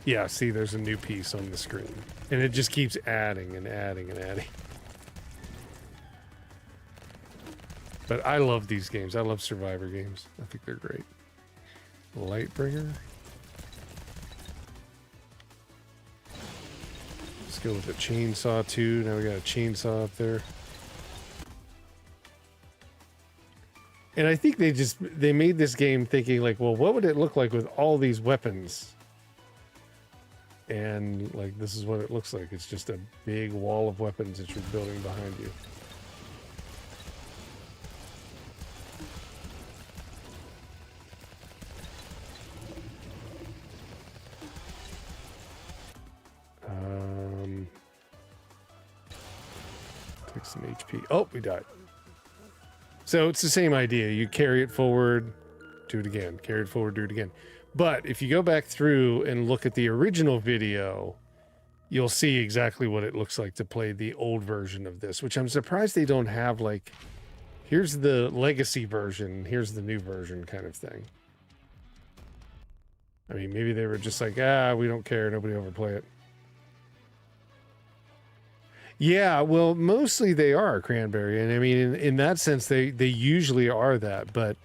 A: Yeah, see, there's a new piece on the screen. And it just keeps adding and adding and adding. But I love these games. I love Survivor games. I think they're great. Lightbringer. Let's go with the chainsaw too. Now we got a chainsaw up there. And I think they made this game thinking like, well, what would it look like with all these weapons? And like, this is what it looks like. It's just a big wall of weapons that you're building behind you. Take some HP. Oh, we died. So it's the same idea. You carry it forward, do it again. Carry it forward, do it again. But if you go back through and look at the original video, you'll see exactly what it looks like to play the old version of this, which I'm surprised they don't have like here's the legacy version, here's the new version kind of thing. I mean, maybe they were just like, we don't care, nobody overplay it. Yeah, well, mostly they are Cranberry, and I mean, in that sense, they usually are that. But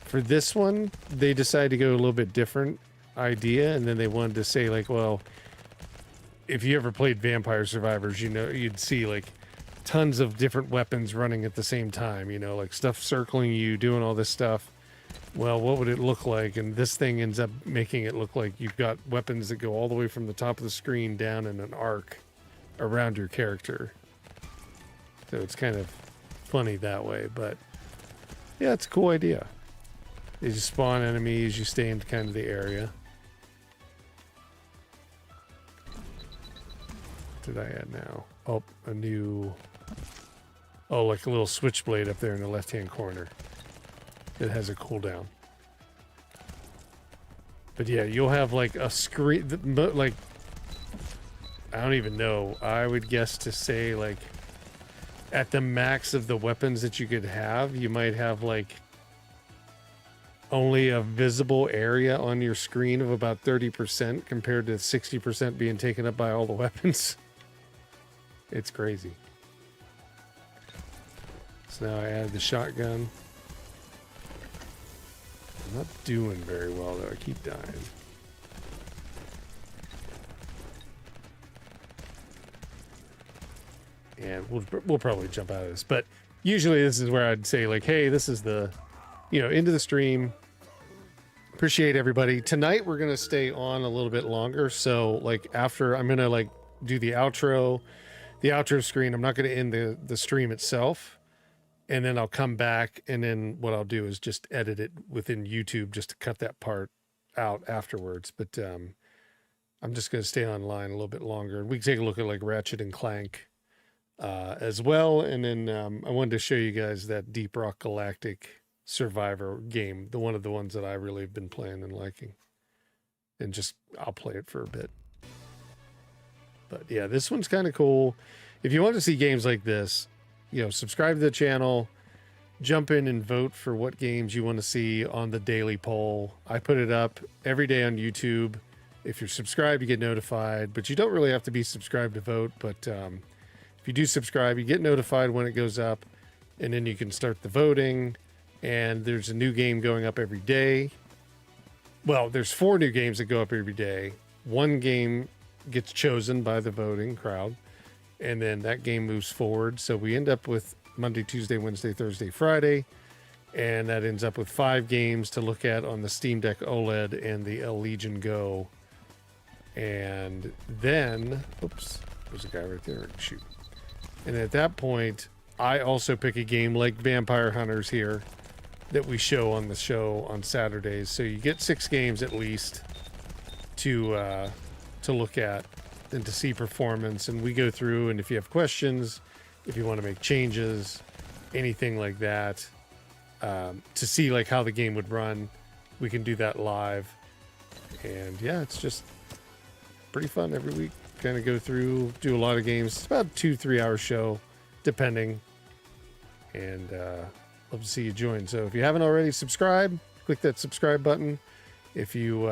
A: for this one, they decided to go a little bit different idea, and then they wanted to say like, well, if you ever played Vampire Survivors, you know, you'd see like tons of different weapons running at the same time. You know, like stuff circling you, doing all this stuff. Well, what would it look like? And this thing ends up making it look like you've got weapons that go all the way from the top of the screen down in an arc around your character. So it's kind of funny that way, but yeah, it's a cool idea. You just spawn enemies, you stay in kind of the area. What did I add now? Oh, a new... Oh, like a little switchblade up there in the left-hand corner. It has a cooldown. But yeah, you'll have like a screen... Like, I don't even know. I would guess to say like at the max of the weapons that you could have, you might have like only a visible area on your screen of about 30% compared to 60% being taken up by all the weapons. It's crazy. So now I added the shotgun. I'm not doing very well though. I keep dying. And we'll probably jump out of this, but usually this is where I'd say like, hey, this is the, you know, into the stream. Appreciate everybody. Tonight we're gonna stay on a little bit longer, so like after I'm gonna like do the outro screen. I'm not gonna end the stream itself, and then I'll come back, and then what I'll do is just edit it within YouTube just to cut that part out afterwards. But I'm just gonna stay online a little bit longer. We can take a look at like Ratchet and Clank as well, and then I wanted to show you guys that Deep Rock Galactic Survivor game, one of the ones that I really have been playing and liking, and just I'll play it for a bit. But yeah, this one's kind of cool. If you want to see games like this, you know, subscribe to the channel, jump in and vote for what games you want to see on the daily poll. I put it up every day on YouTube. If you're subscribed, you get notified, but you don't really have to be subscribed to vote. But if you do subscribe, you get notified when it goes up, and then you can start the voting. And there's a new game going up every day. Well, there's 4 new games that go up every day. One game gets chosen by the voting crowd, and then that game moves forward. So we end up with Monday, Tuesday, Wednesday, Thursday, Friday, and that ends up with 5 games to look at on the Steam Deck Oled and the Legion Go. And then, oops, there's a guy right there. Shoot. And at that point, I also pick a game like Vampire Hunters here that we show on the show on Saturdays. So you get 6 games at least to look at and to see performance. And we go through, and if you have questions, if you want to make changes, anything like that, to see like how the game would run, we can do that live. And yeah, it's just pretty fun every week. Kind of go through, do a lot of games. It's about a 2-3 hour show, depending. And love to see you join. So if you haven't already subscribed, click that subscribe button. If you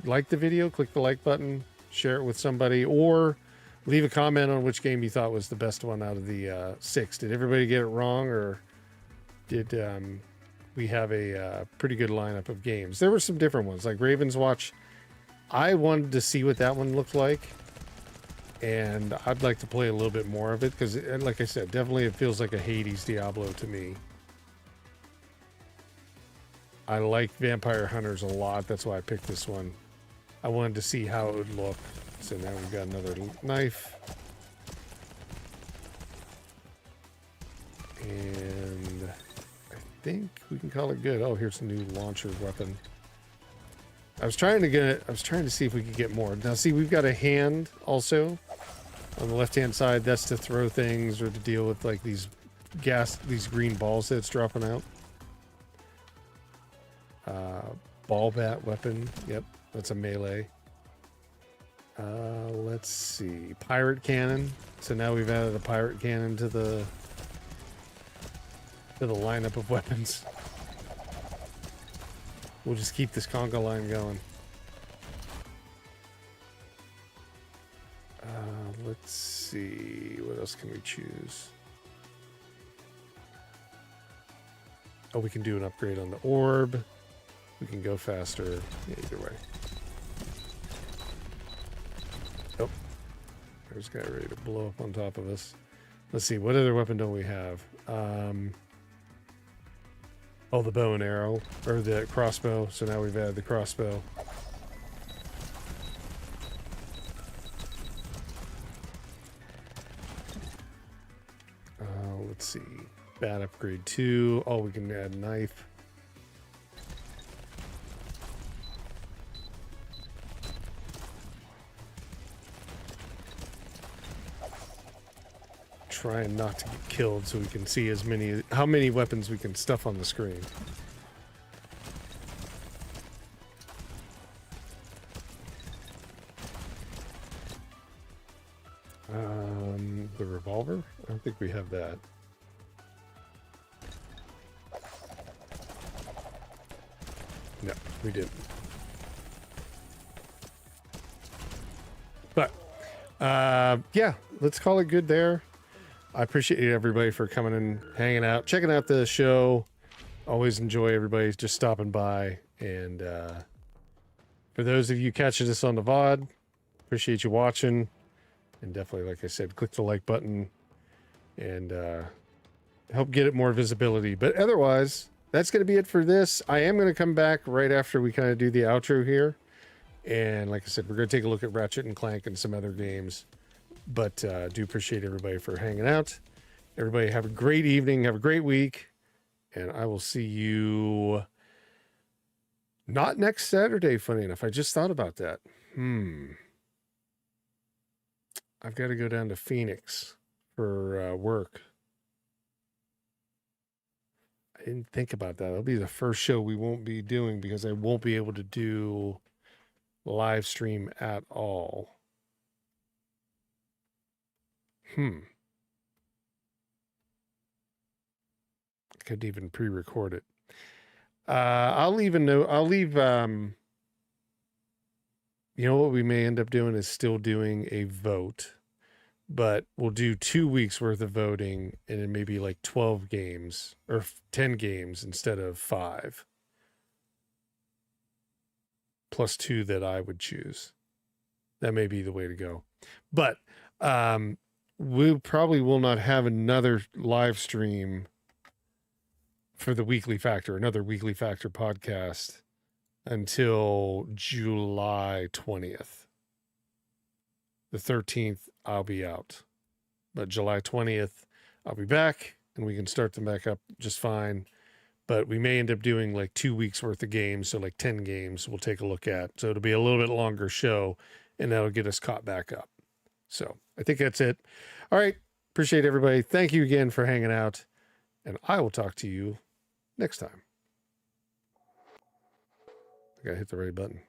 A: like the video, click the like button, share it with somebody, or leave a comment on which game you thought was the best one out of the 6. Did everybody get it wrong, or did we have a pretty good lineup of games? There were some different ones, like Ravenswatch. I wanted to see what that one looked like, and I'd like to play a little bit more of it, because like I said, definitely it feels like a Hades Diablo to me. I like Vampire Hunters a lot. That's why I picked this one. I wanted to see how it would look. So now we've got another knife. And I think we can call it good. Oh, here's a new launcher weapon. I was trying to see if we could get more. Now see, we've got a hand also on the left-hand side. That's to throw things or to deal with like these green balls that's dropping out. Ball bat weapon. Yep, that's a melee. Let's see. Pirate cannon. So now we've added a pirate cannon to to the lineup of weapons. We'll just keep this conga line going. Let's see. What else can we choose? Oh, we can do an upgrade on the orb. We can go faster. Yeah, either way. Oh. There's a guy ready to blow up on top of us. Let's see. What other weapon don't we have? Oh, the bow and arrow. Or the crossbow. So now we've added the crossbow. Let's see. Bat upgrade 2. Oh, we can add knife. Trying not to get killed so we can see how many weapons we can stuff on the screen. The revolver? I don't think we have that. No, we didn't. But, yeah, let's call it good there. I appreciate everybody for coming and hanging out, checking out the show. Always enjoy everybody just stopping by. And for those of you catching us on the VOD, appreciate you watching. And definitely, like I said, click the like button and help get it more visibility. But otherwise, that's going to be it for this. I am going to come back right after we kind of do the outro here. And like I said, we're going to take a look at Ratchet and Clank and some other games. But do appreciate everybody for hanging out. Everybody have a great evening. Have a great week. And I will see you not next Saturday, funny enough. I just thought about that. I've got to go down to Phoenix for work. I didn't think about that. That'll be the first show we won't be doing because I won't be able to do live stream at all. Could even pre-record it. I'll leave a note. I'll leave, you know what we may end up doing is still doing a vote, but we'll do 2 weeks worth of voting and then maybe like 12 games or 10 games instead of 5. Plus 2 that I would choose. That may be the way to go. But, we probably will not have another live stream for the Weekly Factor, another Weekly Factor podcast until July 20th. The 13th, I'll be out. But July 20th, I'll be back and we can start them back up just fine. But we may end up doing like 2 weeks worth of games. So like 10 games we'll take a look at. So it'll be a little bit longer show and that'll get us caught back up. So I think that's it. All right. Appreciate everybody. Thank you again for hanging out. And I will talk to you next time. I gotta hit the right button.